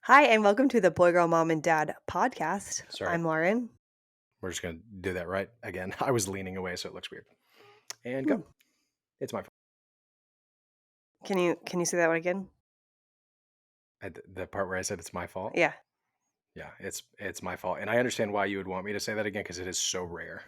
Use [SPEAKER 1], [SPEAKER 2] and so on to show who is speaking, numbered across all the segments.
[SPEAKER 1] Hi, and welcome to the Boy, Girl, Mom, and Dad podcast.
[SPEAKER 2] Sorry,
[SPEAKER 1] I'm Lauren.
[SPEAKER 2] we're just gonna do that right again. I was leaning away, so it looks weird. And
[SPEAKER 1] Hmm.
[SPEAKER 2] go. It's my fault.
[SPEAKER 1] Can you say that one again?
[SPEAKER 2] The part where I said it's my fault.
[SPEAKER 1] Yeah.
[SPEAKER 2] Yeah, it's my fault, and I understand why you would want me to say that again because it is so rare.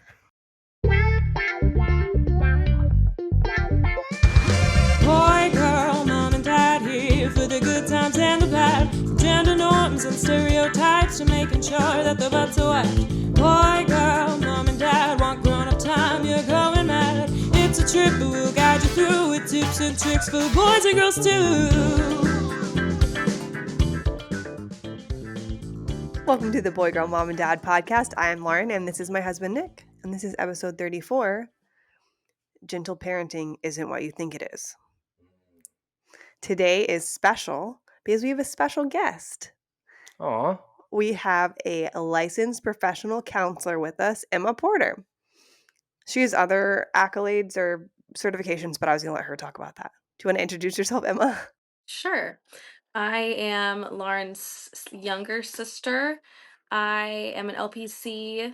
[SPEAKER 3] Boy, girl, mom and dad here for the good times and the bad. Gender norms and stereotypes to making sure that the butts are wet. Boy, girl, mom and dad want grown-up time, you're going mad. It's a trip, but we'll guide you through with tips and tricks for boys and girls too.
[SPEAKER 1] Welcome to the Boy, Girl, Mom, and Dad podcast. I am Lauren, and this is my husband, Nick. And this is episode 34. Gentle parenting isn't what you think it is. Today is special because we have a special guest.
[SPEAKER 2] Aw,
[SPEAKER 1] We have a licensed professional counselor with us, Emma Porter. She has other accolades or certifications, but I was going to let her talk about that. Do you want to introduce yourself, Emma?
[SPEAKER 4] Sure. I am Lauren's younger sister. I am an LPC,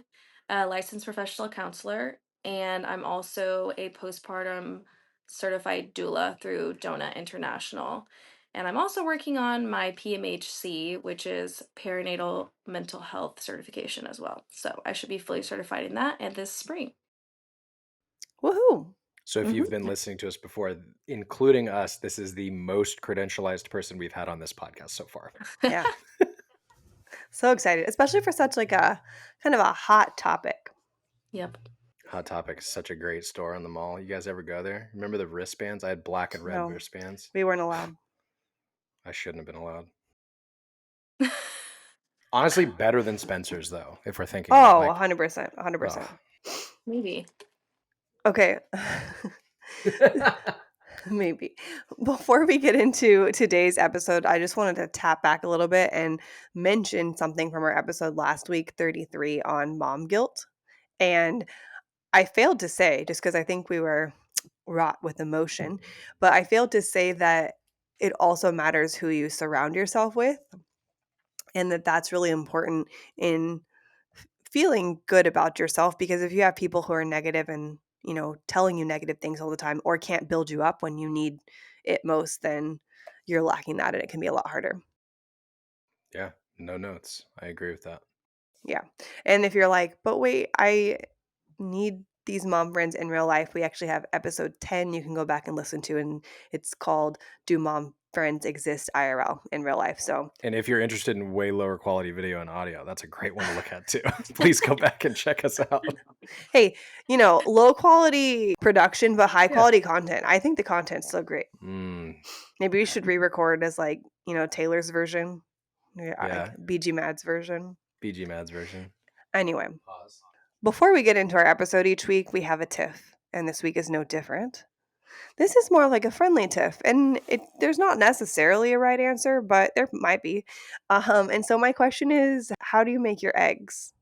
[SPEAKER 4] licensed professional counselor, and I'm also a postpartum certified doula through Donut International. And I'm also working on my PMHC, which is perinatal mental health certification as well. So I should be fully certified in that and this spring.
[SPEAKER 1] Woohoo!
[SPEAKER 2] so if
[SPEAKER 1] Mhm.
[SPEAKER 2] you've been listening to us before, including us, this is the most credentialized person we've had on this podcast so far.
[SPEAKER 1] Yeah. So excited, especially for such like a kind of a hot topic.
[SPEAKER 4] Yep.
[SPEAKER 2] Hot Topic is such a great store on the mall. You guys ever go there? Remember the wristbands? I had black and red
[SPEAKER 1] No,
[SPEAKER 2] wristbands.
[SPEAKER 1] we weren't allowed.
[SPEAKER 2] I shouldn't have been allowed. Honestly, better than Spencer's though, if we're thinking about
[SPEAKER 1] Oh,
[SPEAKER 2] like,
[SPEAKER 1] 100%, 100%.
[SPEAKER 2] ugh.
[SPEAKER 4] Maybe.
[SPEAKER 1] Okay. Maybe. Before we get into today's episode, I just wanted to tap back a little bit and mention something from our episode last week, 33, on mom guilt. And I failed to say, just because I think we were wrought with emotion, but I failed to say that it also matters who you surround yourself with, and that's really important in feeling good about yourself, because if you have people who are negative and, telling you negative things all the time or can't build you up when you need it most, then you're lacking that and it can be a lot harder.
[SPEAKER 2] Yeah, no notes. I agree with that.
[SPEAKER 1] Yeah. And if you're like, but wait, I need these mom friends in real life, we actually have episode 10 you can go back and listen to, and it's called Do Mom Friends Exist IRL in Real Life? So
[SPEAKER 2] And if you're interested in way lower quality video and audio, that's a great one to look at too. Please go back and check us out.
[SPEAKER 1] hey, low quality production but high
[SPEAKER 2] Yeah.
[SPEAKER 1] quality content. I think the content's so great.
[SPEAKER 2] Mm,
[SPEAKER 1] Maybe we should re-record as like, Taylor's version.
[SPEAKER 2] yeah,
[SPEAKER 1] Like BGMAD's version.
[SPEAKER 2] BGMAD's version.
[SPEAKER 1] Anyway,
[SPEAKER 2] Pause.
[SPEAKER 1] before we get into our episode each week, we have a tiff, and this week is no different. This is more like a friendly tiff, and there's not necessarily a right answer, but there might be. And so my question is, how do you make your eggs?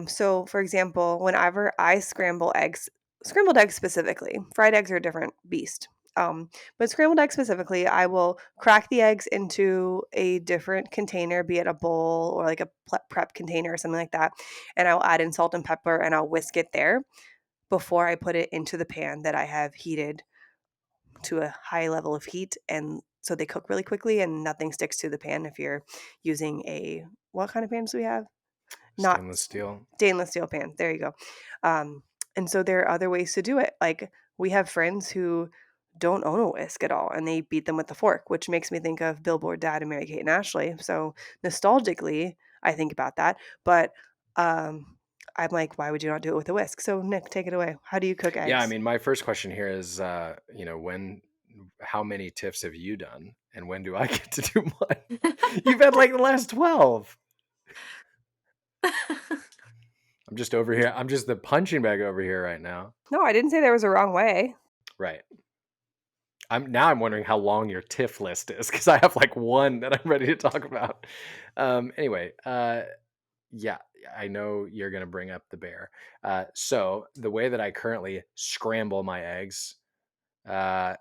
[SPEAKER 1] So for example, whenever I scramble eggs, scrambled eggs specifically, fried eggs are a different beast. But scrambled eggs specifically, I will crack the eggs into a different container, be it a bowl or like a prep container or something like that. And I'll add in salt and pepper and I'll whisk it there before I put it into the pan that I have heated to a high level of heat. And so they cook really quickly and nothing sticks to the pan if you're using what kind of pans do we have? Not
[SPEAKER 2] Stainless steel.
[SPEAKER 1] stainless steel pan. There you go. And so there are other ways to do it. Like we have friends who don't own a whisk at all and they beat them with a fork, which makes me think of Billboard Dad and Mary Kate and Ashley. So nostalgically, I think about that. But I'm like, why would you not do it with a whisk? So Nick, take it away. How do you cook eggs?
[SPEAKER 2] Yeah, I mean, my first question here is, how many tiffs have you done, and when do I get to do one? You've had like the last 12. I'm just over here. I'm just the punching bag over here right now.
[SPEAKER 1] No, I didn't say there was a wrong way.
[SPEAKER 2] Right. I'm wondering how long your TIFF list is because I have like one that I'm ready to talk about. Anyway, yeah, I know you're gonna bring up the bear. So the way that I currently scramble my eggs, I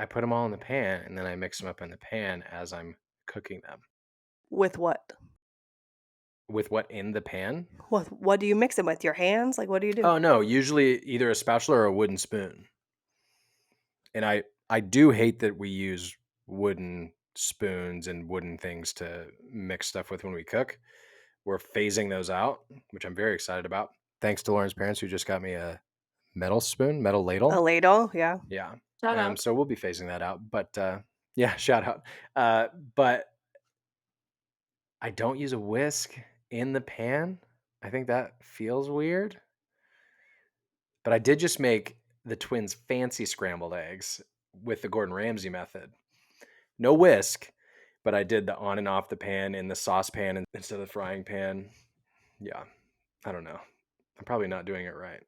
[SPEAKER 2] put them all in the pan and then I mix them up in the pan as I'm cooking them.
[SPEAKER 1] With what?
[SPEAKER 2] With what in the pan?
[SPEAKER 1] What do you mix them with? Your hands? Like, what do you do?
[SPEAKER 2] Oh no, usually either a spatula or a wooden spoon. And I do hate that we use wooden spoons and wooden things to mix stuff with when we cook. We're phasing those out, which I'm very excited about. Thanks to Lauren's parents who just got me a metal spoon, metal
[SPEAKER 1] A
[SPEAKER 2] ladle.
[SPEAKER 1] ladle? Yeah.
[SPEAKER 2] Yeah.
[SPEAKER 4] Shout out.
[SPEAKER 2] So we'll be phasing that out. But yeah, shout out. But I don't use a whisk in the pan. I think that feels weird. But I did just make the twins' fancy scrambled eggs with the Gordon Ramsay method. No whisk, but I did the on and off the pan in the saucepan instead of the frying pan. Yeah, I don't know. I'm probably not doing it right.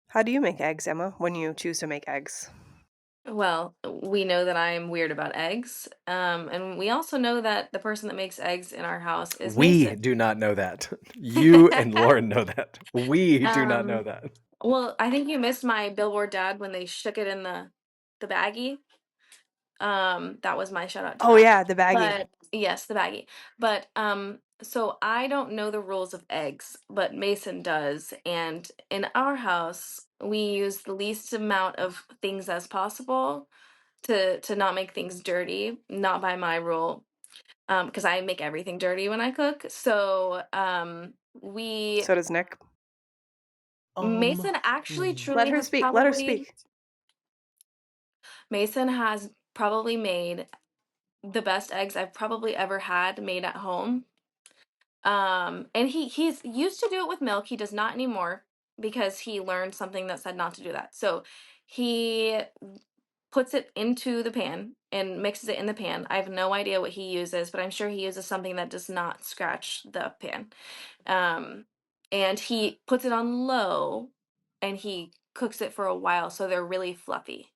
[SPEAKER 1] How do you make eggs, Emma, when you choose to make eggs?
[SPEAKER 4] Well, we know that I'm weird about eggs. And we also know that the person that makes eggs in our house is
[SPEAKER 2] We
[SPEAKER 4] Mason.
[SPEAKER 2] do not know that. You and Lauren know that. We do not know that.
[SPEAKER 4] Well, I think you missed my Billboard dad when they shook it in the baggie. That was my shout out to
[SPEAKER 1] Oh,
[SPEAKER 4] that.
[SPEAKER 1] yeah, the baggie.
[SPEAKER 4] But yes, the baggie. But so I don't know the rules of eggs, but Mason does. And in our house, we use the least amount of things as possible to not make things dirty, not by my rule. Because I make everything dirty when I cook. So we
[SPEAKER 1] So does Nick.
[SPEAKER 4] Mason actually
[SPEAKER 2] Mm.
[SPEAKER 4] truly
[SPEAKER 1] Let her
[SPEAKER 4] has
[SPEAKER 1] speak. Let her
[SPEAKER 4] probably
[SPEAKER 1] speak.
[SPEAKER 4] Mason has probably made the best eggs I've probably ever had made at home. And he's used to do it with milk. He does not anymore because he learned something that said not to do that. So he puts it into the pan and mixes it in the pan. I have no idea what he uses, but I'm sure he uses something that does not scratch the pan. And he puts it on low and he cooks it for a while so they're really fluffy.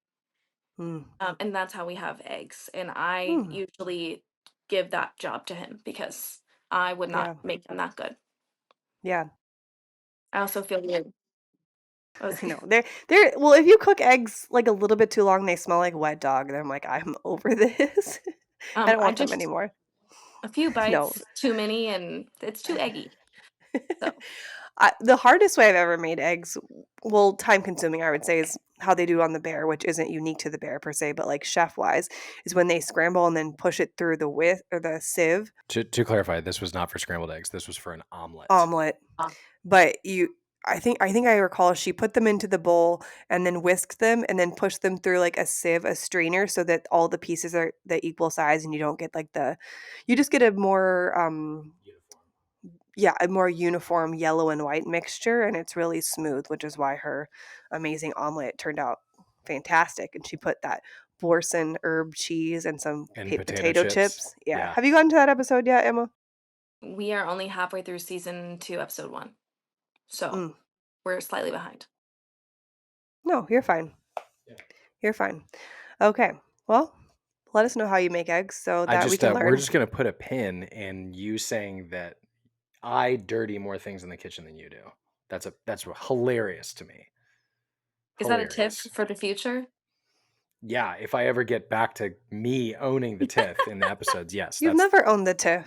[SPEAKER 1] Mm.
[SPEAKER 4] And that's how we have eggs. And I
[SPEAKER 1] Mm.
[SPEAKER 4] usually give that job to him because I would not
[SPEAKER 1] Yeah.
[SPEAKER 4] make them that good.
[SPEAKER 1] Yeah.
[SPEAKER 4] I also feel weird.
[SPEAKER 1] No, they're well, if you cook eggs like a little bit too long, they smell like wet dog. Then I'm like, I'm over this. I don't
[SPEAKER 4] I
[SPEAKER 1] want them
[SPEAKER 4] just
[SPEAKER 1] anymore.
[SPEAKER 4] a few
[SPEAKER 1] No.
[SPEAKER 4] bites too many and it's too eggy. So
[SPEAKER 1] The hardest way I've ever made eggs, well, time consuming, I would say, is how they do on the bear, which isn't unique to the bear per se, but like chef wise, is when they scramble and then push it through the width or the sieve
[SPEAKER 2] To clarify, this was not for scrambled eggs. This was for an omelet.
[SPEAKER 1] omelet.
[SPEAKER 4] Ah.
[SPEAKER 1] But I recall she put them into the bowl and then whisked them and then pushed them through like a sieve, a strainer, so that all the pieces are the equal size and you don't get like you just get a more a more uniform yellow and white mixture, and it's really smooth, which is why her amazing omelet turned out fantastic. And she put that Boursin herb cheese and some
[SPEAKER 2] And
[SPEAKER 1] potato
[SPEAKER 2] chips.
[SPEAKER 1] chips. Yeah.
[SPEAKER 2] Yeah.
[SPEAKER 1] Have you gotten to that episode yet, Emma?
[SPEAKER 4] we are only halfway through season 2, episode 1. So
[SPEAKER 1] Mm.
[SPEAKER 4] we're slightly behind.
[SPEAKER 1] No, you're fine.
[SPEAKER 2] Yeah.
[SPEAKER 1] You're fine. Okay. Well, let us know how you make eggs so that we can learn.
[SPEAKER 2] We're just gonna put a pin in you saying that I dirty more things in the kitchen than you do. That's hilarious to me.
[SPEAKER 4] Is that a tip
[SPEAKER 2] Hilarious.
[SPEAKER 4] for the future?
[SPEAKER 2] Yeah, if I ever get back to me owning the tiff in the episodes, yes.
[SPEAKER 1] You've never owned the tiff.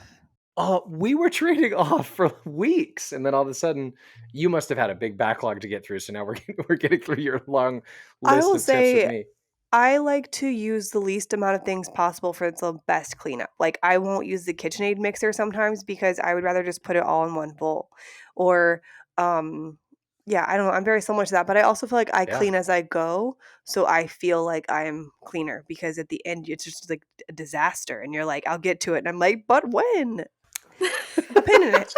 [SPEAKER 2] Oh, we were trading off for weeks, and then all of a sudden, you must have had a big backlog to get through. So now we're getting through your long
[SPEAKER 1] I
[SPEAKER 2] list
[SPEAKER 1] will
[SPEAKER 2] of tips with
[SPEAKER 1] say
[SPEAKER 2] me.
[SPEAKER 1] I like to use the least amount of things possible for the best cleanup. Like, I won't use the KitchenAid mixer sometimes because I would rather just put it all in one bowl. Or, yeah, I don't know. I'm very similar to that, but I also feel like I
[SPEAKER 2] Yeah.
[SPEAKER 1] clean as I go, so I feel like I'm cleaner because at the end it's just like a disaster, and you're like, I'll get to it, and I'm like, but when? A pin in it.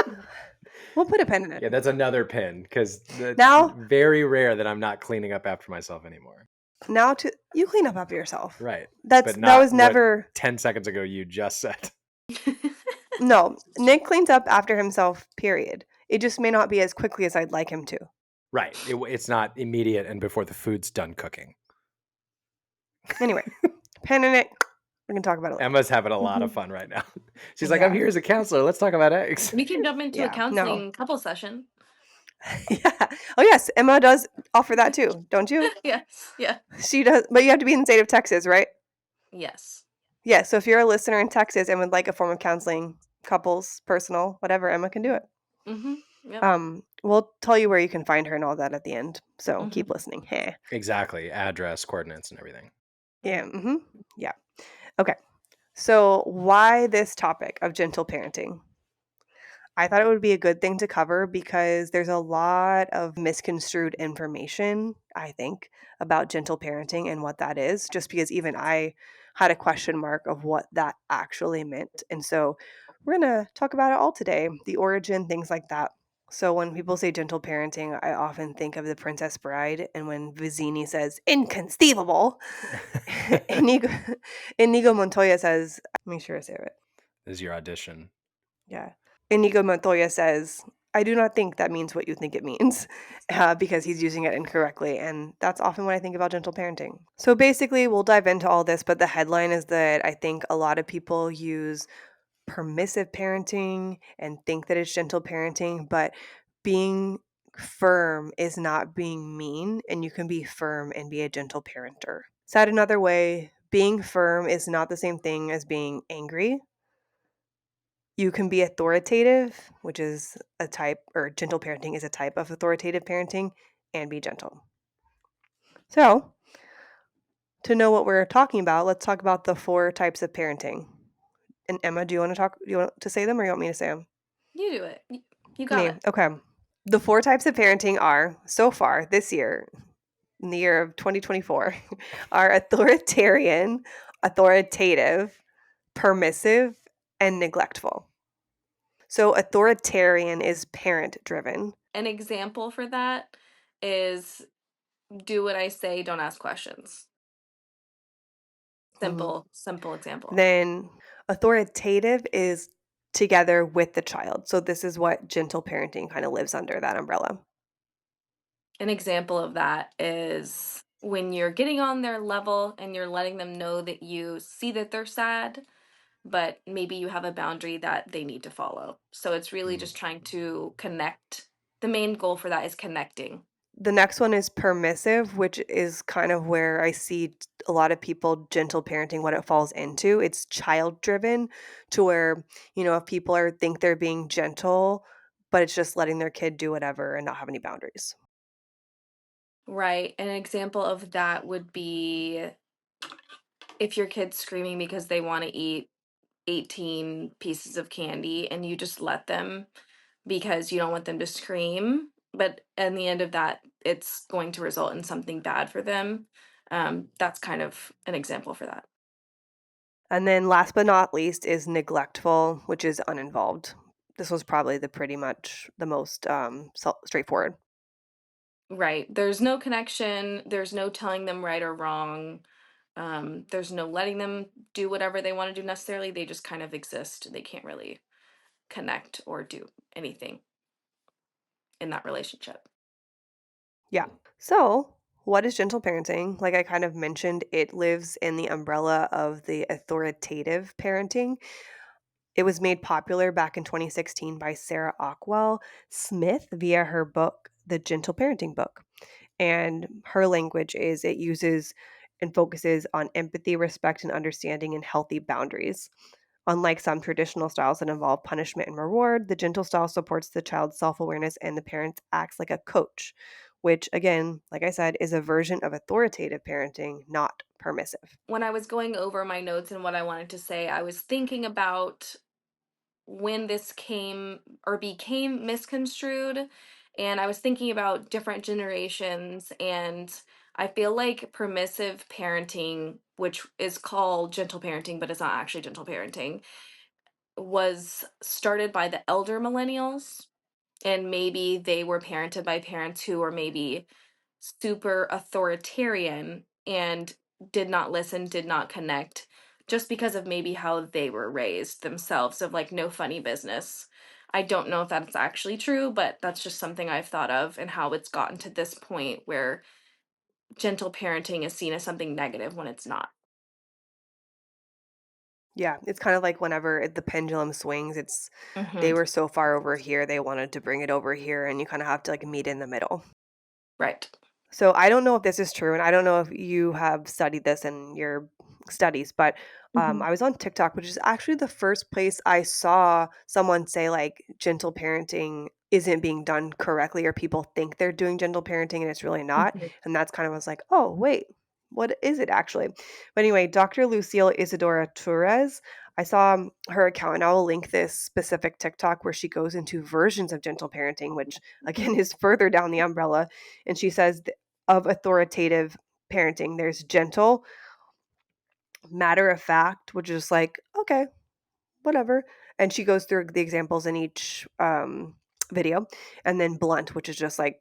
[SPEAKER 1] We'll put a pin in it.
[SPEAKER 2] Yeah, that's another pin because
[SPEAKER 1] Now-
[SPEAKER 2] very rare that I'm not cleaning up after myself anymore.
[SPEAKER 1] Now you clean up after yourself.
[SPEAKER 2] Right.
[SPEAKER 1] That
[SPEAKER 2] But not
[SPEAKER 1] was
[SPEAKER 2] what
[SPEAKER 1] never
[SPEAKER 2] 10 seconds ago you just said.
[SPEAKER 1] No. Nick cleans up after himself, period. It just may not be as quickly as I'd like him to.
[SPEAKER 2] Right. It's not immediate and before the food's done cooking.
[SPEAKER 1] Anyway, pin in it. We can talk about it later.
[SPEAKER 2] Emma's having a lot of fun right now. She's like, I'm
[SPEAKER 1] Yeah.
[SPEAKER 2] here as a counselor. Let's talk about eggs.
[SPEAKER 4] We can jump into a
[SPEAKER 1] Yeah,
[SPEAKER 4] counseling couple session.
[SPEAKER 1] Yeah. Oh, yes. Emma does offer that too, don't you?
[SPEAKER 4] Yes. Yeah.
[SPEAKER 1] She does. But you have to be in the state of Texas, right?
[SPEAKER 4] Yes.
[SPEAKER 1] Yeah, so if you're a listener in Texas and would like a form of counseling, couples, personal, whatever, Emma can do it.
[SPEAKER 4] Yep.
[SPEAKER 1] We'll tell you where you can find her and all that at the end. So keep
[SPEAKER 4] Mhm.
[SPEAKER 1] listening. Heh.
[SPEAKER 2] Exactly. Address, coordinates, and everything.
[SPEAKER 1] Yeah. Yeah. Okay. So why this topic of gentle parenting? I thought it would be a good thing to cover because there's a lot of misconstrued information, I think, about gentle parenting and what that is, just because even I had a question mark of what that actually meant. And so we're going to talk about it all today, the origin, things like that. So when people say gentle parenting, I often think of the Princess Bride. And when Vizzini says inconceivable, Inigo, Inigo Montoya says, make sure I say it.
[SPEAKER 2] This is your audition.
[SPEAKER 1] Yeah. Inigo Montoya says, I do not think that means what you think it means, because he's using it incorrectly. And that's often when I think about gentle parenting. So basically, we'll dive into all this, but the headline is that I think a lot of people use permissive parenting and think that it's gentle parenting, but being firm is not being mean, and you can be firm and be a gentle parenter. Said another way, being firm is not the same thing as being angry. You can be authoritative, which is a type, or gentle parenting is a type of authoritative parenting, and be gentle. So, to know what we're talking about, let's talk about the 4 types of parenting. And Emma, do you want to say them or you want me to say them?
[SPEAKER 4] You do it. You got
[SPEAKER 1] Me.
[SPEAKER 4] it.
[SPEAKER 1] Okay. The 4 types of parenting are, so far this year, in the year of 2024, are authoritarian, authoritative, permissive, and neglectful. So authoritarian is parent driven.
[SPEAKER 4] An example for that is do what I say, don't ask questions. Simple example.
[SPEAKER 1] Then authoritative is together with the child. So this is what gentle parenting kind of lives under that umbrella.
[SPEAKER 4] An example of that is when you're getting on their level and you're letting them know that you see that they're sad, but maybe you have a boundary that they need to follow. So it's really
[SPEAKER 2] Mm.
[SPEAKER 4] just trying to connect. The main goal for that is connecting.
[SPEAKER 1] The next one is permissive, which is kind of where I see a lot of people gentle parenting what it falls into. It's child driven to where, if people think they're being gentle, but it's just letting their kid do whatever and not have any boundaries.
[SPEAKER 4] Right. An example of that would be if your kid's screaming because they want to eat 18 pieces of candy and you just let them because you don't want them to scream. But in the end of that, it's going to result in something bad for them. That's kind of an example for that.
[SPEAKER 1] And then last but not least is neglectful, which is uninvolved. This was probably the pretty much the most straightforward.
[SPEAKER 4] Right. There's no connection. There's no telling them right or wrong. There's no letting them do whatever they want to do necessarily. They just kind of exist. They can't really connect or do anything in that relationship.
[SPEAKER 1] Yeah. So, what is gentle parenting? Like I kind of mentioned, it lives in the umbrella of the authoritative parenting. It was made popular back in 2016 by Sarah Ockwell Smith via her book, The Gentle Parenting Book. And her language is it uses and focuses on empathy, respect, and understanding and healthy boundaries. Unlike some traditional styles that involve punishment and reward, the gentle style supports the child's self awareness and the parent acts like a coach, which, again, like I said, is a version of authoritative parenting, not permissive.
[SPEAKER 4] When I was going over my notes and what I wanted to say, I was thinking about when this came or became misconstrued. And I was thinking about different generations. And I feel like permissive parenting, which is called gentle parenting, but it's not actually gentle parenting, was started by the elder millennials. And maybe they were parented by parents who were maybe super authoritarian and did not listen, did not connect, just because of maybe how they were raised themselves, of like no funny business. I don't know if that's actually true, but that's just something I've thought of and how it's gotten to this point where gentle parenting is seen as something negative when it's not.
[SPEAKER 1] Yeah, it's kind of like whenever the pendulum swings,
[SPEAKER 4] Hmm.
[SPEAKER 1] they were so far over here, they wanted to bring it over here, and you kind of have to like meet in the middle.
[SPEAKER 4] Right.
[SPEAKER 1] So I don't know if this is true, and I don't know if you have studied this in your studies, but
[SPEAKER 4] Mhm.
[SPEAKER 1] I was on TikTok, which is actually the first place I saw someone say, like, gentle parenting isn't being done correctly, or people think they're doing gentle parenting and it's really not,
[SPEAKER 4] Mhm.
[SPEAKER 1] and that's kind of was like, "Oh, wait, what is it actually?" But anyway, Dr. Lucille Isadora Torres, I saw, her account, and I will link this specific TikTok where she goes into versions of gentle parenting, which, again, is further down the umbrella, and she says of authoritative parenting, there's gentle, matter of fact, which is like, "Okay, whatever." And she goes through the examples in each, video, and then blunt, which is just like,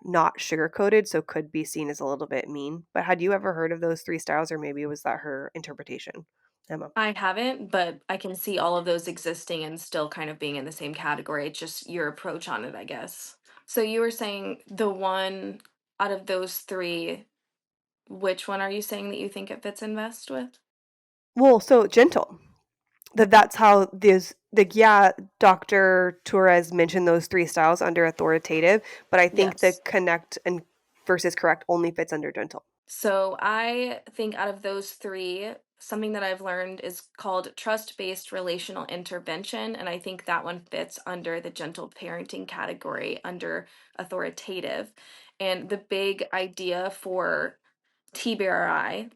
[SPEAKER 1] not sugar coated, so could be seen as a little bit mean. But had you ever heard of those 3 styles, or maybe was that her interpretation? Emma.
[SPEAKER 4] I haven't, but I can see all of those existing and still kind of being in the same category. It's just your approach on it, I guess. So you were saying the one out of those 3, which one are you saying that you think it fits in best with?
[SPEAKER 1] Well, so gentle. That's how this yeah, Dr. Torres mentioned those 3 styles under authoritative, but I think the
[SPEAKER 4] Yes.
[SPEAKER 1] connect and versus correct only fits under gentle.
[SPEAKER 4] So I think out of those 3, something that I've learned is called trust-based relational intervention, and I think that one fits under the gentle parenting category under authoritative. And the big idea for TBRI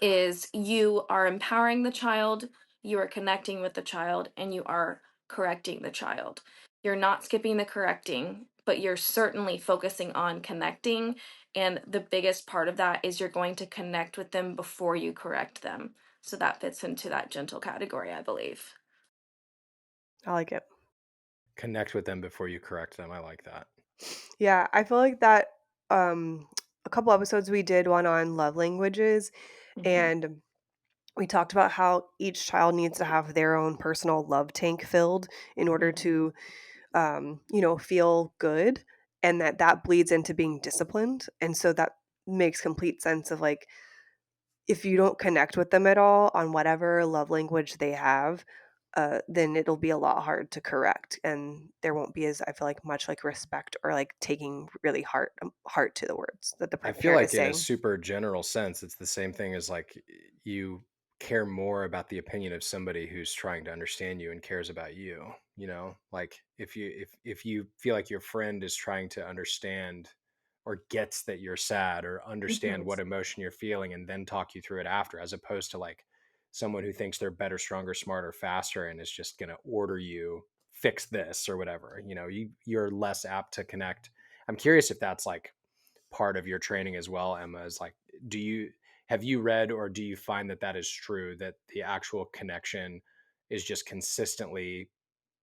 [SPEAKER 4] is you are empowering the child, you are connecting with the child, and you are correcting the child. You're not skipping the correcting, but you're certainly focusing on connecting. And the biggest part of that is you're going to connect with them before you correct them. So that fits into that gentle category, I believe.
[SPEAKER 1] I like it.
[SPEAKER 2] Connect with them before you correct them. I like that.
[SPEAKER 1] Yeah, I feel like that, um, a couple episodes we did one on love languages,
[SPEAKER 4] Mhm.
[SPEAKER 1] and we talked about how each child needs to have their own personal love tank filled in order
[SPEAKER 4] Mhm.
[SPEAKER 1] to, feel good, and that bleeds into being disciplined, and so that makes complete sense of, like, if you don't connect with them at all on whatever love language they have, then it'll be a lot hard to correct, and there won't be as I feel like much like respect or like taking really heart to the words that the
[SPEAKER 2] I feel
[SPEAKER 1] parent is
[SPEAKER 2] like in a
[SPEAKER 1] saying.
[SPEAKER 2] super general sense, it's the same thing as like you care more about the opinion of somebody who's trying to understand you and cares about you, you know? Like if you feel like your friend is trying to understand or gets that you're sad or understand
[SPEAKER 4] Mhm.
[SPEAKER 2] what emotion you're feeling and then talk you through it after, as opposed to like someone who thinks they're better, stronger, smarter, faster and is just going to order you fix this or whatever, you're less apt to connect. I'm curious if that's like part of your training as well, Emma, is like, do you have you read or do you find that that is true, that the actual connection is just consistently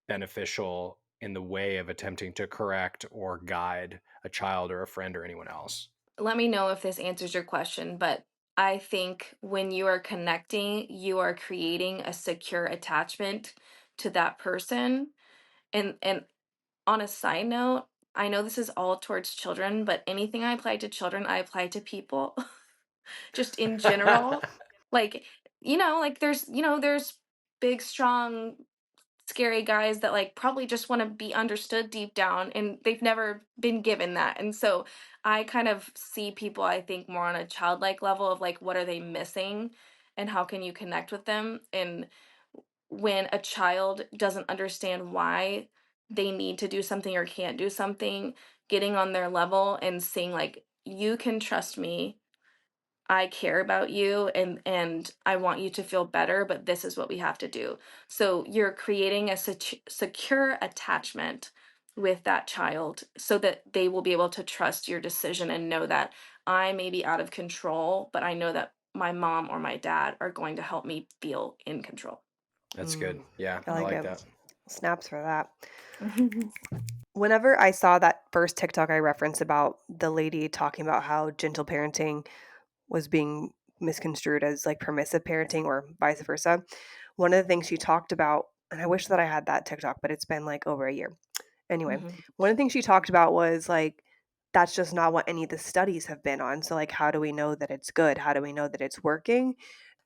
[SPEAKER 2] beneficial in the way of attempting to correct or guide a child or a friend or anyone else?
[SPEAKER 4] Let me know if this answers your question, but I think when you are connecting, you are creating a secure attachment to that person. And on a side note, I know this is all towards children, but anything I apply to children, I apply to people. Just in general. Like, like there's big, strong, scary guys that like probably just want to be understood deep down and they've never been given that. And so I kind of see people I think more on a childlike level of like what are they missing and how can you connect with them? And when a child doesn't understand why they need to do something or can't do something, getting on their level and saying like you can trust me, I care about you and I want you to feel better, but this is what we have to do. So you're creating a secure attachment with that child so that they will be able to trust your decision and know that I may be out of control, but I know that my mom or my dad are going to help me feel in control.
[SPEAKER 2] That's good.
[SPEAKER 1] Mm,
[SPEAKER 2] Yeah,
[SPEAKER 1] I
[SPEAKER 2] I
[SPEAKER 1] like
[SPEAKER 2] like
[SPEAKER 1] it.
[SPEAKER 2] that.
[SPEAKER 1] Snaps for that. Whenever I saw that first TikTok I referenced about the lady talking about how gentle parenting was being misconstrued as like permissive parenting or vice versa, one of the things she talked about, and I wish that I had that TikTok, but it's been like over a year. Anyway,
[SPEAKER 4] Mhm.
[SPEAKER 1] one of the things she talked about was like, that's just not what any of the studies have been on. So, like, how do we know that it's good? How do we know that it's working?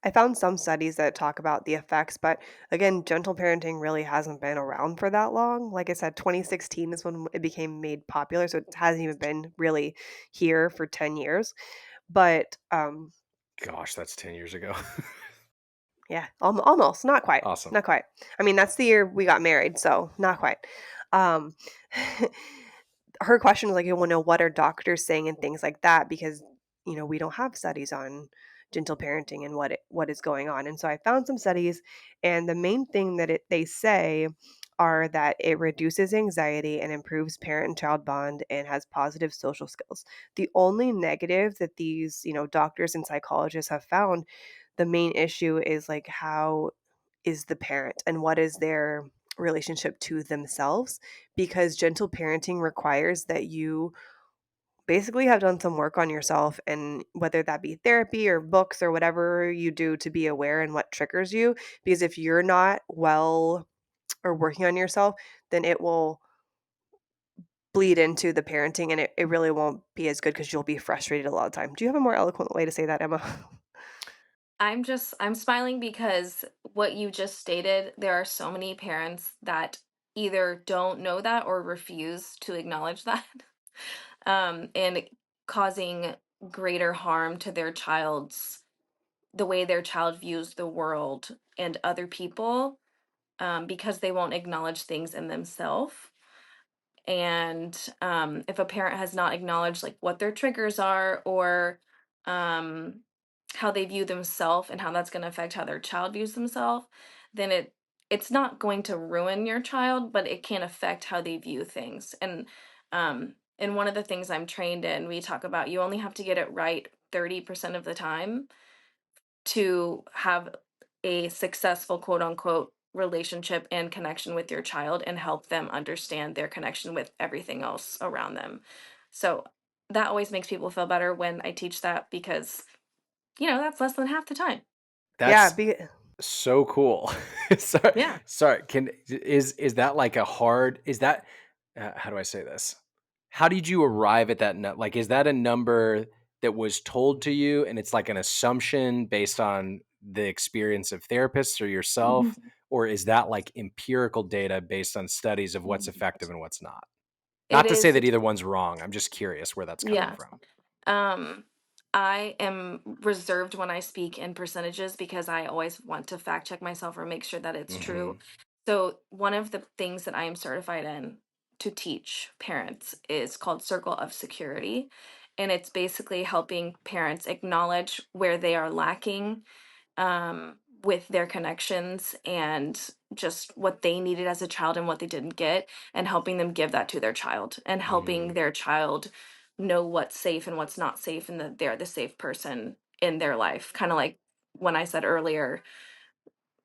[SPEAKER 1] I found some studies that talk about the effects, but again, gentle parenting really hasn't been around for that long. Like I said, 2016 is when it became made popular, so it hasn't even been really here for 10 years. But
[SPEAKER 2] Gosh, that's 10 years ago.
[SPEAKER 1] Yeah, almost, not quite,
[SPEAKER 2] Awesome.
[SPEAKER 1] not quite. I mean, that's the year we got married, so not quite. Um, her question was like, "I wanna know what are doctors saying and things like that," because, we don't have studies on gentle parenting and what is going on, and so I found some studies, and the main thing that they say are that it reduces anxiety and improves parent and child bond and has positive social skills. The only negative that these, doctors and psychologists have found, the main issue is, like, how is the parent and what is their relationship to themselves, because gentle parenting requires that you basically have done some work on yourself, and whether that be therapy or books or whatever you do to be aware and what triggers you, because if you're not well or working on yourself, then it will bleed into the parenting, and it really won't be as good because you'll be frustrated a lot of time. Do you have a more eloquent way to say that, Emma?
[SPEAKER 4] I'm smiling because what you just stated, there are so many parents that either don't know that or refuse to acknowledge that. And causing greater harm to the way their child views the world and other people, because they won't acknowledge things in themselves. And if a parent has not acknowledged like what their triggers are, or um, how they view themselves and how that's going to affect how their child views themselves, then it's not going to ruin your child, but it can affect how they view things. And one of the things I'm trained in, we talk about you only have to get it right 30% of the time to have a successful quote unquote relationship and connection with your child and help them understand their connection with everything else around them. So that always makes people feel better when I teach that, because that's less than half the time.
[SPEAKER 1] Yeah,
[SPEAKER 2] That's so cool. Sorry,
[SPEAKER 4] Yeah.
[SPEAKER 2] sorry. Is that like a hard? Is that how do I say this? How did you arrive at that? Like, is that a number that was told to you, and it's like an assumption based on the experience of therapists or yourself, or is that like empirical data based on studies of what's effective and what's not?
[SPEAKER 4] It
[SPEAKER 2] Not to say
[SPEAKER 4] is.
[SPEAKER 2] that either one's wrong. I'm just curious where that's coming
[SPEAKER 4] Yeah.
[SPEAKER 2] from.
[SPEAKER 4] Um, I am reserved when I speak in percentages because I always want to fact check myself or make sure that it's
[SPEAKER 2] Hmm.
[SPEAKER 4] true. So, one of the things that I am certified in to teach parents is called Circle of Security. And it's basically helping parents acknowledge where they are lacking, with their connections and just what they needed as a child and what they didn't get, and helping them give that to their child and helping
[SPEAKER 2] Hmm.
[SPEAKER 4] their child know what's safe and what's not safe, and that they're the safe person in their life. Kind of like when I said earlier,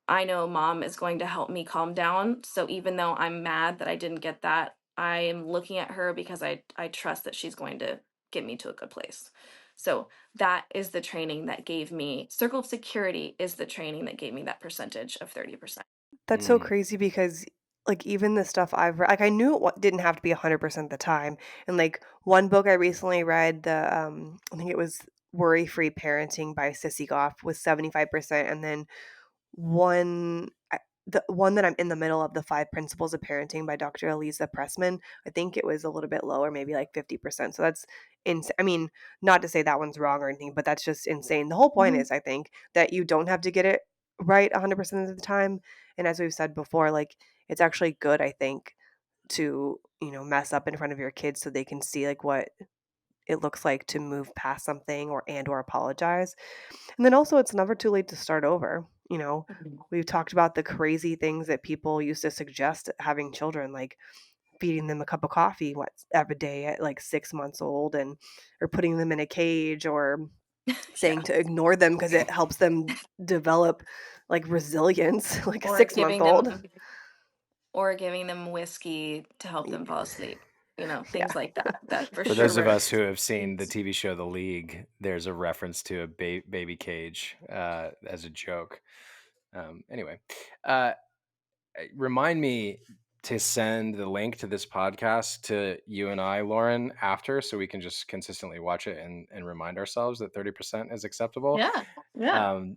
[SPEAKER 4] I know mom is going to help me calm down. So even though I'm mad that I didn't get that, I am looking at her because I trust that she's going to get me to a good place. So that is the training that gave me Circle of Security is the training that gave me that percentage of 30%.
[SPEAKER 1] That's so crazy because, like, even the stuff I've read, like, I knew didn't have to be 100% of the time, and, like, one book I recently read, I think it was Worry-Free Parenting by Sissy Goff, was 75%, and then one the one that I'm in the middle of, The 5 Principles of Parenting by Dr. Elisa Pressman, I think it was a little bit lower, maybe like 50%, so that's I mean, not to say that one's wrong or anything, but that's just insane. The whole point
[SPEAKER 4] Mhm.
[SPEAKER 1] is, I think, that you don't have to get it right 100% of the time, and as we've said before, like, it's actually good, I think, to, mess up in front of your kids so they can see, like, what it looks like to move past something or apologize. And then also it's never too late to start over.
[SPEAKER 4] Mhm.
[SPEAKER 1] We've talked about the crazy things that people used to suggest having children, like feeding them a cup of coffee every day at like 6 months old, and or putting them in a cage, or saying
[SPEAKER 4] Yeah.
[SPEAKER 1] to ignore them because it helps them develop like resilience, like a
[SPEAKER 4] Or
[SPEAKER 1] 6 month old.
[SPEAKER 4] giving them whiskey to help them fall asleep.
[SPEAKER 1] Yeah.
[SPEAKER 4] Things like that. That for
[SPEAKER 2] For
[SPEAKER 4] sure
[SPEAKER 2] those of
[SPEAKER 4] were.
[SPEAKER 2] us who have seen the TV show The League, there's a reference to a baby cage as a joke. Anyway, uh, remind me to send the link to this podcast to you and I, Lauren, after, so we can just consistently watch it and remind ourselves that 30% is acceptable.
[SPEAKER 4] Yeah. Yeah.
[SPEAKER 2] Um,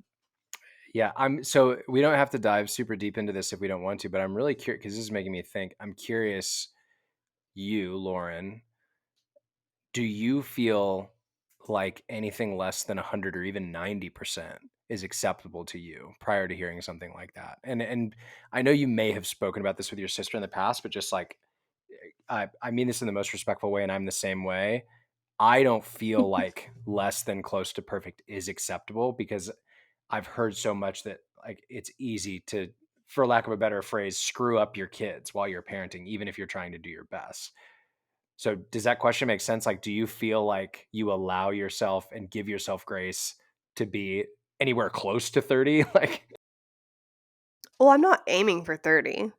[SPEAKER 2] yeah, so we don't have to dive super deep into this if we don't want to, but I'm really curious because this is making me think. I'm curious, you, Lauren, do you feel like anything less than 100 or even 90% is acceptable to you prior to hearing something like that? And I know you may have spoken about this with your sister in the past, but just like I mean this in the most respectful way, and I'm the same way. I don't feel like less than close to perfect is acceptable because I've heard so much that like it's easy to, for lack of a better phrase, screw up your kids while you're parenting, even if you're trying to do your best. So does that question make sense? Like, do you feel like you allow yourself and give yourself grace to be anywhere close to 30? Like,
[SPEAKER 1] Well, I'm not aiming for 30.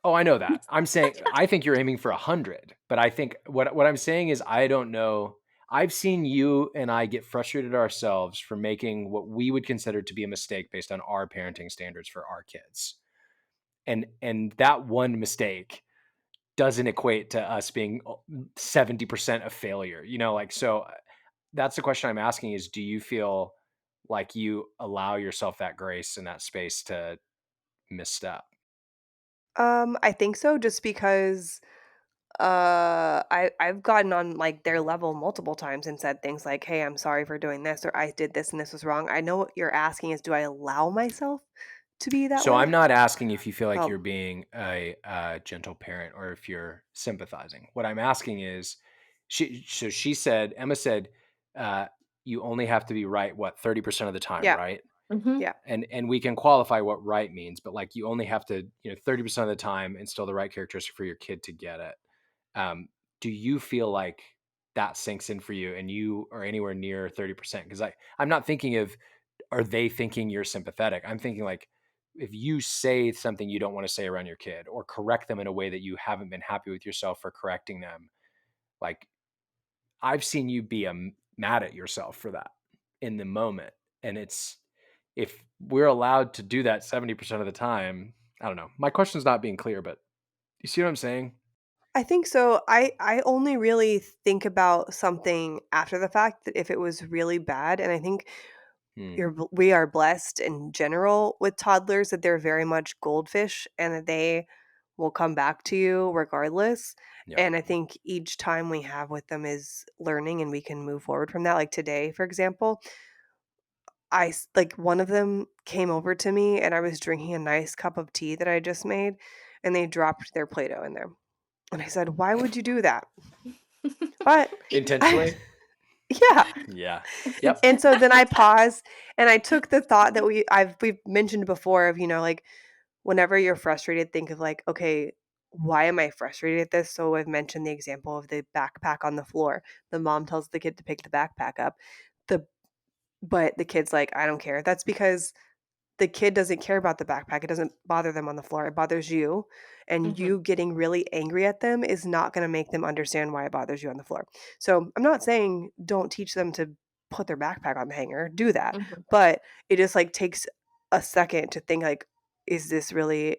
[SPEAKER 2] oh, I know that. I'm saying I think you're aiming for 100, but I think what I'm saying is I don't know. I've seen you and I get frustrated ourselves for making what we would consider to be a mistake based on our parenting standards for our kids. And that one mistake doesn't equate to us being 70% a failure. Like so that's the question I'm asking is do you feel like you allow yourself that grace and that space to misstep?
[SPEAKER 1] I think so just because I've gotten on, like, their level multiple times and said things like, "Hey, I'm sorry for doing this," or "I did this and this was wrong." I know what you're asking is, do I allow myself to be that
[SPEAKER 2] So I'm
[SPEAKER 1] way?
[SPEAKER 2] not asking if you feel like you're
[SPEAKER 1] Oh,
[SPEAKER 2] being a gentle parent or if you're sympathizing. What I'm asking is, she said, Emma said, uh, you only have to be right what 30% of the time,
[SPEAKER 1] yeah,
[SPEAKER 2] right?
[SPEAKER 4] Mhm.
[SPEAKER 1] yeah.
[SPEAKER 2] And we can qualify what right means, but like you only have to 30% of the time instill the right characteristic for your kid to get it. Um, do you feel like that sinks in for you and you are anywhere near 30%? Because I'm not thinking of are they thinking you're sympathetic? I'm thinking like if you say something you don't want to say around your kid or correct them in a way that you haven't been happy with yourself for correcting them, like I've seen you be mad at yourself for that in the moment. And it's if we're allowed to do that 70% of the time, I don't know. My question's not being clear, but you see what I'm saying?
[SPEAKER 1] I think so. I only really think about something after the fact that if it was really bad, and I think
[SPEAKER 2] Hmm.
[SPEAKER 1] we are blessed in general with toddlers that they're very much goldfish and that they will come back to you regardless.
[SPEAKER 2] Yep.
[SPEAKER 1] And I think each time we have with them is learning and we can move forward from that. Like today, for example, like one of them came over to me and I was drinking a nice cup of tea that I just made and they dropped their Play-Doh in there. And I said, "Why would you do that?" But I
[SPEAKER 2] Intentionally?
[SPEAKER 1] yeah.
[SPEAKER 2] Yeah. Yep.
[SPEAKER 1] And so then I paused and I took the thought that we've mentioned before of, like whenever you're frustrated, think of like, okay, why am I frustrated at this? So I've mentioned the example of the backpack on the floor. The mom tells the kid to pick the backpack up. The but the kid's like, I don't care. That's because the kid doesn't care about the backpack. It doesn't bother them on the floor. It bothers you. And
[SPEAKER 4] Mhm.
[SPEAKER 1] you getting really angry at them is not going to make them understand why it bothers you on the floor. So I'm not saying don't teach them to put their backpack on the hanger. Do that.
[SPEAKER 4] Mhm.
[SPEAKER 1] But it just like takes a second to think like, is this really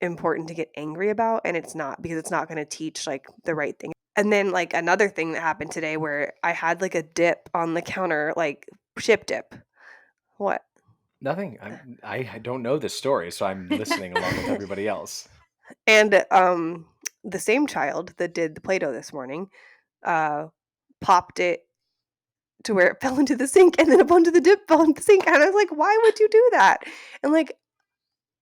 [SPEAKER 1] important to get angry about? And it's not because it's not going to teach like the right thing. And then like another thing that happened today where I had like a dip on the counter, like chip dip. What?
[SPEAKER 2] Nothing. I don't know this story, so I'm listening along with everybody else.
[SPEAKER 1] And, the same child that did the Play-Doh this morning, uh, popped it to where it fell into the sink, and then a bunch of the dip fell into the sink, and I was like, "Why would you do that?" And, like,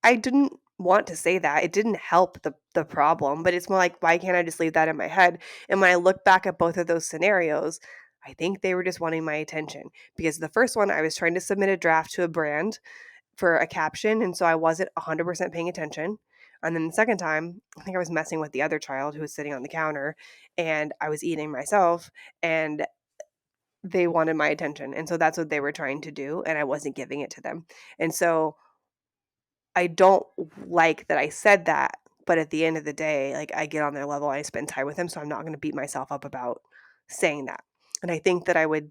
[SPEAKER 1] I didn't want to say that, it didn't help the problem, but it's more like, why can't I just leave that in my head? And when I look back at both of those scenarios, I think they were just wanting my attention, because the first one, I was trying to submit a draft to a brand, for a caption, and so I wasn't 100% paying attention. And then the second time, I think I was messing with the other child who was sitting on the counter, and I was eating myself, and they wanted my attention, and so that's what they were trying to do, and I wasn't giving it to them. And so I don't like that I said that, but at the end of the day, like, I get on their level, I spend time with them, so I'm not gonna beat myself up about saying that. And I think that I would,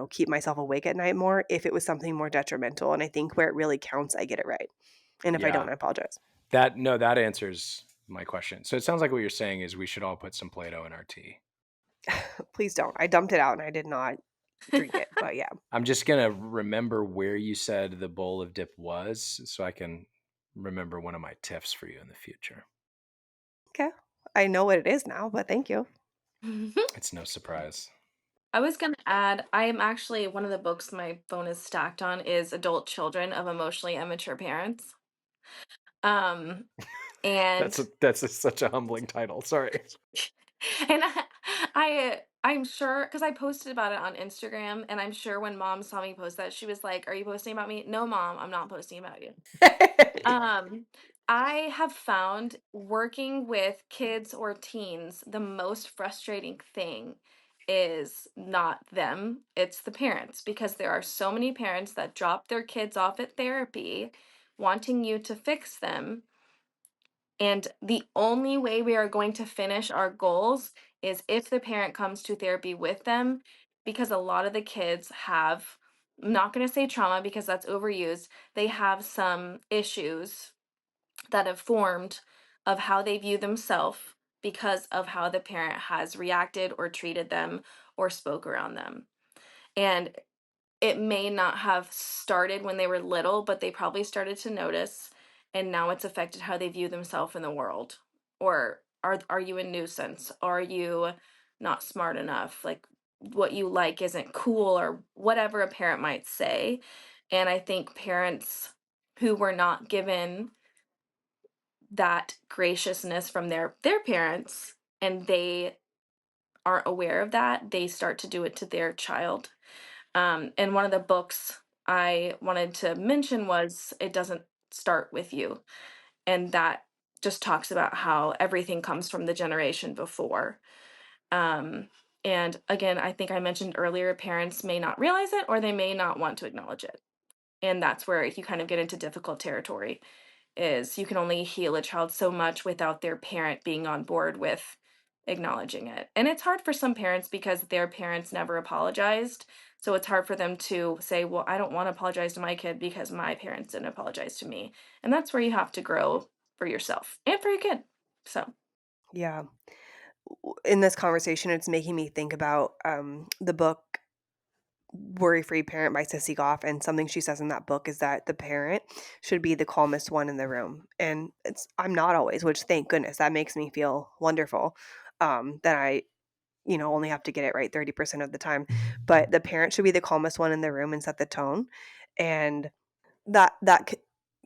[SPEAKER 1] keep myself awake at night more if it was something more detrimental, and I think where it really counts, I get it right. And if I don't,
[SPEAKER 2] Yeah.
[SPEAKER 1] I apologize.
[SPEAKER 2] That answers my question. So it sounds like what you're saying is we should all put some Play-Doh in our tea.
[SPEAKER 1] Please don't. I dumped it out and I did not drink it, but yeah.
[SPEAKER 2] I'm just gonna remember where you said the bowl of dip was, so I can remember one of my tips for you in the future.
[SPEAKER 1] Okay. I know what it is now, but thank you.
[SPEAKER 2] It's no surprise.
[SPEAKER 4] I was gonna add, I am actually one of the books my phone is stacked on is Adult Children of Emotionally Immature Parents. Um, and
[SPEAKER 2] Such a humbling title. Sorry.
[SPEAKER 4] and I'm sure because I posted about it on Instagram, and I'm sure when mom saw me post that, she was like, "Are you posting about me?" No, mom, I'm not posting about you. Um, I have found working with kids or teens, the most frustrating thing is not them, it's the parents, because there are so many parents that drop their kids off at therapy wanting you to fix them. And the only way we are going to finish our goals is if the parent comes to therapy with them, because a lot of the kids have, I'm not going to say trauma because that's overused, they have some issues that have formed of how they view themselves because of how the parent has reacted or treated them or spoke around them. And it may not have started when they were little, but they probably started to notice, and now it's affected how they view themselves in the world. Or are you a nuisance? Are you not smart enough? Like what you like isn't cool or whatever a parent might say. And I think parents who were not given that graciousness from their parents and they aren't aware of that, they start to do it to their child. And one of the books I wanted to mention was It Doesn't Start With You. And that just talks about how everything comes from the generation before. Um, and again, I think I mentioned earlier, parents may not realize it or they may not want to acknowledge it. And that's where you kind of get into difficult territory is you can only heal a child so much without their parent being on board with acknowledging it. And it's hard for some parents because their parents never apologized. So it's hard for them to say, well, I don't want to apologize to my kid because my parents didn't apologize to me. And that's where you have to grow for yourself and for your kid. So,
[SPEAKER 1] Yeah. In this conversation, it's making me think about the book Worry Free Parent by Sissy Goff. And something she says in that book is that the parent should be the calmest one in the room. And I'm not always, which thank goodness, that makes me feel wonderful. That I, only have to get it right 30% of the time. But the parent should be the calmest one in the room and set the tone. And that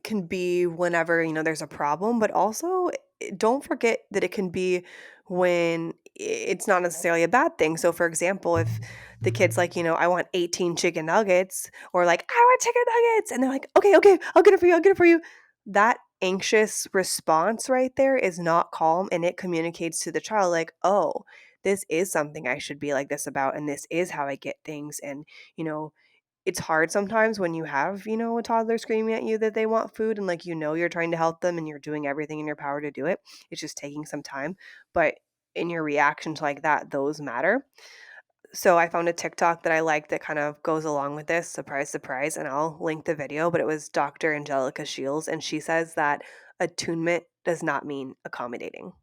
[SPEAKER 1] can be whenever, there's a problem, but also don't forget that it can be when it's not necessarily a bad thing. So for example, if the kid's like, I want 18 chicken nuggets, or like, I want chicken nuggets, and they're like, okay, I'll get it for you, I'll get it for you. That anxious response right there is not calm, and it communicates to the child like, oh, this is something I should be like this about, and this is how I get things. And you know it's hard sometimes when you have, a toddler screaming at you that they want food, and like, you're trying to help them and you're doing everything in your power to do it. It's just taking some time. But in your reactions like that, those matter. So I found a TikTok that I like that kind of goes along with this. Surprise, surprise. And I'll link the video, but it was Dr. Angelica Shields. And she says that attunement does not mean accommodating.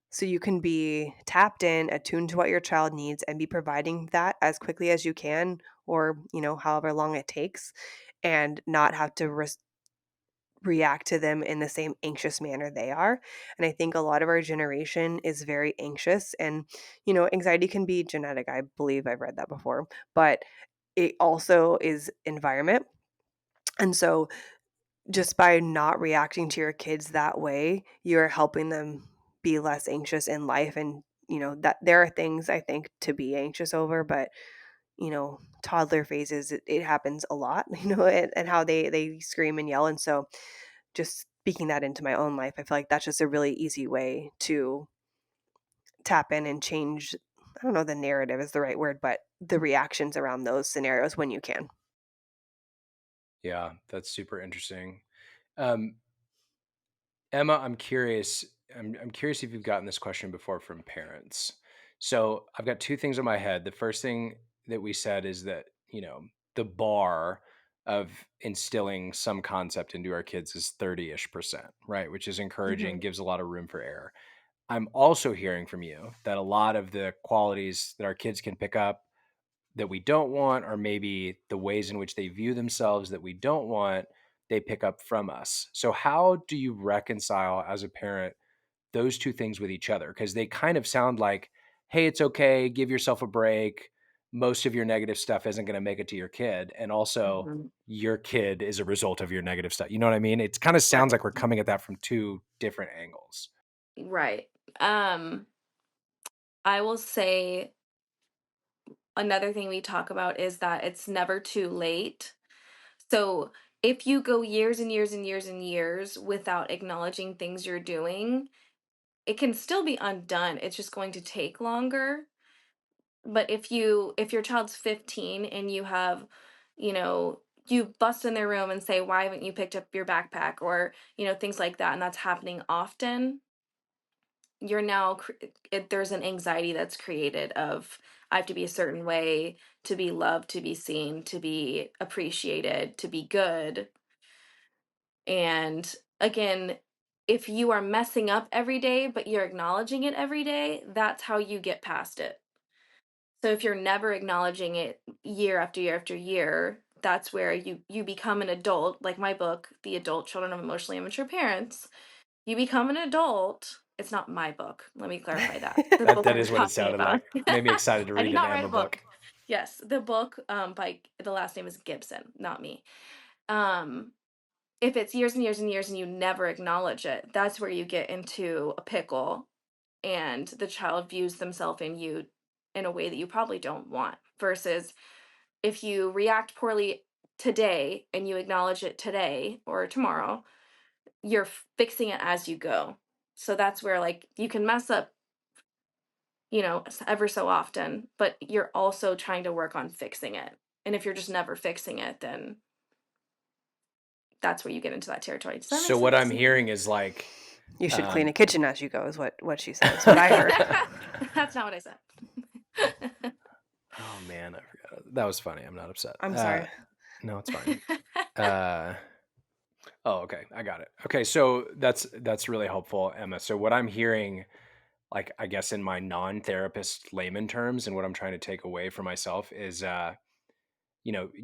[SPEAKER 1] So you can be tapped in, attuned to what your child needs, and be providing that as quickly as you can, or, however long it takes, and not have to react to them in the same anxious manner they are. And I think a lot of our generation is very anxious, and, anxiety can be genetic. I believe I've read that before, but it also is environment. And so just by not reacting to your kids that way, you're helping them be less anxious in life. And, that there are things I think to be anxious over, but, toddler phases, it happens a lot, and how they scream and yell. And so just speaking that into my own life, I feel like that's just a really easy way to tap in and change. I don't know the narrative is the right word, but the reactions around those scenarios when you can.
[SPEAKER 2] Yeah, that's super interesting. Um, Emma, I'm curious. I'm curious if you've gotten this question before from parents. So I've got two things in my head. The first thing that we said is that, the bar of instilling some concept into our kids is 30-ish%, right? Which is encouraging,
[SPEAKER 1] Mhm.
[SPEAKER 2] gives a lot of room for error. I'm also hearing from you that a lot of the qualities that our kids can pick up that we don't want, or maybe the ways in which they view themselves that we don't want, they pick up from us. So, how do you reconcile as a parent those two things with each other? Because they kind of sound like, hey, it's okay, give yourself a break. Most of your negative stuff isn't going to make it to your kid. And also,
[SPEAKER 4] Mhm.
[SPEAKER 2] your kid is a result of your negative stuff. You know what I mean? It kind of sounds
[SPEAKER 4] Right.
[SPEAKER 2] like we're coming at that from two different angles.
[SPEAKER 4] Right. I will say another thing we talk about is that it's never too late. So if you go years and years and years and years without acknowledging things you're doing, it can still be undone. It's just going to take longer. But if your child's 15 and you have, you bust in their room and say, "Why haven't you picked up your backpack?" or, things like that, and that's happening often, you're now there's an anxiety that's created of I have to be a certain way to be loved, to be seen, to be appreciated, to be good. And again, if you are messing up every day but you're acknowledging it every day, that's how you get past it. So if you're never acknowledging it year after year after year, that's where you become an adult, like my book, The Adult Children of Emotionally Immature Parents. You become an adult. It's not my book. Let me clarify that. The book
[SPEAKER 2] That
[SPEAKER 4] we're
[SPEAKER 2] is what it
[SPEAKER 4] talking
[SPEAKER 2] sounded
[SPEAKER 4] about.
[SPEAKER 2] like. Made me excited to
[SPEAKER 4] I
[SPEAKER 2] read
[SPEAKER 4] did
[SPEAKER 2] an
[SPEAKER 4] not write
[SPEAKER 2] Emma
[SPEAKER 4] a book.
[SPEAKER 2] book.
[SPEAKER 4] Yes, the book by the last name is Gibson, not me. Um if it's years and years and years and you never acknowledge it, that's where you get into a pickle and the child views themselves in you in a way that you probably don't want. Versus if you react poorly today and you acknowledge it today or tomorrow, you're fixing it as you go. So that's where like you can mess up, ever so often, but you're also trying to work on fixing it. And if you're just never fixing it, then that's where you get into that territory. Does that make
[SPEAKER 2] So what I'm
[SPEAKER 4] sense?
[SPEAKER 2] hearing is like,
[SPEAKER 1] You should clean a
[SPEAKER 2] um,
[SPEAKER 1] kitchen as you go, is what she said. Is what I heard.
[SPEAKER 4] That's not what I said.
[SPEAKER 2] oh man, I forgot. That was funny. I'm not upset.
[SPEAKER 1] I'm sorry.
[SPEAKER 2] No, it's fine. Uh, oh, okay, I got it. Okay, so that's really helpful, Emma. So what I'm hearing, like I guess in my non-therapist layman terms, and what I'm trying to take away for myself is,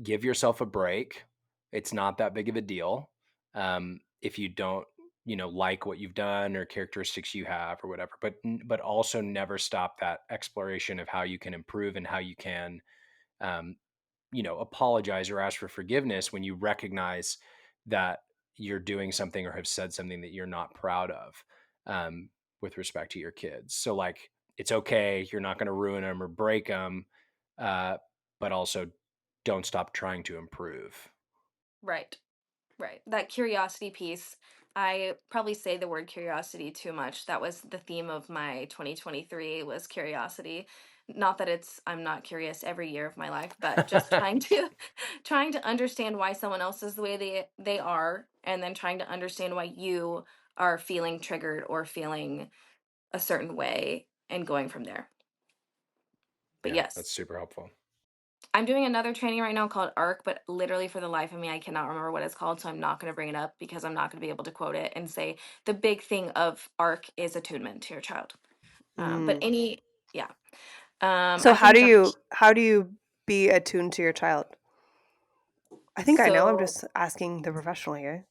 [SPEAKER 2] give yourself a break. It's not that big of a deal. If you don't, like what you've done or characteristics you have or whatever, but also never stop that exploration of how you can improve and how you can, um, apologize or ask for forgiveness when you recognize that you're doing something or have said something that you're not proud of, um, with respect to your kids. So, like, it's okay. You're not going to ruin them or break them, uh, but also don't stop trying to improve.
[SPEAKER 4] Right. Right. That curiosity piece. I probably say the word curiosity too much. That was the theme of my 2023 was curiosity. Not that I'm not curious every year of my life, but just trying to trying to understand why someone else is the way they are and then trying to understand why you are feeling triggered or feeling a certain way and going from there. But
[SPEAKER 2] Yeah,
[SPEAKER 4] yes.
[SPEAKER 2] that's super helpful.
[SPEAKER 4] I'm doing another training right now called ARC, but literally for the life of me, I cannot remember what it's called, so I'm not going to bring it up because I'm not going to be able to quote it and say the big thing of ARC is attunement to your child. But
[SPEAKER 1] Mm.
[SPEAKER 4] yeah.
[SPEAKER 1] So
[SPEAKER 4] I
[SPEAKER 1] how
[SPEAKER 4] think
[SPEAKER 1] do
[SPEAKER 4] that
[SPEAKER 1] you be attuned to your child? I think I know. I'm
[SPEAKER 4] so.
[SPEAKER 1] just asking the professional here.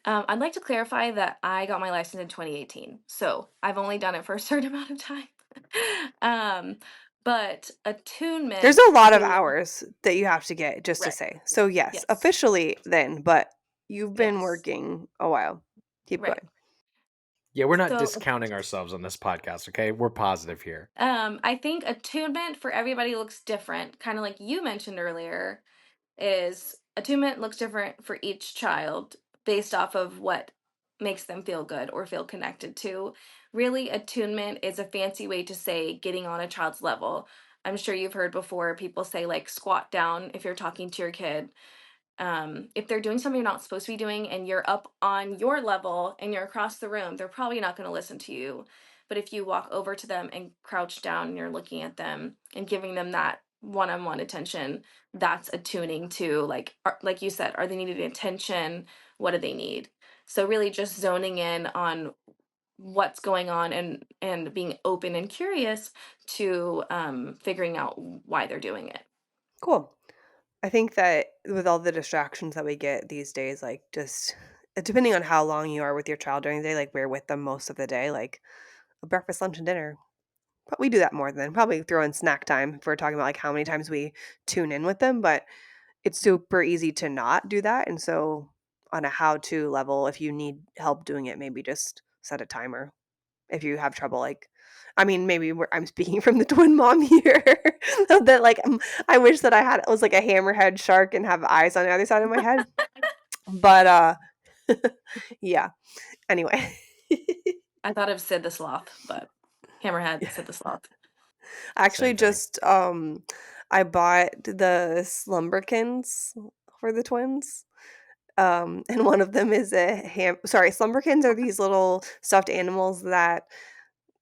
[SPEAKER 4] I'd like to clarify that I got my license in 2018, so I've only done it for a certain amount of time. um, but
[SPEAKER 1] There's
[SPEAKER 4] attunement
[SPEAKER 1] a lot of
[SPEAKER 4] to
[SPEAKER 1] hours that you have to get just to
[SPEAKER 4] right.
[SPEAKER 1] say. So yes,
[SPEAKER 4] Yes.
[SPEAKER 1] officially then, but you've been
[SPEAKER 4] Yes.
[SPEAKER 1] working a while. Keep
[SPEAKER 4] Right.
[SPEAKER 1] going.
[SPEAKER 2] Yeah, we're not
[SPEAKER 4] So
[SPEAKER 2] discounting ourselves on this podcast, okay? We're positive here.
[SPEAKER 4] I think attunement for everybody looks different. Kind of like you mentioned earlier, is attunement looks different for each child based off of what makes them feel good or feel connected to. Really, attunement is a fancy way to say getting on a child's level. I'm sure you've heard before people say like squat down if you're talking to your kid, if they're doing something you're not supposed to be doing and you're up on your level and you're across the room, they're probably not going to listen to you. But if you walk over to them and crouch down and you're looking at them and giving them that one-on-one attention, that's attuning to like you said, are they needing attention? What do they need? So really just zoning in on what's going on and being open and curious to figuring out why they're doing it.
[SPEAKER 1] Cool. I think that with all the distractions that we get these days, like just depending on how long you are with your child during the day, like we're with them most of the day, like a breakfast, lunch, and dinner. But we do that more than probably throw in snack time if we're talking about like how many times we tune in with them. But it's super easy to not do that. And so on a how-to level, if you need help doing it, maybe just set a timer. If you have trouble, like, I mean, maybe I'm speaking from the twin mom here. That like I wish that I was like a hammerhead shark and have eyes on the other side of my head. But yeah. Anyway.
[SPEAKER 4] I thought of Sid the Sloth, but Hammerhead, Sid the Sloth.
[SPEAKER 1] Actually
[SPEAKER 2] Same thing.
[SPEAKER 1] just I bought the Slumberkins for the twins. And one of them is Slumberkins are these little stuffed animals that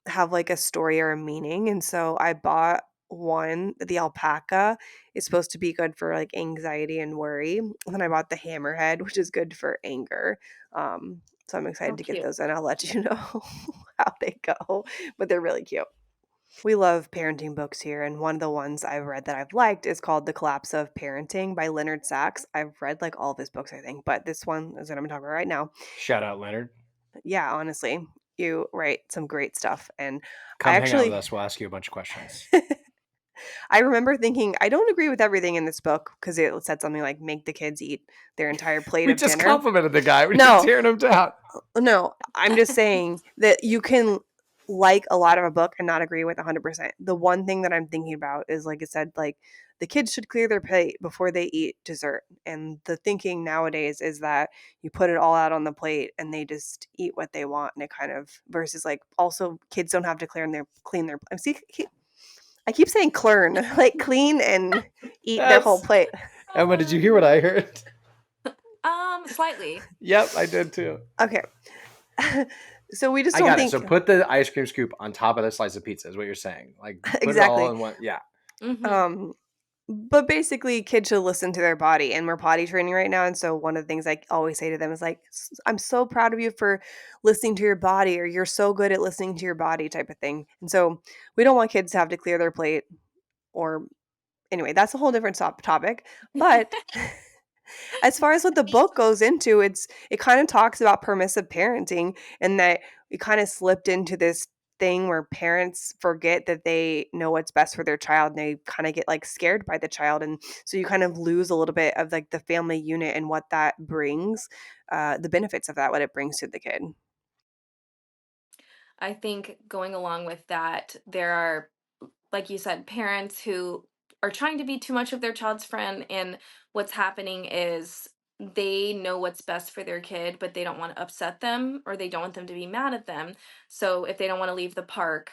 [SPEAKER 1] have like a story or a meaning. And so I bought one, the alpaca is supposed to be good for like anxiety and worry. And then I bought the hammerhead, which is good for anger. So I'm excited
[SPEAKER 4] Oh,
[SPEAKER 1] to get
[SPEAKER 4] cute.
[SPEAKER 1] those and I'll let you know how they go. But they're really cute. We love parenting books here, and one of the ones I've read that I've liked is called The Collapse of Parenting by Leonard Sachs. I've read like all of his books, I think, but this one is what I'm talking about right now.
[SPEAKER 2] Shout out, Leonard.
[SPEAKER 1] Yeah, honestly, you write some great stuff. And I
[SPEAKER 2] Come hang out with
[SPEAKER 1] actually
[SPEAKER 2] us. We'll ask you a bunch of questions.
[SPEAKER 1] I remember thinking I don't agree with everything in this book because it said something like make the kids eat their entire plate
[SPEAKER 2] We
[SPEAKER 1] of
[SPEAKER 2] just
[SPEAKER 1] dinner.
[SPEAKER 2] complimented the guy. We're
[SPEAKER 1] No,
[SPEAKER 2] tearing him down.
[SPEAKER 1] No, I'm just saying that you can like a lot of a book and not agree with 100%. The one thing that I'm thinking about is, like I said, like the kids should clear their plate before they eat dessert. And the thinking nowadays is that you put it all out on the plate and they just eat what they want. And it kind of versus like also kids don't have to clean their. I keep saying clean, like clean and eat their whole
[SPEAKER 2] Yes.
[SPEAKER 1] plate.
[SPEAKER 2] Emma, did you hear what I heard?
[SPEAKER 4] Slightly.
[SPEAKER 2] Yep, I did too.
[SPEAKER 1] Okay. So we just
[SPEAKER 2] I
[SPEAKER 1] don't
[SPEAKER 2] got it.
[SPEAKER 1] think
[SPEAKER 2] So put the ice cream scoop on top of the slice of pizza is what you're saying. Like put it all
[SPEAKER 1] exactly.
[SPEAKER 2] in one. Yeah.
[SPEAKER 4] Mm-hmm.
[SPEAKER 1] But basically, kids should listen to their body, and we're potty training right now. And so, one of the things I always say to them is like, "I'm so proud of you for listening to your body," or "You're so good at listening to your body," type of thing. And so, we don't want kids to have to clear their plate, or anyway, that's a whole different topic. But as far as what the book goes into, it kind of talks about permissive parenting and that we kind of slipped into this thing where parents forget that they know what's best for their child and they kind of get like scared by the child, and so you kind of lose a little bit of like the family unit and what that brings, the benefits of that, what it brings to the kid.
[SPEAKER 4] I think going along with that, there are, like you said, parents who are trying to be too much of their child's friend, and what's happening is they know what's best for their kid, but they don't want to upset them or they don't want them to be mad at them. So if they don't want to leave the park,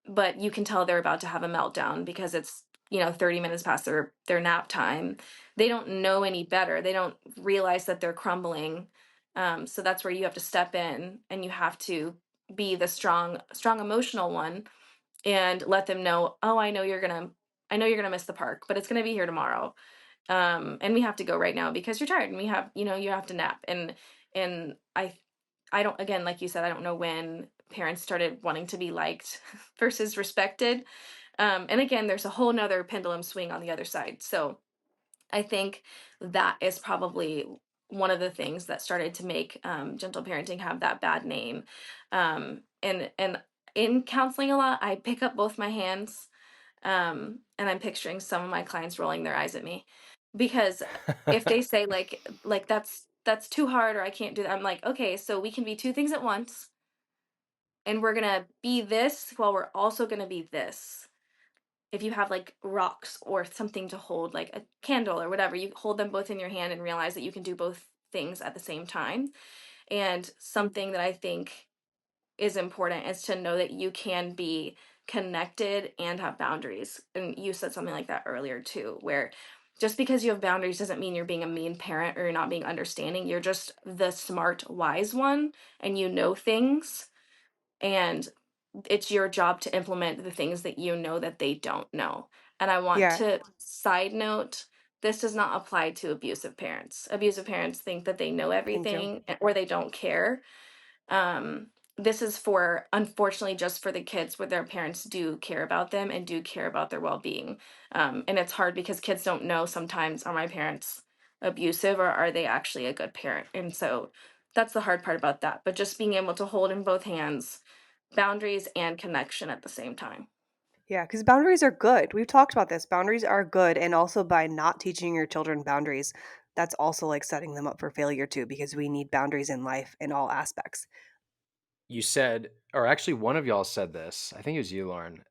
[SPEAKER 4] but you can tell they're about to have a meltdown because it's 30 minutes past their nap time, they don't know any better, they don't realize that they're crumbling. So that's where you have to step in and you have to be the strong emotional one and let them know, oh, I know you're gonna miss the park, but it's gonna be here tomorrow. And we have to go right now because you're tired and you have to nap. And I don't, again, like you said, I don't know when parents started wanting to be liked versus respected. And again, there's a whole nother pendulum swing on the other side. So I think that is probably one of the things that started to make gentle parenting have that bad name. And in counseling a lot, I pick up both my hands, and I'm picturing some of my clients rolling their eyes at me because if they say like that's too hard or I can't do that, I'm like, okay, so we can be two things at once, and we're gonna be this while we're also gonna be this. If you have like rocks or something to hold, like a candle or whatever, you hold them both in your hand and realize that you can do both things at the same time. And something that I think is important is to know that you can be connected and have boundaries. And you said something like that earlier too, where just because you have boundaries doesn't mean you're being a mean parent or you're not being understanding. You're just the smart, wise one, and you know things, and it's your job to implement the things that you know that they don't know. And I want
[SPEAKER 1] Yeah,
[SPEAKER 4] to side note, this does not apply to abusive parents. Abusive parents think that they know
[SPEAKER 1] thank you.
[SPEAKER 4] everything or they don't care. This is for, unfortunately, just for the kids where their parents do care about them and do care about their well-being. And it's hard because kids don't know sometimes, are my parents abusive or are they actually a good parent? And so that's the hard part about that. But just being able to hold in both hands, boundaries and connection at the same time.
[SPEAKER 1] Yeah, because boundaries are good. We've talked about this. Boundaries are good. And also by not teaching your children boundaries, that's also like setting them up for failure too, because we need boundaries in life in all aspects.
[SPEAKER 2] You said, or actually one of y'all said this. I think it was you, Lauren.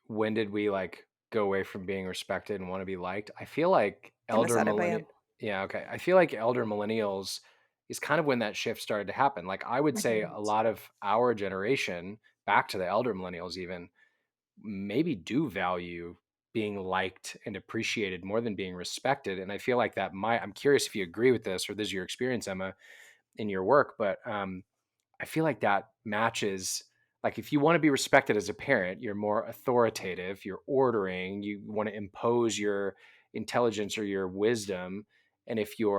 [SPEAKER 2] When did we like go away from being respected and want to be liked? I feel like
[SPEAKER 1] Emma
[SPEAKER 2] elder
[SPEAKER 1] said it, but yeah.
[SPEAKER 2] millennial. Yeah, okay. I feel like elder millennials is kind of when that shift started to happen. Like I would say a lot of our generation, back to the elder millennials even, maybe do value being liked and appreciated more than being respected. And I feel like that might, I'm curious if you agree with this or this is your experience, Emma, in your work, but I feel like that matches. Like if you want to be respected as a parent, you're more authoritative, you're ordering, you want to impose your intelligence or your wisdom. And if you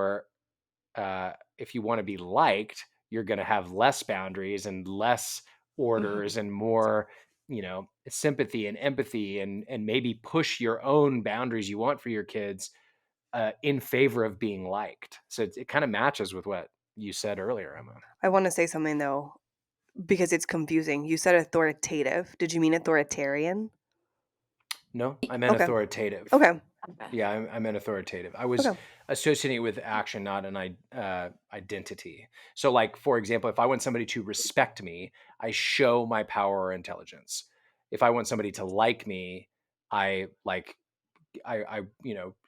[SPEAKER 2] want to be liked, you're going to have less boundaries and less orders and more, sympathy and empathy and maybe push your own boundaries you want for your kids in favor of being liked. So it kind of matches with what you said earlier, Emma.
[SPEAKER 1] I want to say something though, because it's confusing. You said authoritative. Did you mean authoritarian?
[SPEAKER 2] No, I meant
[SPEAKER 1] Okay.
[SPEAKER 2] authoritative.
[SPEAKER 1] Okay.
[SPEAKER 2] Yeah, I meant authoritative. I was
[SPEAKER 1] Okay.
[SPEAKER 2] associating it with action, not an identity. So, like for example, if I want somebody to respect me, I show my power or intelligence. If I want somebody to like me, I like I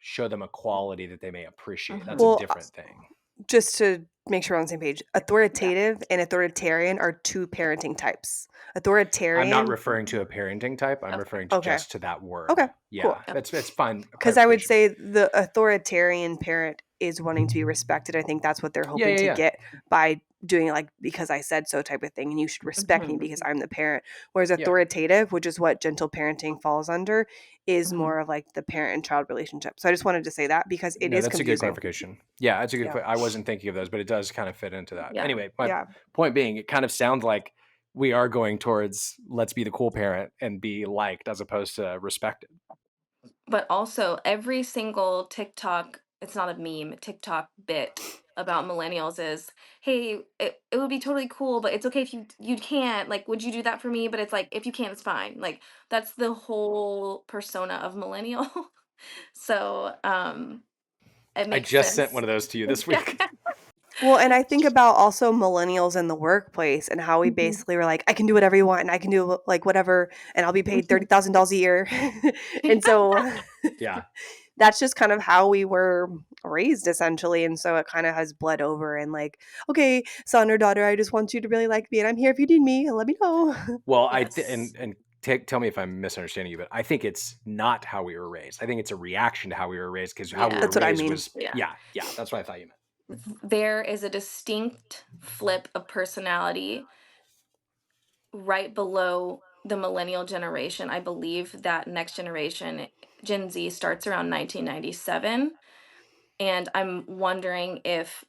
[SPEAKER 2] show them a quality that they may appreciate. That's a
[SPEAKER 1] Well,
[SPEAKER 2] different thing.
[SPEAKER 1] just to make sure we're on the same page, authoritative and authoritarian are two parenting types.
[SPEAKER 2] I'm
[SPEAKER 1] Authoritarian.
[SPEAKER 2] not referring to a parenting type. I'm referring to
[SPEAKER 1] Okay.
[SPEAKER 2] just to that word.
[SPEAKER 1] Okay.
[SPEAKER 2] Yeah,
[SPEAKER 1] Cool.
[SPEAKER 2] it's fine.
[SPEAKER 1] Because I would
[SPEAKER 2] Clarification.
[SPEAKER 1] say the authoritarian parent is wanting to be respected. I think that's what they're hoping to
[SPEAKER 2] Yeah.
[SPEAKER 1] get by doing like because I said so type of thing, and you should respect me because I'm the parent. Whereas
[SPEAKER 2] Yeah.
[SPEAKER 1] authoritative, which is what gentle parenting falls under, is more of like the parent and child relationship. So I just wanted to say that because it
[SPEAKER 2] No,
[SPEAKER 1] is
[SPEAKER 2] that's a good
[SPEAKER 1] confusing.
[SPEAKER 2] clarification. Yeah, that's a good.
[SPEAKER 1] Yeah.
[SPEAKER 2] I wasn't thinking of those, but it does kind of fit into that.
[SPEAKER 4] Yeah.
[SPEAKER 2] Anyway, my
[SPEAKER 1] Yeah.
[SPEAKER 2] point being, it kind of sounds like we are going towards let's be the cool parent and be liked as opposed to respected.
[SPEAKER 4] But also, every single TikTok, it's not a meme, TikTok bit about millennials is, hey, it would be totally cool, but it's okay if you can't. Like, would you do that for me? But it's like, if you can't, it's fine. Like, that's the whole persona of millennial. So, it
[SPEAKER 2] I
[SPEAKER 4] makes
[SPEAKER 2] just sent
[SPEAKER 4] sense.
[SPEAKER 2] one of those to you this
[SPEAKER 4] Yeah.
[SPEAKER 2] week.
[SPEAKER 1] Well, and I think about also millennials in the workplace and how we basically were like, I can do whatever you want and I can do like whatever and I'll be paid $30,000 a year. And so
[SPEAKER 2] Yeah.
[SPEAKER 1] that's just kind of how we were raised essentially. And so it kind of has bled over and like, okay, son or daughter, I just want you to really like me and I'm here if you need me and let me know.
[SPEAKER 2] Well,
[SPEAKER 4] Yes.
[SPEAKER 2] and tell me if I'm misunderstanding you, but I think it's not how we were raised. I think it's a reaction to how we were raised because how we
[SPEAKER 4] Yeah.
[SPEAKER 2] were
[SPEAKER 1] That's what I
[SPEAKER 2] raised
[SPEAKER 1] mean.
[SPEAKER 2] was
[SPEAKER 4] Yeah.
[SPEAKER 2] That's what I thought you meant.
[SPEAKER 4] There is a distinct flip of personality right below the millennial generation. I believe that next generation, Gen Z, starts around 1997. And I'm wondering if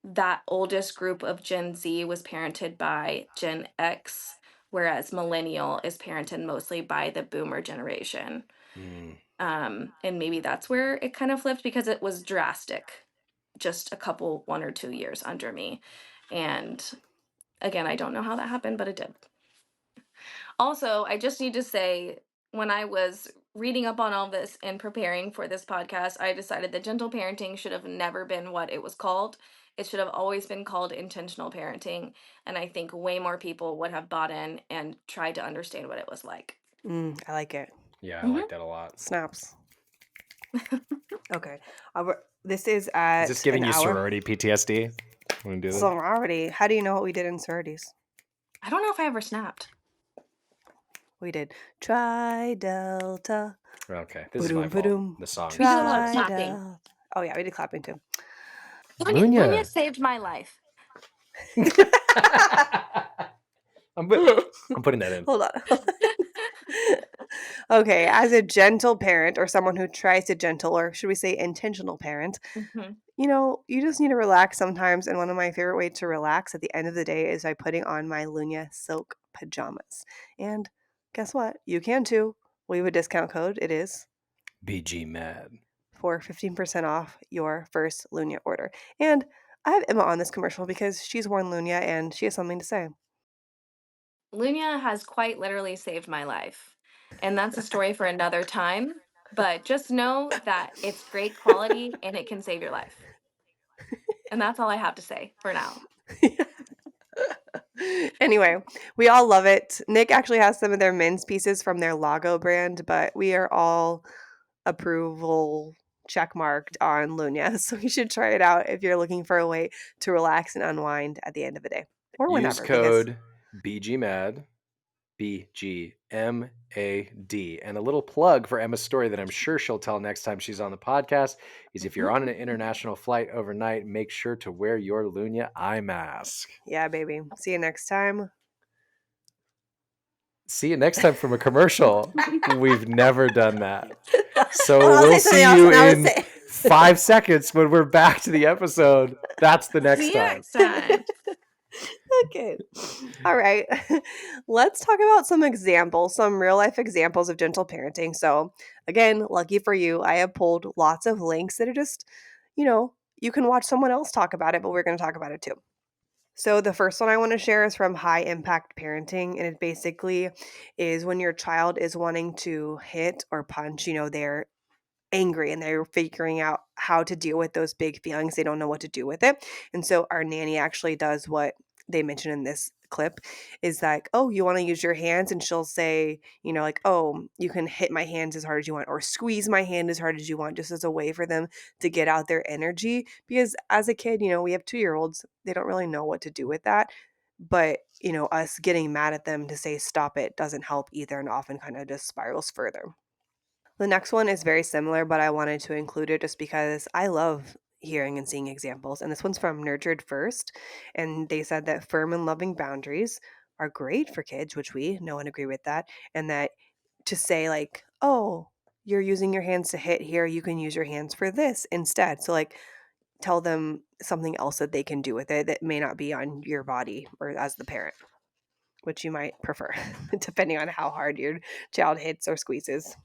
[SPEAKER 4] that oldest group of Gen Z was parented by Gen X, whereas millennial is parented mostly by the boomer generation.
[SPEAKER 2] Mm.
[SPEAKER 4] And maybe that's where it kind of flipped because it was drastic, just a couple, 1 or 2 years under me. And again, I don't know how that happened, but it did. Also, I just need to say, when I was reading up on all this and preparing for this podcast, I decided that gentle parenting should have never been what it was called. It should have always been called intentional parenting. And I think way more people would have bought in and tried to understand what it was like.
[SPEAKER 1] I like it.
[SPEAKER 2] Yeah, I like that a lot.
[SPEAKER 1] Snaps. Okay. This is at
[SPEAKER 2] Is this giving
[SPEAKER 1] an
[SPEAKER 2] you
[SPEAKER 1] hour.
[SPEAKER 2] sorority PTSD? Want to do this?
[SPEAKER 1] Sorority. How do you know what we did in sororities?
[SPEAKER 4] I don't know if I ever snapped.
[SPEAKER 1] We did Tri Delta.
[SPEAKER 2] Okay, this is my fault.
[SPEAKER 1] Ba-doom.
[SPEAKER 2] The song.
[SPEAKER 4] We did a lot of
[SPEAKER 1] Tri
[SPEAKER 4] clapping.
[SPEAKER 1] Delta. Oh yeah, we did clapping too.
[SPEAKER 4] Lunya saved my life.
[SPEAKER 2] I'm putting that in.
[SPEAKER 1] Hold on. Okay, as a gentle parent or someone who tries to gentle, or should we say intentional parent, you just need to relax sometimes. And one of my favorite ways to relax at the end of the day is by putting on my Lunya silk pajamas. And guess what? You can too. We have a discount code. It is
[SPEAKER 2] BGMAD.
[SPEAKER 1] for 15% off your first Lunya order. And I have Emma on this commercial because she's worn Lunya and she has something to say.
[SPEAKER 4] Lunya has quite literally saved my life. And that's a story for another time. But just know that it's great quality and it can save your life. And that's all I have to say for now.
[SPEAKER 1] Anyway, we all love it. Nick actually has some of their men's pieces from their Lago brand, but we are all approval check marked on Lunya. So you should try it out if you're looking for a way to relax and unwind at the end of the day or
[SPEAKER 2] Use
[SPEAKER 1] whenever. Because
[SPEAKER 2] code BGMAD, BGMAD. And a little plug for Emma's story that I'm sure she'll tell next time she's on the podcast is if you're on an international flight overnight, make sure to wear your Lunya eye mask.
[SPEAKER 1] yeah, baby. See you next time.
[SPEAKER 2] See you next time from a commercial. We've never done that. So
[SPEAKER 1] Well, I'll
[SPEAKER 2] we'll
[SPEAKER 1] say
[SPEAKER 2] see
[SPEAKER 1] something else,
[SPEAKER 2] you
[SPEAKER 1] and I would
[SPEAKER 2] in
[SPEAKER 1] say-
[SPEAKER 2] 5 seconds when we're back to the episode. That's the next
[SPEAKER 4] See you
[SPEAKER 2] time.
[SPEAKER 4] next time.
[SPEAKER 1] Okay. All right. Let's talk about some examples, some real life examples of gentle parenting. So, again, lucky for you, I have pulled lots of links that are just, you can watch someone else talk about it, but we're going to talk about it too. So, the first one I want to share is from High Impact Parenting. And it basically is when your child is wanting to hit or punch, they're angry and they're figuring out how to deal with those big feelings. They don't know what to do with it. And so our nanny actually does what they mentioned in this clip is like, oh, you want to use your hands? And she'll say, like, oh, you can hit my hands as hard as you want or squeeze my hand as hard as you want, just as a way for them to get out their energy. Because as a kid, we have 2-year-olds, they don't really know what to do with that. But, us getting mad at them to say stop it doesn't help either and often kind of just spirals further. The next one is very similar, but I wanted to include it just because I love hearing and seeing examples. And this one's from Nurtured First. And they said that firm and loving boundaries are great for kids, which we know and agree with that. And that to say, like, oh, you're using your hands to hit here, you can use your hands for this instead. So, like, tell them something else that they can do with it that may not be on your body or as the parent, which you might prefer, depending on how hard your child hits or squeezes.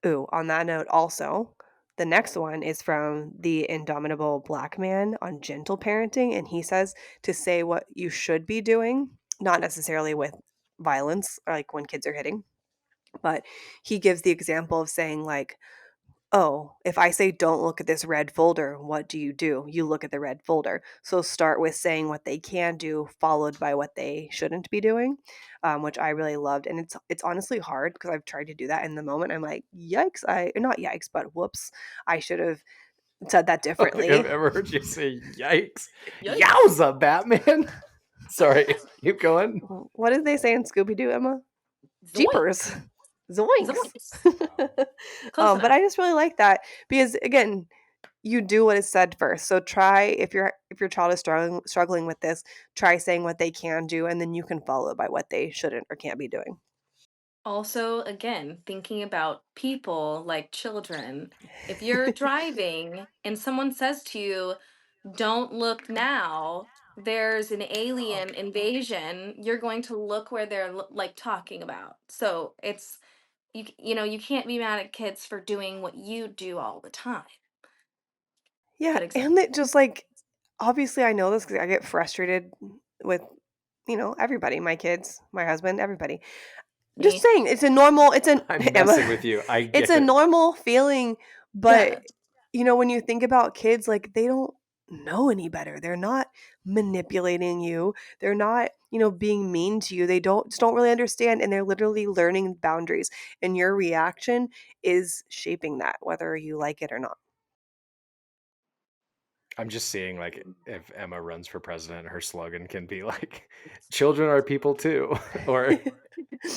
[SPEAKER 1] Ooh, on that note, also, the next one is from the Indomitable Black Man on gentle parenting. And he says to say what you should be doing, not necessarily with violence, like when kids are hitting, but he gives the example of saying, like, oh, if I say don't look at this red folder, what do? You look at the red folder. So start with saying what they can do, followed by what they shouldn't be doing, which I really loved. And it's honestly hard because I've tried to do that in the moment. I'm like, yikes! Not yikes, but whoops! I should have said that
[SPEAKER 2] I don't think I've
[SPEAKER 1] differently.
[SPEAKER 2] ever heard you say yikes.
[SPEAKER 4] Yikes.
[SPEAKER 2] Yowza, Batman. Sorry, keep going.
[SPEAKER 1] What did they say in Scooby Doo, Emma?
[SPEAKER 4] Zoinks.
[SPEAKER 1] Jeepers. Zoinks.
[SPEAKER 4] Zoinks. Close
[SPEAKER 1] But I just really like that because, again, you do what is said first. So try, if your child is struggling with this, try saying what they can do, and then you can follow by what they shouldn't or can't be doing.
[SPEAKER 4] Also, again, thinking about people like children. If you're driving and someone says to you, don't look now, there's an alien invasion, you're going to look where they're like talking about. So it's you can't be mad at kids for doing what you do all the time.
[SPEAKER 1] Yeah,
[SPEAKER 4] Good example.
[SPEAKER 1] and it just, like, obviously I know this because I get frustrated with, everybody, my kids, my husband, everybody. Just
[SPEAKER 4] Me.
[SPEAKER 1] saying, it's a normal,
[SPEAKER 2] I'm
[SPEAKER 1] Emma,
[SPEAKER 2] messing with you. I get
[SPEAKER 1] it's a
[SPEAKER 2] it.
[SPEAKER 1] normal feeling,
[SPEAKER 4] Yeah.
[SPEAKER 1] but, when you think about kids, like, they don't know any better. They're not manipulating you. They're not, being mean to you. They just don't really understand, and they're literally learning boundaries, and your reaction is shaping that, whether you like it or not.
[SPEAKER 2] I'm just seeing, like, if Emma runs for president, her slogan can be like, children are people too. Or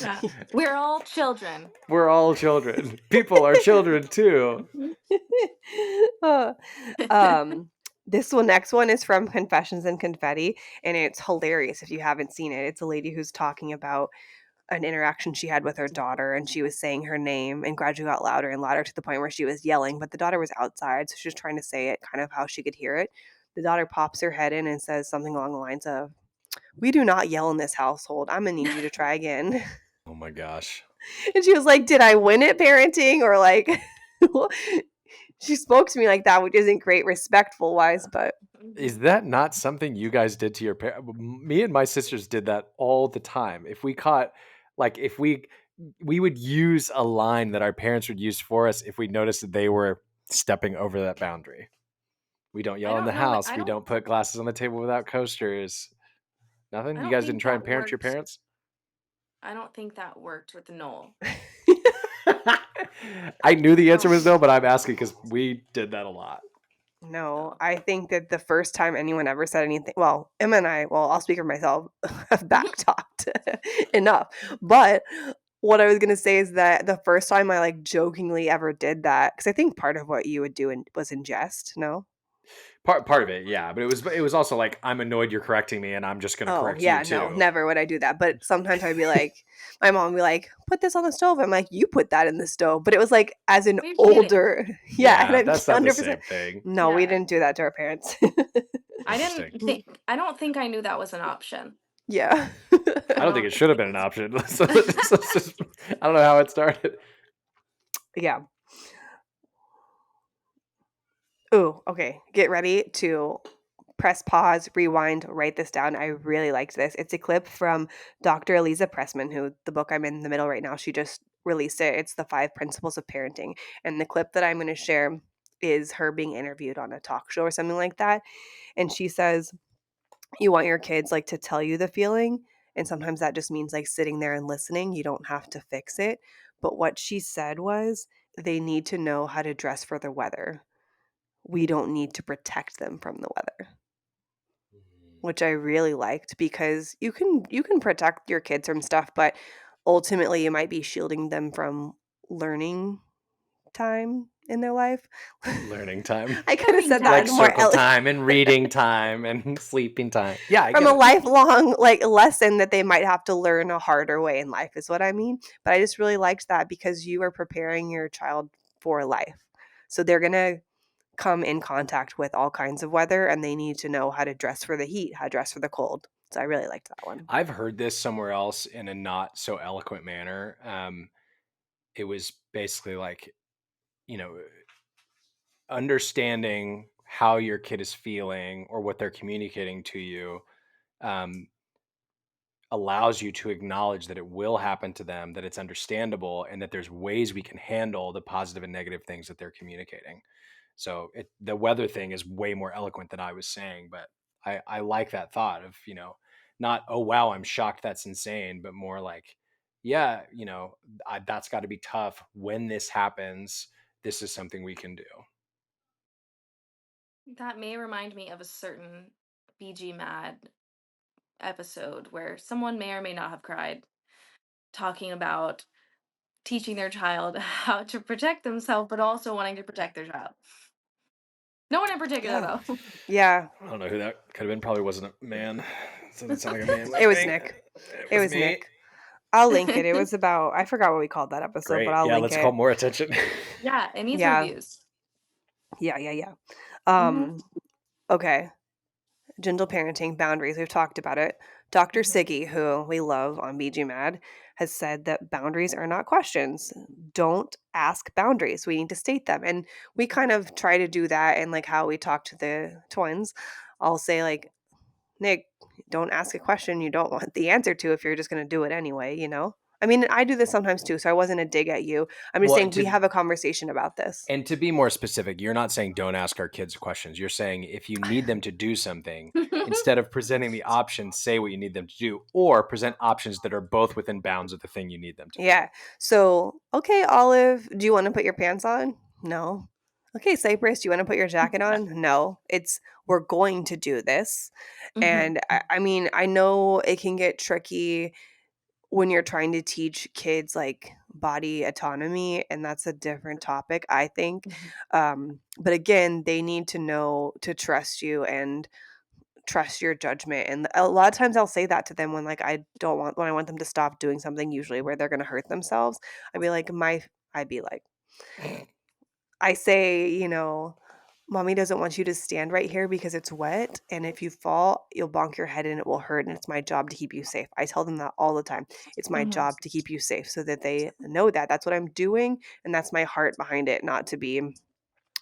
[SPEAKER 4] Yeah. We're all children.
[SPEAKER 2] we're all children. People are children too.
[SPEAKER 1] Uh, this next one is from Confessions and Confetti, and it's hilarious if you haven't seen it. It's a lady who's talking about an interaction she had with her daughter, and she was saying her name and gradually got louder and louder to the point where she was yelling, but the daughter was outside, so she was trying to say it kind of how she could hear it. The daughter pops her head in and says something along the lines of, "We do not yell in this household. I'm gonna need you to try again."
[SPEAKER 2] Oh my gosh.
[SPEAKER 1] And she was like, did I win at parenting? Or like, she spoke to me like that, which isn't great respectful wise, but
[SPEAKER 2] Is
[SPEAKER 4] Mhm.
[SPEAKER 2] that not something you guys did to your parents? Me and my sisters did that all the time. If we caught, like, if we would use a line that our parents would use for us if we noticed that they were stepping over that boundary. We don't
[SPEAKER 4] I
[SPEAKER 2] yell in the
[SPEAKER 4] don't know.
[SPEAKER 2] house. We don't put glasses on the table without coasters.
[SPEAKER 4] I
[SPEAKER 2] Nothing. You
[SPEAKER 4] don't
[SPEAKER 2] guys didn't
[SPEAKER 4] think
[SPEAKER 2] try and
[SPEAKER 4] that
[SPEAKER 2] parent your
[SPEAKER 4] worked.
[SPEAKER 2] parents.
[SPEAKER 4] I don't think that worked with Noel.
[SPEAKER 2] I knew the
[SPEAKER 4] I
[SPEAKER 2] answer
[SPEAKER 4] don't.
[SPEAKER 2] was no, but I'm asking because we did that a lot.
[SPEAKER 1] No,
[SPEAKER 4] No.
[SPEAKER 1] I think that the first time anyone ever said anything, well, Emma and I, well, I'll speak for myself, have back talked enough. But what I was gonna say is that the first time I like jokingly ever did that, because I think part of what you would do was in jest, no?
[SPEAKER 2] Part of it, yeah, but it was also like I'm annoyed you're correcting me, and I'm just going to
[SPEAKER 1] Oh,
[SPEAKER 2] correct you
[SPEAKER 1] yeah, no,
[SPEAKER 2] too.
[SPEAKER 1] never would I do that. But sometimes I'd be like, my mom would be like, put this on the stove. I'm like, you put that in the stove. But it was like as an
[SPEAKER 4] We're kidding.
[SPEAKER 1] older, yeah, and
[SPEAKER 2] Yeah,
[SPEAKER 1] I'm
[SPEAKER 2] that's not the
[SPEAKER 1] 100%.
[SPEAKER 2] same thing.
[SPEAKER 1] No, we
[SPEAKER 4] Yeah.
[SPEAKER 1] didn't do that to our parents.
[SPEAKER 2] Interesting.
[SPEAKER 4] I don't think I knew that was an option.
[SPEAKER 1] Yeah.
[SPEAKER 2] I
[SPEAKER 4] I
[SPEAKER 2] don't think
[SPEAKER 4] don't
[SPEAKER 2] it
[SPEAKER 4] think
[SPEAKER 2] should have
[SPEAKER 4] it
[SPEAKER 2] been an
[SPEAKER 4] was.
[SPEAKER 2] option. I don't know how it started.
[SPEAKER 1] Yeah. Ooh, okay. Get ready to press pause, rewind, write this down. I really liked this. It's a clip from Dr. Eliza Pressman, who the book I'm in the middle right now, she just released it. It's the 5 principles of parenting. And the clip that I'm going to share is her being interviewed on a talk show or something like that. And she says, you want your kids like to tell you the feeling. And sometimes that just means like sitting there and listening. You don't have to fix it. But what she said was they need to know how to dress for the weather. We don't need to protect them from the weather, which I really liked because you can protect your kids from stuff, but ultimately you might be shielding them from learning time in their life.
[SPEAKER 2] Learning time.
[SPEAKER 1] I could have
[SPEAKER 4] Learning
[SPEAKER 1] said that
[SPEAKER 2] Like
[SPEAKER 1] in more
[SPEAKER 4] time.
[SPEAKER 2] circle time and reading time and sleeping time. Yeah, I
[SPEAKER 1] from
[SPEAKER 2] get
[SPEAKER 1] a
[SPEAKER 2] it.
[SPEAKER 1] lifelong like lesson that they might have to learn a harder way in life is what I mean. But I just really liked that because you are preparing your child for life. So they're going to come in contact with all kinds of weather and they need to know how to dress for the heat, how to dress for the cold. So I really liked that one.
[SPEAKER 2] I've heard this somewhere else in a not so eloquent manner. It was basically like, you know, understanding how your kid is feeling or what they're communicating to you um, allows you to acknowledge that it will happen to them, that it's understandable, and that there's ways we can handle the positive and negative things that they're communicating. So the weather thing is way more eloquent than I was saying, but I like that thought of, not, oh, wow, I'm shocked, that's insane, but more like, yeah, that's got to be tough. When this happens, this is something we can do.
[SPEAKER 4] That may remind me of a certain BGMAD episode where someone may or may not have cried talking about teaching their child how to protect themselves, but also wanting to protect their child. No one in particular,
[SPEAKER 1] Yeah.
[SPEAKER 4] though.
[SPEAKER 1] Yeah.
[SPEAKER 2] I don't know who that could have been. Probably wasn't a man. Doesn't sound like a man
[SPEAKER 1] It was
[SPEAKER 2] listening.
[SPEAKER 1] Nick.
[SPEAKER 2] It
[SPEAKER 1] It
[SPEAKER 2] was
[SPEAKER 1] was
[SPEAKER 2] me.
[SPEAKER 1] Nick. I'll link it. It was about I forgot what we called that episode, but
[SPEAKER 2] Great.
[SPEAKER 1] I'll
[SPEAKER 2] Yeah,
[SPEAKER 1] link
[SPEAKER 2] let's call
[SPEAKER 1] it.
[SPEAKER 2] more attention.
[SPEAKER 4] Yeah, it needs
[SPEAKER 1] Yeah.
[SPEAKER 4] reviews.
[SPEAKER 1] Yeah.
[SPEAKER 4] Mhm,
[SPEAKER 1] Okay. Gentle parenting, boundaries, we've talked about it. Dr.
[SPEAKER 4] mhm,
[SPEAKER 1] Siggy, who we love on BGMAD, has said that boundaries are not questions. Don't ask boundaries. We need to state them. And we kind of try to do that in like how we talk to the twins. I'll say like, Nick, don't ask a question you don't want the answer to if you're just going to do it anyway. I mean, I do this sometimes too, so I wasn't a dig at you. I'm just
[SPEAKER 2] Well,
[SPEAKER 1] saying we have a conversation about this.
[SPEAKER 2] and to be more specific, you're not saying don't ask our kids questions. You're saying if you need them to do something, instead of presenting the option, say what you need them to do, or present options that are both within bounds of the thing you need them to do.
[SPEAKER 1] Yeah. So, okay, Olive, do you want to put your pants on? No. Okay, Cypress, do you want to put your jacket on? No. It's we're going to do this.
[SPEAKER 4] mhm,
[SPEAKER 1] And I mean, I know it can get tricky when you're trying to teach kids like body autonomy, and that's a different topic, I think.
[SPEAKER 4] mhm,
[SPEAKER 1] But again, they need to know to trust you and trust your judgment. And a lot of times I'll say that to them when like I don't want when I want them to stop doing something usually where they're going to hurt themselves. I'd be like I say, mommy doesn't want you to stand right here because it's wet and if you fall, you'll bonk your head and it will hurt and it's my job to keep you safe. I tell them that all the time. It's my
[SPEAKER 4] mhm.
[SPEAKER 1] job to keep you safe so that they know that that's what I'm doing and that's my heart behind it, not to be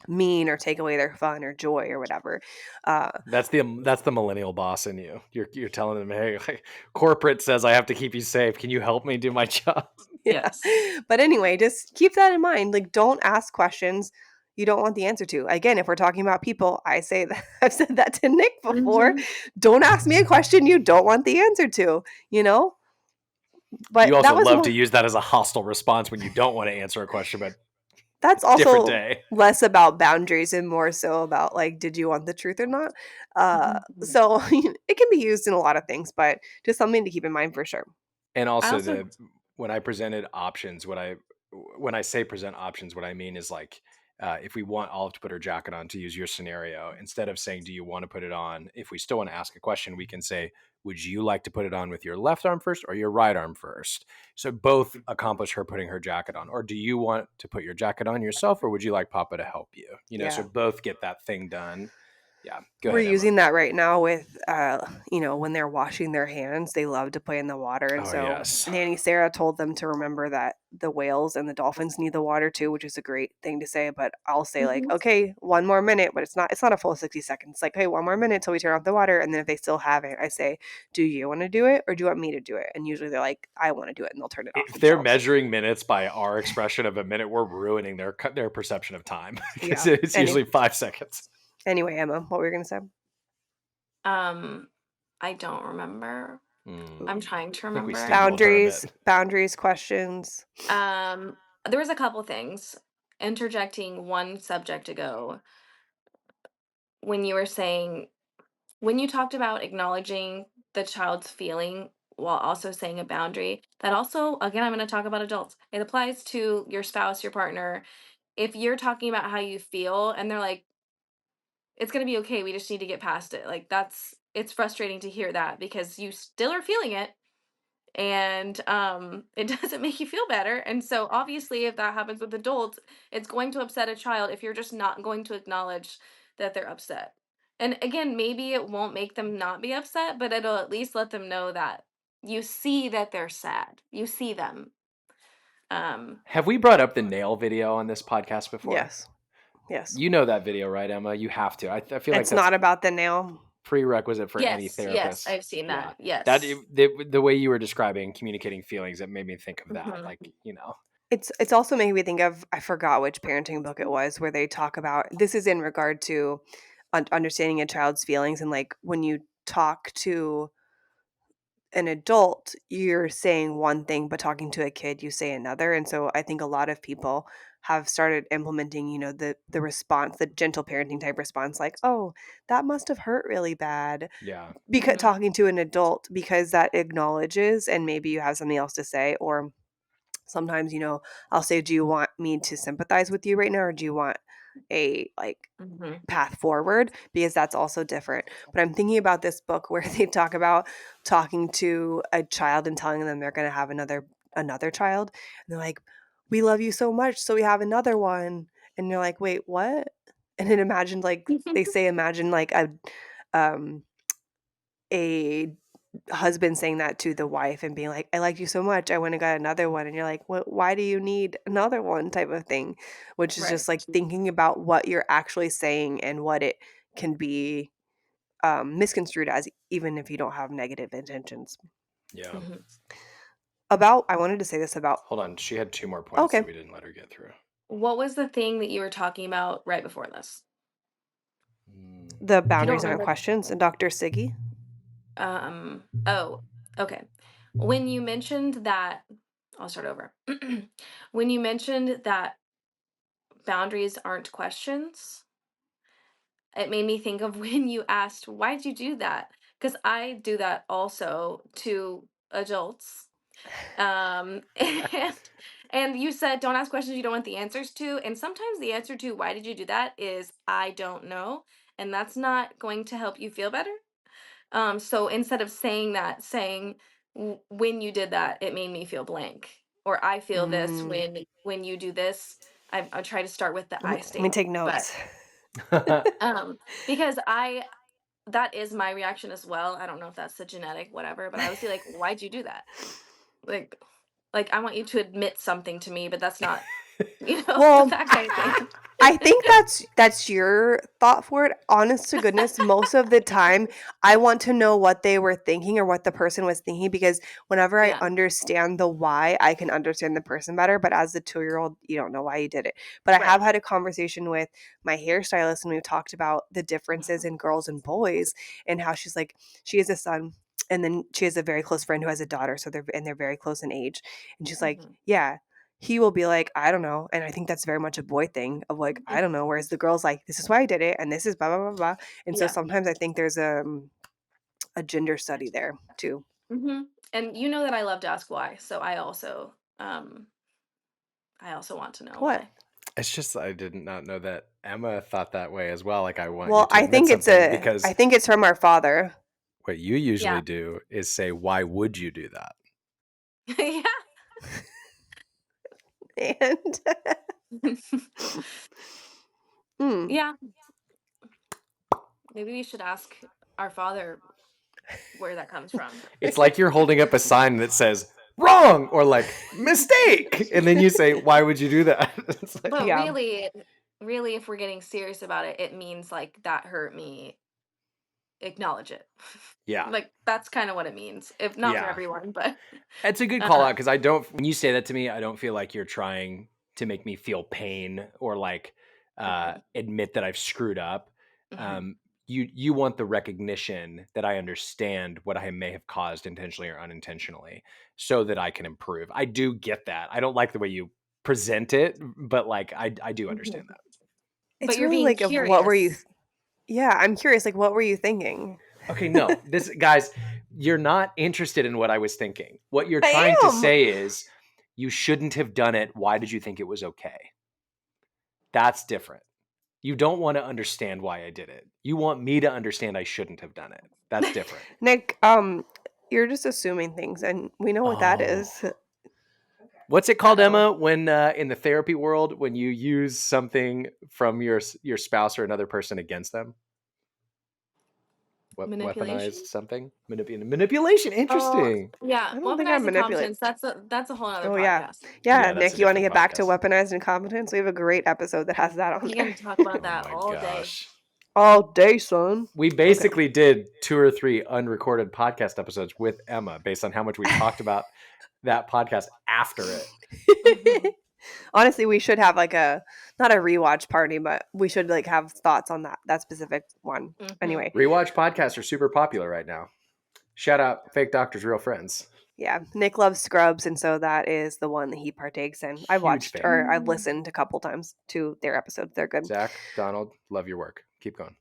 [SPEAKER 1] mean or take away their fun or joy or whatever.
[SPEAKER 2] That's the millennial boss in you. You're telling them, hey, like, corporate says I have to keep you safe. Can you help me do my job?
[SPEAKER 1] Yeah.
[SPEAKER 4] Yes.
[SPEAKER 1] But anyway, just keep that in mind. Like, don't ask questions you don't want the answer to. Again, if we're talking about people, I say that I've said that to Nick before.
[SPEAKER 4] Mhm.
[SPEAKER 1] Don't ask me a question you don't want the answer to, you know? But
[SPEAKER 2] You
[SPEAKER 1] that
[SPEAKER 2] also
[SPEAKER 1] was
[SPEAKER 2] love to
[SPEAKER 1] more,
[SPEAKER 2] use that as a hostile response when you don't want to answer a question, but
[SPEAKER 1] that's
[SPEAKER 2] different
[SPEAKER 1] also
[SPEAKER 2] day.
[SPEAKER 1] less about boundaries and more so about like, did you want the truth or not?
[SPEAKER 4] Mhm.
[SPEAKER 1] So it can be used in a lot of things, but just something to keep in mind for sure.
[SPEAKER 2] And
[SPEAKER 4] I
[SPEAKER 2] also
[SPEAKER 4] also
[SPEAKER 2] when I presented options, when I say present options, what I mean is like, if we want Olive to put her jacket on, to use your scenario, instead of saying, do you want to put it on? If we still want to ask a question, we can say, would you like to put it on with your left arm first or your right arm first? So both accomplish her putting her jacket on. Or do you want to put your jacket on yourself, or would you like Papa to help you? So
[SPEAKER 1] Yeah.
[SPEAKER 2] both get that thing done. Yeah. Go
[SPEAKER 1] We're
[SPEAKER 2] ahead, Emma.
[SPEAKER 1] using that right now with, when they're washing their hands, they love to play in the water. And
[SPEAKER 2] Oh,
[SPEAKER 1] so
[SPEAKER 2] yes.
[SPEAKER 1] Nanny Sarah told them to remember that the whales and the dolphins need the water too, which is a great thing to say. But I'll say like,
[SPEAKER 4] Mhm.
[SPEAKER 1] okay, one more minute, but it's not a full 60 seconds. Like, hey, one more minute till we turn off the water. And then if they still haven't, I say, do you want to do it or do you want me to do it? And usually they're like, I want to do it, and they'll turn it off
[SPEAKER 2] If they're
[SPEAKER 1] themselves.
[SPEAKER 2] measuring minutes by our expression of a minute, we're ruining their perception of time because
[SPEAKER 1] Yeah.
[SPEAKER 2] it's usually 5 seconds.
[SPEAKER 1] Anyway, Emma, what were you gonna say?
[SPEAKER 4] I don't remember.
[SPEAKER 2] Mm,
[SPEAKER 4] I'm trying to
[SPEAKER 2] I think we
[SPEAKER 4] remember.
[SPEAKER 2] steamrolled her a bit.
[SPEAKER 1] Boundaries, questions.
[SPEAKER 4] Um, there was a couple things. Interjecting one subject ago, when you were saying, when you talked about acknowledging the child's feeling while also saying a boundary, that also, again, I'm going to talk about adults. It applies to your spouse, your partner. If you're talking about how you feel and they're like, it's going to be okay, we just need to get past it. Like, it's frustrating to hear that because you still are feeling it, and it doesn't make you feel better. And so obviously if that happens with adults, it's going to upset a child if you're just not going to acknowledge that they're upset. And again, maybe it won't make them not be upset, but it'll at least let them know that you see that they're sad, you see them.
[SPEAKER 2] Have we brought up the nail video on this podcast before?
[SPEAKER 1] Yes. Yes.
[SPEAKER 2] You know that video, right, Emma? You have to. I feel like
[SPEAKER 1] It's
[SPEAKER 2] that's
[SPEAKER 1] not about the nail.
[SPEAKER 2] prerequisite for any
[SPEAKER 4] Yes,
[SPEAKER 2] therapist.
[SPEAKER 4] I've seen
[SPEAKER 2] Yeah.
[SPEAKER 4] that. Yes.
[SPEAKER 2] The way you were describing communicating feelings, it made me think of that.
[SPEAKER 4] Hmm.
[SPEAKER 2] Like.
[SPEAKER 1] It's also made me think of, I forgot which parenting book it was, where they talk about, this is in regard to understanding a child's feelings, and like when you talk to an adult, you're saying one thing, but talking to a kid, you say another. And so I think a lot of people have started implementing, the response, the gentle parenting type response, like, oh, that must have hurt really bad.
[SPEAKER 2] Yeah.
[SPEAKER 1] Because
[SPEAKER 4] Hmm.
[SPEAKER 1] talking to an adult, because that acknowledges, and maybe you have something else to say, or sometimes, I'll say, do you want me to sympathize with you right now, or do you want a like
[SPEAKER 4] Hmm.
[SPEAKER 1] path forward? Because that's also different. But I'm thinking about this book where they talk about talking to a child and telling them they're going to have another child, and they're like, we love you so much, so we have another one. And you're like, wait, what? And it imagined, like, they say, imagine like um a husband saying that to the wife and being like, I like you so much, I went and got another one. And you're like, what, why do you need another one, type of thing, which is
[SPEAKER 4] Right.
[SPEAKER 1] just like thinking about what you're actually saying and what it can be misconstrued as, even if you don't have negative intentions.
[SPEAKER 2] Yeah.
[SPEAKER 4] Hmm.
[SPEAKER 1] I wanted to say this about,
[SPEAKER 2] Hold on. She had 2 more points that
[SPEAKER 1] okay,
[SPEAKER 2] we didn't let her get through.
[SPEAKER 4] What was the thing that you were talking about right before this?
[SPEAKER 2] Mm.
[SPEAKER 1] the
[SPEAKER 4] If you don't
[SPEAKER 1] boundaries and
[SPEAKER 4] remember.
[SPEAKER 1] questions and Dr. Siggy.
[SPEAKER 4] Oh, okay. When you mentioned that, I'll start over. When you mentioned that boundaries aren't questions, it made me think of when you asked, why'd you do that? Because I do that also to adults. And you said, don't ask questions you don't want the answers to. And sometimes the answer to why did you do that is I don't know. And that's not going to help you feel better. So instead of saying that, saying, when you did that, it made me feel blank, or I feel this
[SPEAKER 1] Mm,
[SPEAKER 4] when you do this. I try to start with the
[SPEAKER 1] let
[SPEAKER 4] I
[SPEAKER 1] me, let me
[SPEAKER 4] statement,
[SPEAKER 1] take
[SPEAKER 4] but
[SPEAKER 1] notes.
[SPEAKER 4] because that is my reaction as well. I don't know if that's the genetic whatever, but I would say like, why'd you do that? Like, I want you to admit something to me, but that's not.
[SPEAKER 1] Well,
[SPEAKER 4] that kind of thing.
[SPEAKER 1] I think that's your thought for it. Honest to goodness, most of the time, I want to know what they were thinking or what the person was thinking, because whenever I
[SPEAKER 4] Yeah.
[SPEAKER 1] understand the why, I can understand the person better. But as a 2-year-old, you don't know why you did it. But I have
[SPEAKER 4] Right.
[SPEAKER 1] had a conversation with my hairstylist, and we've talked about the differences in girls and boys, and how she's like, she has a son, and then she has a very close friend who has a daughter, so they're very close in age, and she's like,
[SPEAKER 4] Mhm.
[SPEAKER 1] yeah, he will be like, I don't know. And I think that's very much a boy thing of like, I don't know. Whereas the girl's like, this is why I did it. And this is blah, blah, blah, blah. And so
[SPEAKER 4] Yeah.
[SPEAKER 1] sometimes I think there's a gender study there too.
[SPEAKER 4] Mhm. And you know that I love to ask why, so I also want to know
[SPEAKER 1] What?
[SPEAKER 4] why.
[SPEAKER 2] It's just I did not know that Emma thought that way as well. Like I want you
[SPEAKER 1] Well,
[SPEAKER 2] to admit something because
[SPEAKER 1] I think it's from our father.
[SPEAKER 2] what you usually
[SPEAKER 4] Yeah.
[SPEAKER 2] do is say, "Why would you do that?"
[SPEAKER 4] Yeah.
[SPEAKER 1] And hmm.
[SPEAKER 4] Yeah. Maybe we should ask our father where that comes from.
[SPEAKER 2] It's like you're holding up a sign that says "wrong" or like "mistake," and then you say, "Why would you do that?" It's like,
[SPEAKER 4] But
[SPEAKER 1] Yeah.
[SPEAKER 4] really, if we're getting serious about it, it means like that hurt me. Acknowledge it.
[SPEAKER 2] yeah,
[SPEAKER 4] Like that's kind of what it means. If not for
[SPEAKER 2] yeah.
[SPEAKER 4] everyone, but
[SPEAKER 2] It's a good call
[SPEAKER 4] uh,
[SPEAKER 2] out because I don't. When you say that to me, I don't feel like you're trying to make me feel pain or like
[SPEAKER 4] mhm,
[SPEAKER 2] admit that I've screwed up.
[SPEAKER 4] mhm,
[SPEAKER 2] Um, you want the recognition that I understand what I may have caused intentionally or unintentionally, so that I can improve. I do get that. I don't like the way you present it, but like I do understand
[SPEAKER 4] mhm.
[SPEAKER 2] that.
[SPEAKER 4] But
[SPEAKER 1] It's
[SPEAKER 4] you're
[SPEAKER 1] really
[SPEAKER 4] being
[SPEAKER 1] like, of what were you?
[SPEAKER 4] curious.
[SPEAKER 1] Yeah, I'm curious. Like, what were you thinking?
[SPEAKER 2] Okay, no, this guys, you're not interested in what I was thinking. What you're
[SPEAKER 1] I
[SPEAKER 2] trying to
[SPEAKER 1] am.
[SPEAKER 2] say is you shouldn't have done it. Why did you think it was okay? That's different. You don't want to understand why I did it. You want me to understand I shouldn't have done it. That's different.
[SPEAKER 1] Nick, you're just assuming things, and we know what that
[SPEAKER 2] Oh.
[SPEAKER 1] is.
[SPEAKER 2] What's it called,
[SPEAKER 1] Uh-oh.
[SPEAKER 2] Emma, when in the therapy world when you use something from your spouse or another person against them? What weaponized
[SPEAKER 4] Manipulation.
[SPEAKER 2] something? Manipulation.
[SPEAKER 4] Oh,
[SPEAKER 2] Interesting.
[SPEAKER 4] yeah.
[SPEAKER 1] I don't think I'm
[SPEAKER 4] Weaponized
[SPEAKER 1] manipulating.
[SPEAKER 4] incompetence. That's a whole other
[SPEAKER 1] Oh, yeah.
[SPEAKER 4] podcast.
[SPEAKER 1] Yeah,
[SPEAKER 2] Yeah, that's
[SPEAKER 1] Nick,
[SPEAKER 2] a
[SPEAKER 1] you wanna
[SPEAKER 2] different
[SPEAKER 1] get back to
[SPEAKER 2] podcast.
[SPEAKER 1] weaponized incompetence? We have a great episode that has that on
[SPEAKER 4] We
[SPEAKER 1] there.
[SPEAKER 4] can talk about
[SPEAKER 2] Oh
[SPEAKER 4] that
[SPEAKER 2] my
[SPEAKER 4] all day.
[SPEAKER 2] gosh.
[SPEAKER 1] All day, son.
[SPEAKER 2] We
[SPEAKER 1] Okay.
[SPEAKER 2] basically did 2 or 3 unrecorded podcast episodes with Emma based on how much we talked about that podcast after it.
[SPEAKER 4] Hmm.
[SPEAKER 1] Honestly, we should have, like, not a rewatch party, but we should, like, have thoughts on that specific one.
[SPEAKER 4] Hmm.
[SPEAKER 1] Anyway,
[SPEAKER 2] Rewatch podcasts are super popular right now. Shout out Fake Doctors, Real Friends.
[SPEAKER 1] yeah, Nick loves Scrubs, and so that is the one that he partakes in. I've
[SPEAKER 2] Huge
[SPEAKER 1] watched,
[SPEAKER 2] fan.
[SPEAKER 1] or I've listened a couple times to their episodes. They're good.
[SPEAKER 2] Zach, Donald, love your work. Keep going.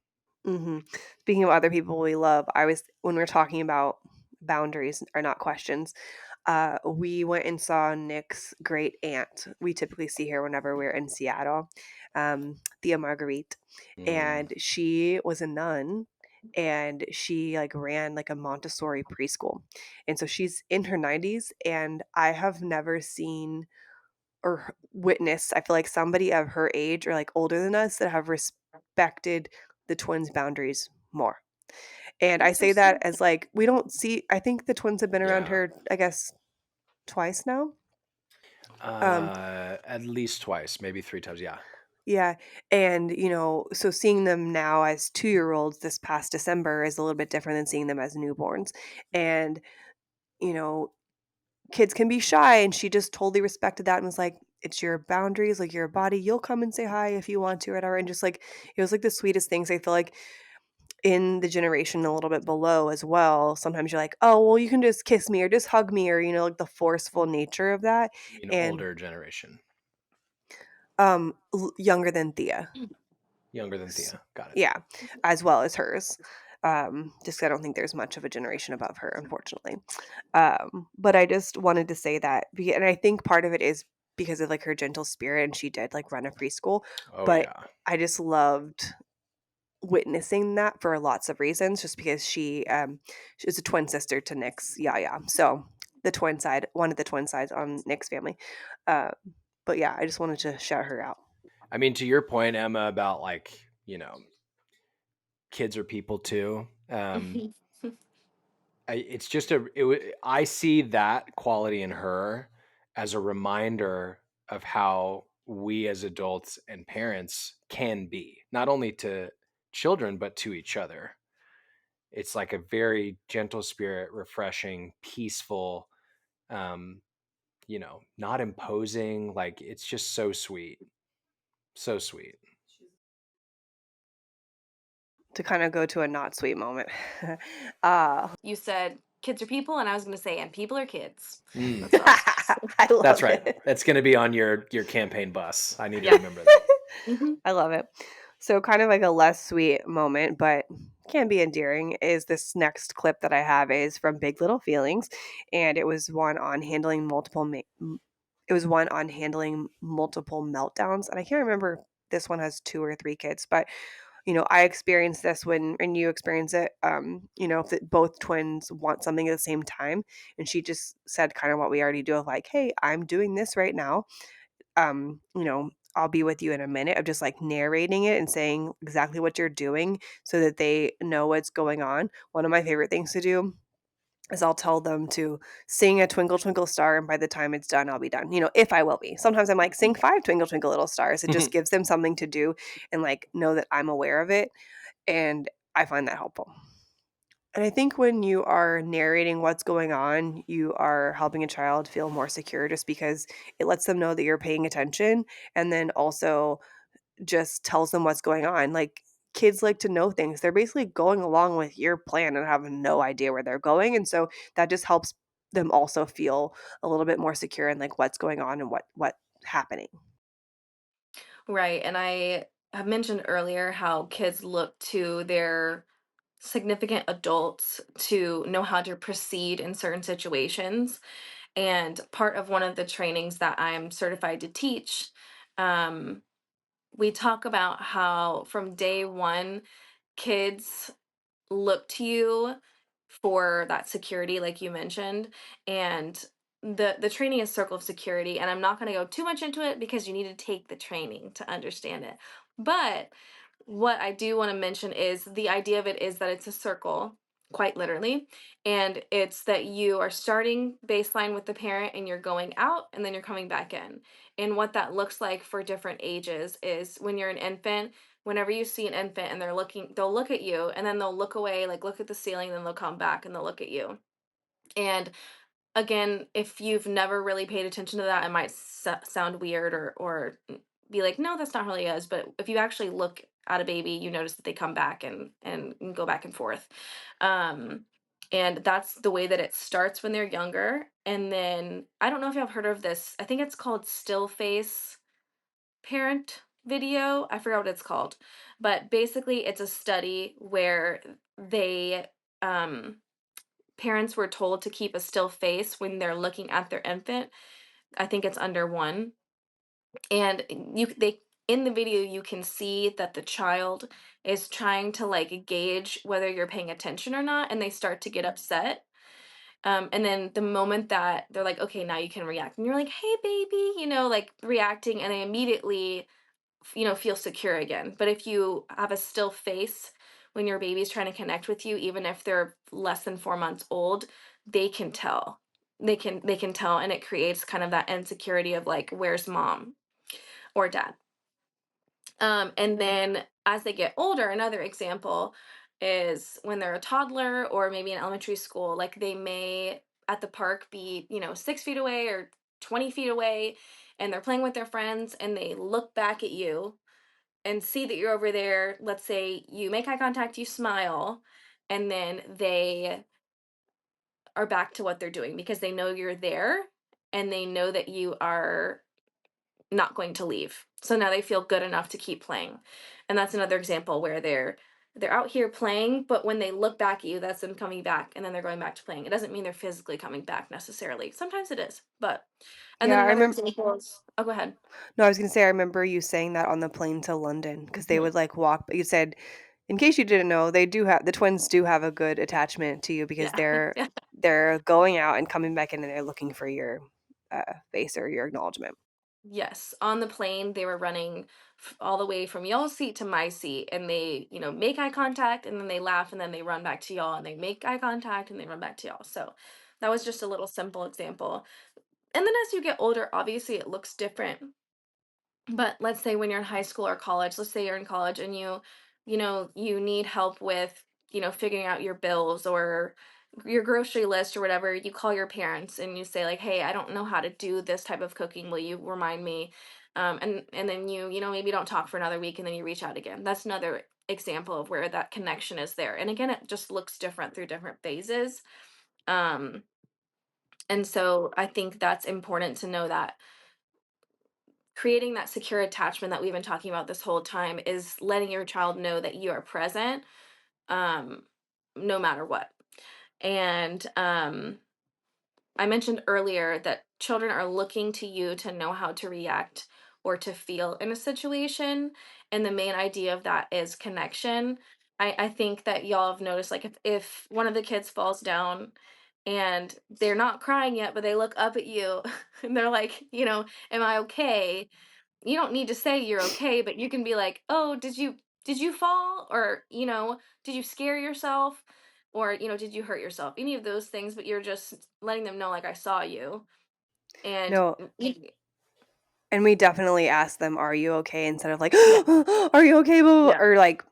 [SPEAKER 1] Hmm. Speaking of other people we love, when we were talking about boundaries are not questions. We went and saw Nick's great aunt. We typically see her whenever we're in Seattle, Thea Marguerite,
[SPEAKER 2] Mm.
[SPEAKER 1] and she was a nun, and she like ran like a Montessori preschool, and so she's in her 90s, and I have never seen or witnessed, I feel like, somebody of her age or like older than us that have respected the twins' boundaries more. And I
[SPEAKER 4] That's so
[SPEAKER 1] say that
[SPEAKER 4] sweet.
[SPEAKER 1] as like, we don't see, I think the twins have been around
[SPEAKER 2] Yeah.
[SPEAKER 1] her, I guess, twice now. Um,
[SPEAKER 2] At least twice, maybe 3 times. Yeah.
[SPEAKER 1] yeah. And, so seeing them now as 2-year-olds this past December is a little bit different than seeing them as newborns. And, you know, kids can be shy, and she just totally respected that and was like, it's your boundaries, like your body, you'll come and say hi if you want to or whatever. And just like, it was like the sweetest things. I feel like in the generation a little bit below as well, sometimes you're like, oh, well, you can just kiss me or just hug me, or like the forceful nature of that.
[SPEAKER 2] You mean
[SPEAKER 1] And
[SPEAKER 2] older generation.
[SPEAKER 1] younger than Thea.
[SPEAKER 2] Younger than
[SPEAKER 1] S-
[SPEAKER 2] Thea. Got it.
[SPEAKER 1] yeah, as well as hers. Just 'cause I don't think there's much of a generation above her, unfortunately. But I just wanted to say that, and I think part of it is because of like her gentle spirit, and she did like run a preschool.
[SPEAKER 2] Oh,
[SPEAKER 1] But
[SPEAKER 2] yeah.
[SPEAKER 1] I just loved witnessing that for lots of reasons, just because she's a twin sister to Nick's Yaya. So one of the twin sides on Nick's family. Uh, but yeah, I just wanted to shout her out.
[SPEAKER 2] I mean, to your point, Emma, about like, kids are people too. It's just I see that quality in her as a reminder of how we as adults and parents can be, not only to children, but to each other. It's like a very gentle spirit, refreshing, peaceful, um, not imposing. Like it's just so sweet. So sweet.
[SPEAKER 1] To kind of go to a not sweet moment. uh,
[SPEAKER 4] You said kids are people, and I was going to say, and people are kids.
[SPEAKER 2] Mm,
[SPEAKER 4] That's what I was going to say.
[SPEAKER 1] I
[SPEAKER 2] that's
[SPEAKER 1] love
[SPEAKER 2] right.
[SPEAKER 1] it.
[SPEAKER 2] That's going to be on your campaign bus. I need to
[SPEAKER 4] Yeah.
[SPEAKER 2] remember that.
[SPEAKER 4] Hmm.
[SPEAKER 1] I love it. So, kind of like a less sweet moment, but can be endearing, is this next clip that I have is from Big Little Feelings, and it was one on handling it was one on handling multiple meltdowns, and I can't remember if this one has 2 or 3 kids, but I experienced this and you experience it, if both twins want something at the same time, and she just said kind of what we already do of like, "Hey, I'm doing this right now. I'll be with you in a minute," of just like narrating it and saying exactly what you're doing so that they know what's going on. One of my favorite things to do is I'll tell them to sing a Twinkle Twinkle Star, and by the time it's done, I'll be done. If I will be. Sometimes I'm like, sing 5 Twinkle Twinkle Little Stars. It just gives them something to do and like know that I'm aware of it. And I find that helpful. And I think when you are narrating what's going on, you are helping a child feel more secure just because it lets them know that you're paying attention, and then also just tells them what's going on. Like, kids like to know things. They're basically going along with your plan and have no idea where they're going. And so that just helps them also feel a little bit more secure in like what's going on and what's happening.
[SPEAKER 4] Right. And I have mentioned earlier how kids look to their significant adults to know how to proceed in certain situations. And part of one of the trainings that I'm certified to teach, um, we talk about how from day one, kids look to you for that security, like you mentioned. And the training is circle of security, and I'm not going to go too much into it because you need to take the training to understand it. But what I do want to mention is the idea of it is that it's a circle, quite literally. And it's that you are starting baseline with the parent and you're going out and then you're coming back in. And what that looks like for different ages is when you're an infant, whenever you see an infant and they'll look at you and then they'll look away, like look at the ceiling, then they'll come back and they'll look at you. And again, if you've never really paid attention to that, it might sound weird or be like, no, that's not how it is. But if you actually look at a baby, you notice that they come back and go back and forth. Um, and that's the way that it starts when they're younger. And then I don't know if you've heard of this. I think it's called still face parent video. I forgot what it's called. But basically it's a study where they um parents were told to keep a still face when they're looking at their infant. I think it's under 1. And they in the video you can see that the child is trying to like gauge whether you're paying attention or not, and they start to get upset. And then the moment that they're like, okay, now you can react, and you're like, hey, baby, like reacting, and they immediately feel secure again. But if you have a still face when your baby's trying to connect with you, even if they're less than 4 months old, they can tell. They can tell, and it creates kind of that insecurity of like, where's mom or dad? And then as they get older, another example is when they're a toddler or maybe in elementary school, like they may at the park be, 6 feet away or 20 feet away, and they're playing with their friends and they look back at you and see that you're over there. Let's say you make eye contact, you smile, and then they are back to what they're doing because they know you're there and they know that you are not going to leave. So now they feel good enough to keep playing. And that's another example where they're out here playing, but when they look back at you, that's them coming back and then they're going back to playing. It doesn't mean they're physically coming back necessarily. Sometimes it is, but and
[SPEAKER 1] Yeah,
[SPEAKER 4] then
[SPEAKER 1] I
[SPEAKER 4] another
[SPEAKER 1] remember.
[SPEAKER 4] example is, oh, go ahead.
[SPEAKER 1] No, I was gonna say I remember you saying that on the plane to London because they
[SPEAKER 4] Mhm.
[SPEAKER 1] would like walk. But you said, in case you didn't know, the twins do have a good attachment to you because
[SPEAKER 4] Yeah.
[SPEAKER 1] they're going out and coming back in and they're looking for your face or your acknowledgement.
[SPEAKER 4] Yes, on the plane, they were running all the way from y'all's seat to my seat, and they, make eye contact, and then they laugh, and then they run back to y'all, and they make eye contact, and they run back to y'all. So that was just a little simple example. And then as you get older, obviously it looks different. But let's say when you're in high school or college, let's say you're in college and you need help with, figuring out your bills or your grocery list or whatever, you call your parents and you say like, "Hey, I don't know how to do this type of cooking. Will you remind me?" And then maybe don't talk for another week and then you reach out again. That's another example of where that connection is there. And again, it just looks different through different phases. Um, and so I think that's important to know that creating that secure attachment that we've been talking about this whole time is letting your child know that you are present, um, no matter what. And I mentioned earlier that children are looking to you to know how to react or to feel in a situation. And the main idea of that is connection. I think that y'all have noticed, like, if one of the kids falls down and they're not crying yet, but they look up at you and they're like, am I okay? You don't need to say you're okay, but you can be like, "Oh, did you fall?" Or, "Did you scare yourself?" Or, "Did you hurt yourself?" Any of those things, but you're just letting them know like I saw you. And
[SPEAKER 1] No, and we definitely ask them, "Are you okay?" instead of like,
[SPEAKER 4] yeah.
[SPEAKER 1] "Are you okay?" Blah, blah,
[SPEAKER 4] Yeah.
[SPEAKER 1] blah," or like,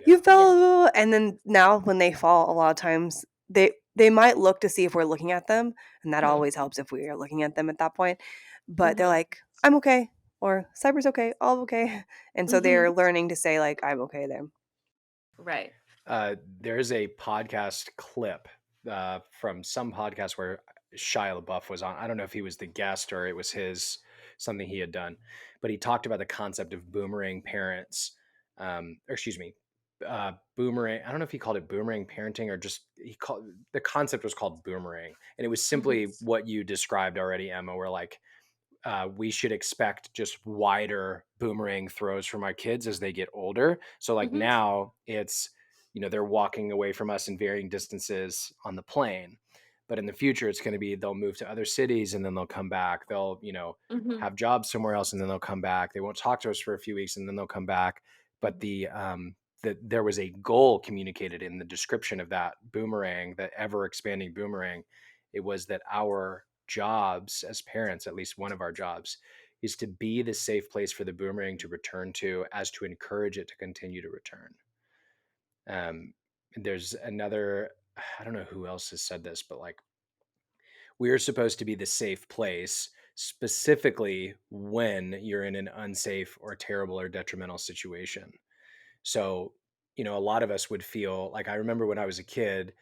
[SPEAKER 1] "You
[SPEAKER 2] Yeah.
[SPEAKER 1] fell,"
[SPEAKER 4] Yeah.
[SPEAKER 1] blah, blah," and then now when they fall, a lot of times they might look to see if we're looking at them, and that
[SPEAKER 4] Mhm.
[SPEAKER 1] always helps if we are looking at them at that point. But they're
[SPEAKER 4] Mhm.
[SPEAKER 1] like, "I'm okay," or "Cyber's okay, all okay," and so they're
[SPEAKER 4] Mhm.
[SPEAKER 1] learning to say like, "I'm okay" there.
[SPEAKER 4] Right.
[SPEAKER 2] There's a podcast clip from some podcast where Shia LaBeouf was on. I don't know if he was the guest or it was his something he had done, but he talked about the concept of boomerang parents, or excuse me, boomerang. I don't know if he called it boomerang parenting or just he called the concept was called boomerang, and it was
[SPEAKER 4] Mhm.
[SPEAKER 2] simply what you described already, Emma. Where like we should expect just wider boomerang throws from our kids as they get older. So like
[SPEAKER 4] Mhm.
[SPEAKER 2] now it's, they're walking away from us in varying distances on the plane. But in the future, it's going to be they'll move to other cities and then they'll come back. They'll,
[SPEAKER 4] Mhm.
[SPEAKER 2] have jobs somewhere else and then they'll come back. They won't talk to us for a few weeks and then they'll come back. But
[SPEAKER 4] Mhm.
[SPEAKER 2] there was a goal communicated in the description of that boomerang, that ever expanding boomerang. It was that our jobs as parents, at least one of our jobs, is to be the safe place for the boomerang to return to, as to encourage it to continue to return. There's another, I don't know who else has said this, but like we're supposed to be the safe place specifically when you're in an unsafe or terrible or detrimental situation. So, a lot of us would feel like, I remember when I was a kid,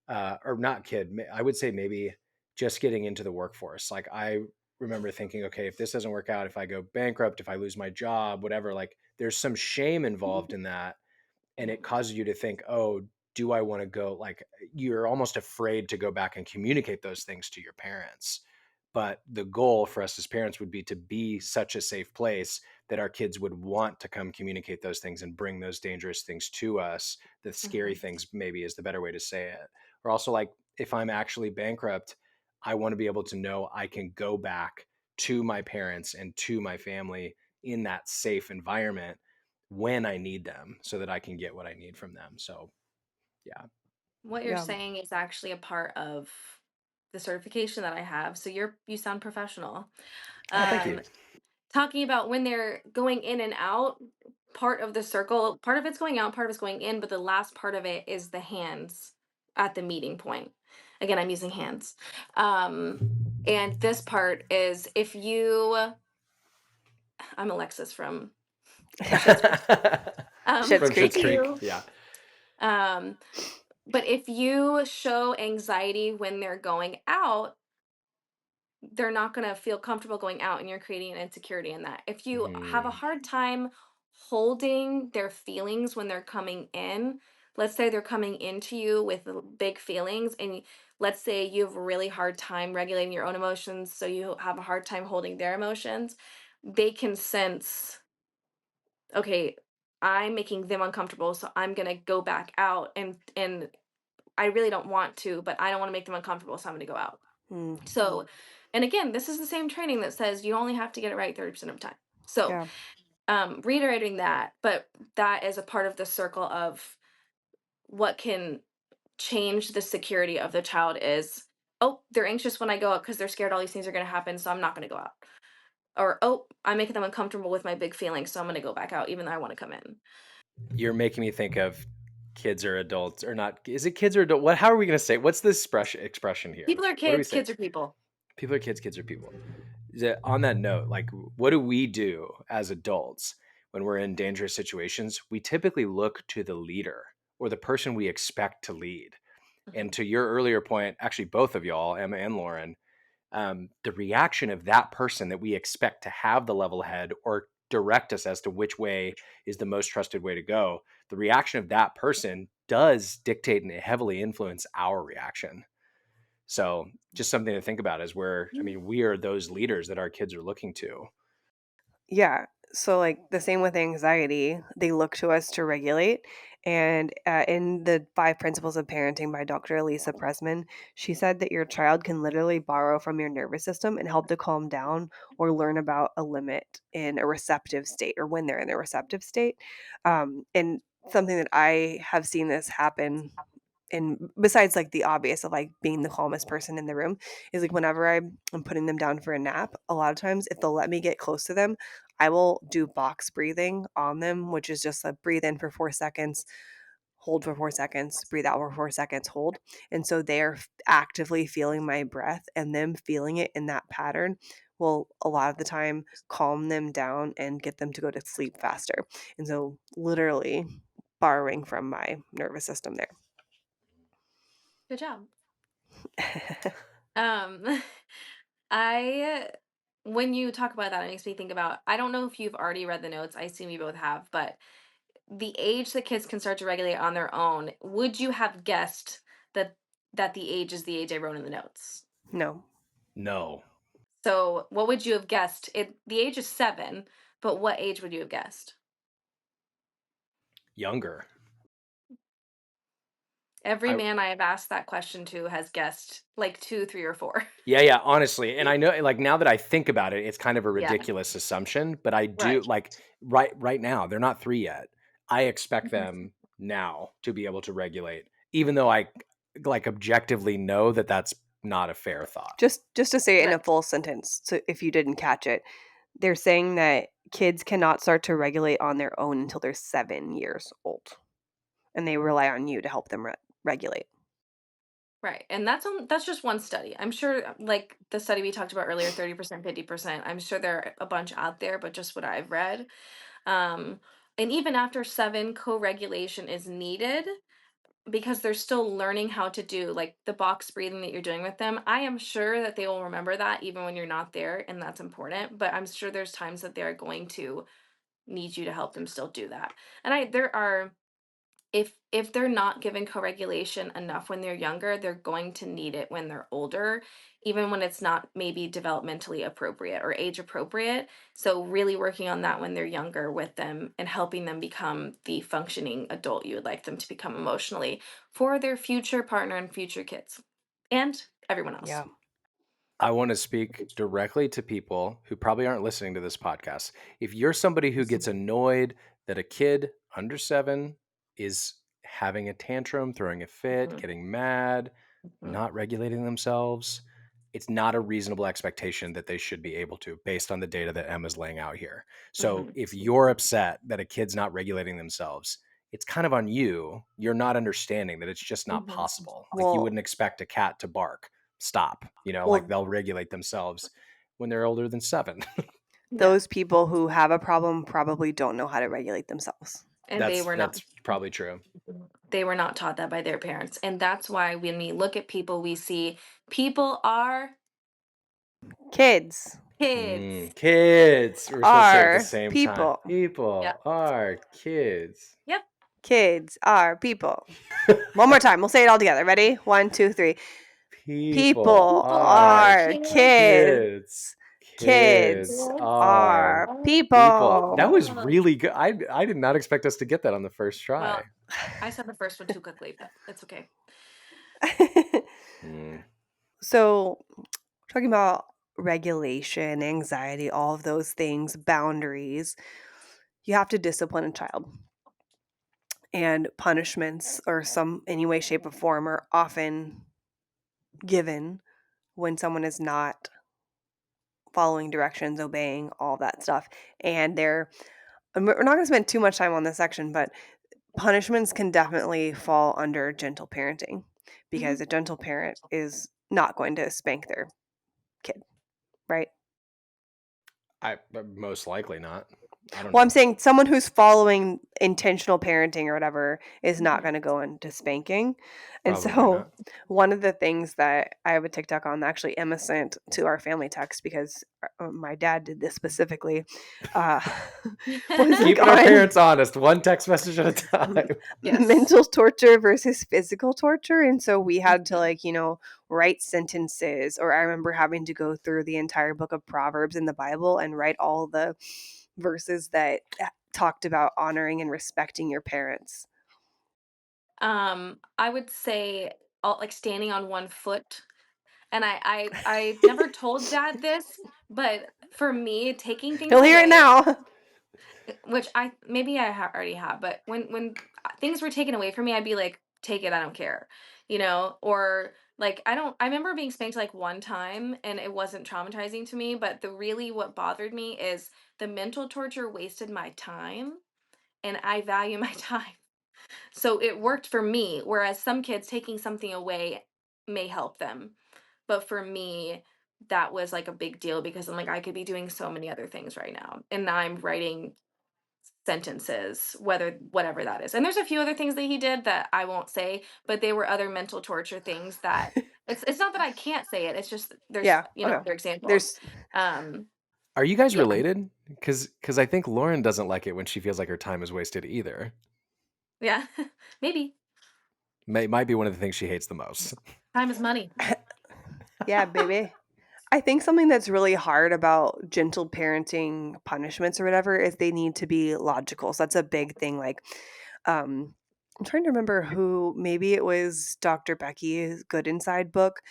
[SPEAKER 2] or not kid, I would say maybe just getting into the workforce. Like, I remember thinking, okay, if this doesn't work out, if I go bankrupt, if I lose my job, whatever, like, there's some shame involved in that. And it causes you to think, oh, do I want to go? Like, you're almost afraid to go back and communicate those things to your parents. But the goal for us as parents would be to be such a safe place that our kids would want to come communicate those things and bring those dangerous things to us. The scary
[SPEAKER 4] Mhm.
[SPEAKER 2] things, maybe, is the better way to say it. Or also, like, if I'm actually bankrupt, I want to be able to know I can go back to my parents and to my family in that safe environment when I need them so that I can get what I need from them. So, yeah.
[SPEAKER 4] What you're
[SPEAKER 1] Yeah.
[SPEAKER 4] saying is actually a part of the certification that I have. So you sound professional.
[SPEAKER 2] Oh, thank you.
[SPEAKER 4] Um, Talking about when they're going in and out, part of the circle, part of it's going out, part of it's going in, but the last part of it is the hands at the meeting point. Again, I'm using hands. And this part is if you, I'm Alexis from Schitt's Creek.
[SPEAKER 1] Schitt's
[SPEAKER 2] From
[SPEAKER 4] If
[SPEAKER 2] Schitt's
[SPEAKER 1] Creek.
[SPEAKER 2] Creek.
[SPEAKER 4] you,
[SPEAKER 2] Yeah.
[SPEAKER 4] um, but if you show anxiety when they're going out, they're not going to feel comfortable going out and you're creating an insecurity in that. If you have a
[SPEAKER 2] Mhm.
[SPEAKER 4] hard time holding their feelings when they're coming in, let's say they're coming into you with big feelings and let's say you have a really hard time regulating your own emotions, so you have a hard time holding their emotions, they can sense, okay, I'm making them uncomfortable, so I'm going to go back out and I really don't want to, but I don't want to make them uncomfortable, so I'm going to go out.
[SPEAKER 1] Mm,
[SPEAKER 4] So, and again, this is the same training that says you only have to get it right 30% of the time. So,
[SPEAKER 1] yeah.
[SPEAKER 4] reiterating that, but that is a part of the circle of what can change the security of the child is, oh, they're anxious when I go out because they're scared all these things are going to happen, so I'm not going to go out. Or, oh, I'm making them uncomfortable with my big feelings, so I'm going to go back out even though I want to come in.
[SPEAKER 2] You're making me think of kids or adults or not. Is it kids or adult? What? How are we going to say? What's this expression here?
[SPEAKER 4] People are
[SPEAKER 2] What do we
[SPEAKER 4] kids,
[SPEAKER 2] say?
[SPEAKER 4] kids are people.
[SPEAKER 2] People are kids. Kids are people. On that note, like, what do we do as adults when we're in dangerous situations? We typically look to the leader or the person we expect to lead. And
[SPEAKER 4] Mhm.
[SPEAKER 2] to your earlier point, actually, both of y'all, Emma and Lauren, the reaction of that person that we expect to have the level head or direct us as to which way is the most trusted way to go, the reaction of that person does dictate and heavily influence our reaction. So just something to think about is where, I mean, we are those leaders that our kids are looking to.
[SPEAKER 1] Yeah. So, like the same with anxiety, they look to us to regulate. And in the Five Principles of Parenting by Dr. Elisa Pressman, she said that your child can literally borrow from your nervous system and help to calm down or learn about a limit in a receptive state or when they're in a receptive state. And something that I have seen this happen, and besides like the obvious of like being the calmest person in the room, is like whenever I'm putting them down for a nap, a lot of times if they'll let me get close to them, I will do box breathing on them, which is just like breathe in for 4 seconds, hold for 4 seconds, breathe out for 4 seconds, hold. And so they're actively feeling my breath, and them feeling it in that pattern will a lot of the time calm them down and get them to go to sleep faster. And so literally borrowing from my nervous system there.
[SPEAKER 4] Good job. Um, I when you talk about that, it makes me think about, I don't know if you've already read the notes. I assume you both have, but the age that kids can start to regulate on their own, would you have guessed that the age is the age I wrote in the notes?
[SPEAKER 1] No.
[SPEAKER 2] No,
[SPEAKER 4] So, what would you have guessed? The age is 7, but what age would you have guessed?
[SPEAKER 2] younger.
[SPEAKER 4] Every
[SPEAKER 2] I,
[SPEAKER 4] man I have asked that question to has guessed like 2, 3, or 4.
[SPEAKER 2] yeah, honestly. And I know, like, now that I think about it, it's kind of a
[SPEAKER 4] Yeah,
[SPEAKER 2] ridiculous assumption, but I do,
[SPEAKER 4] right.
[SPEAKER 2] like, right now, they're not 3 yet. I expect
[SPEAKER 4] Mhm.
[SPEAKER 2] them now to be able to regulate, even though I, like, objectively know that that's not a fair thought.
[SPEAKER 1] Just to say it in a
[SPEAKER 4] Right.
[SPEAKER 1] full sentence, so if you didn't catch it, they're saying that kids cannot start to regulate on their own until they're 7 years old, and they rely on you to help them regulate.
[SPEAKER 4] Right. And that's just one study. I'm sure like the study we talked about earlier, 30%, 50%. I'm sure there are a bunch out there, but just what I've read. Um and even after 7, co-regulation is needed because they're still learning how to do like the box breathing that you're doing with them. I am sure that they will remember that even when you're not there, and that's important, but I'm sure there's times that they're going to need you to help them still do that. And I there are if they're not given co-regulation enough when they're younger, they're going to need it when they're older, even when it's not maybe developmentally appropriate or age appropriate. So really working on that when they're younger with them and helping them become the functioning adult you would like them to become emotionally for their future partner and future kids and everyone else.
[SPEAKER 1] Yeah.
[SPEAKER 2] I want to speak directly to people who probably aren't listening to this podcast. If you're somebody who gets annoyed that a kid under 7 is having a tantrum, throwing a fit,
[SPEAKER 4] Mhm,
[SPEAKER 2] getting mad,
[SPEAKER 4] mhm,
[SPEAKER 2] not regulating themselves, it's not a reasonable expectation that they should be able to based on the data that Emma's laying out here. So
[SPEAKER 4] mhm,
[SPEAKER 2] if you're upset that a kid's not regulating themselves, it's kind of on you. You're not understanding that it's just not
[SPEAKER 4] mhm.
[SPEAKER 2] possible. Like, you
[SPEAKER 1] Well,
[SPEAKER 2] wouldn't expect a cat to bark stop, like,
[SPEAKER 1] well,
[SPEAKER 2] they'll regulate themselves when they're older than 7.
[SPEAKER 4] Yeah,
[SPEAKER 1] those people who have a problem probably don't know how to regulate themselves.
[SPEAKER 4] and
[SPEAKER 2] That's probably true.
[SPEAKER 4] they were not taught that by their parents. And that's why when we look at people, we see people are
[SPEAKER 1] Kids
[SPEAKER 4] kids.
[SPEAKER 2] Kids. We're supposed to say it at the
[SPEAKER 1] are
[SPEAKER 2] same time.
[SPEAKER 1] people.
[SPEAKER 2] People
[SPEAKER 4] Yep.
[SPEAKER 2] are kids.
[SPEAKER 4] Yep.
[SPEAKER 1] Kids are people. One more time. We'll say it all together. Ready? 1, 2, 3.
[SPEAKER 2] People
[SPEAKER 1] People
[SPEAKER 2] are
[SPEAKER 1] are
[SPEAKER 4] Kids
[SPEAKER 1] kids.
[SPEAKER 2] kids.
[SPEAKER 1] Kids
[SPEAKER 2] Kids are
[SPEAKER 1] are
[SPEAKER 4] are
[SPEAKER 2] people. That
[SPEAKER 1] people.
[SPEAKER 2] was
[SPEAKER 4] people.
[SPEAKER 2] really good. I did not expect us to get that on the first try.
[SPEAKER 4] Well, I said the first one too quickly, but it's okay.
[SPEAKER 2] Mm.
[SPEAKER 1] So, talking about regulation, anxiety, all of those things, boundaries, you have to discipline a child. And punishments or some any way, shape, or form are often given when someone is not following directions, obeying, all that stuff. And we're not going to spend too much time on this section, but punishments can definitely fall under gentle parenting because
[SPEAKER 4] Mhm.
[SPEAKER 1] a gentle parent is not going to spank their kid, right?
[SPEAKER 2] Most likely not. I don't
[SPEAKER 1] Well, I'm
[SPEAKER 2] know.
[SPEAKER 1] saying someone who's following intentional parenting or whatever is not
[SPEAKER 4] Mhm.
[SPEAKER 1] going to go into spanking. And
[SPEAKER 2] Probably
[SPEAKER 1] so,
[SPEAKER 2] not.
[SPEAKER 1] one of the things that I have a TikTok on, actually, Emma sent to our family text because my dad did this specifically, uh, was like
[SPEAKER 2] Keeping our
[SPEAKER 1] on
[SPEAKER 2] parents honest, one text message at a time.
[SPEAKER 4] Yes.
[SPEAKER 1] mental torture versus physical torture. And so we had to,
[SPEAKER 4] Mhm.
[SPEAKER 1] like, write sentences, or I remember having to go through the entire book of Proverbs in the Bible and write all the verses that talked about honoring and respecting your parents.
[SPEAKER 4] I would say, like, standing on one foot, and I never told dad this, but for me, taking things
[SPEAKER 1] He'll hear it
[SPEAKER 4] away,
[SPEAKER 1] now.
[SPEAKER 4] which I maybe I already have, but when things were taken away from me, I'd be like, "Take it, I don't care," or like I don't. I remember being spanked like one time, and it wasn't traumatizing to me. But the really what bothered me is the mental torture wasted my time, and I value my time. So it worked for me, whereas some kids taking something away may help them. But for me, that was like a big deal because I'm like, I could be doing so many other things right now. And now I'm writing sentences, whatever that is. And there's a few other things that he did that I won't say, but they were other mental torture things that it's not that I can't say it. It's just there's
[SPEAKER 1] Yeah. Okay.
[SPEAKER 4] other examples.
[SPEAKER 1] There's
[SPEAKER 4] Um
[SPEAKER 2] Are you guys
[SPEAKER 4] yeah.
[SPEAKER 2] related? Because I think Lauren doesn't like it when she feels like her time is wasted either.
[SPEAKER 4] Yeah. Maybe.
[SPEAKER 2] Might be one of the things she hates the most.
[SPEAKER 4] Time is money.
[SPEAKER 1] yeah, baby. I think something that's really hard about gentle parenting punishments or whatever is they need to be logical. So that's a big thing. Like, I'm trying to remember who, maybe it was Dr. Becky's Good Inside book,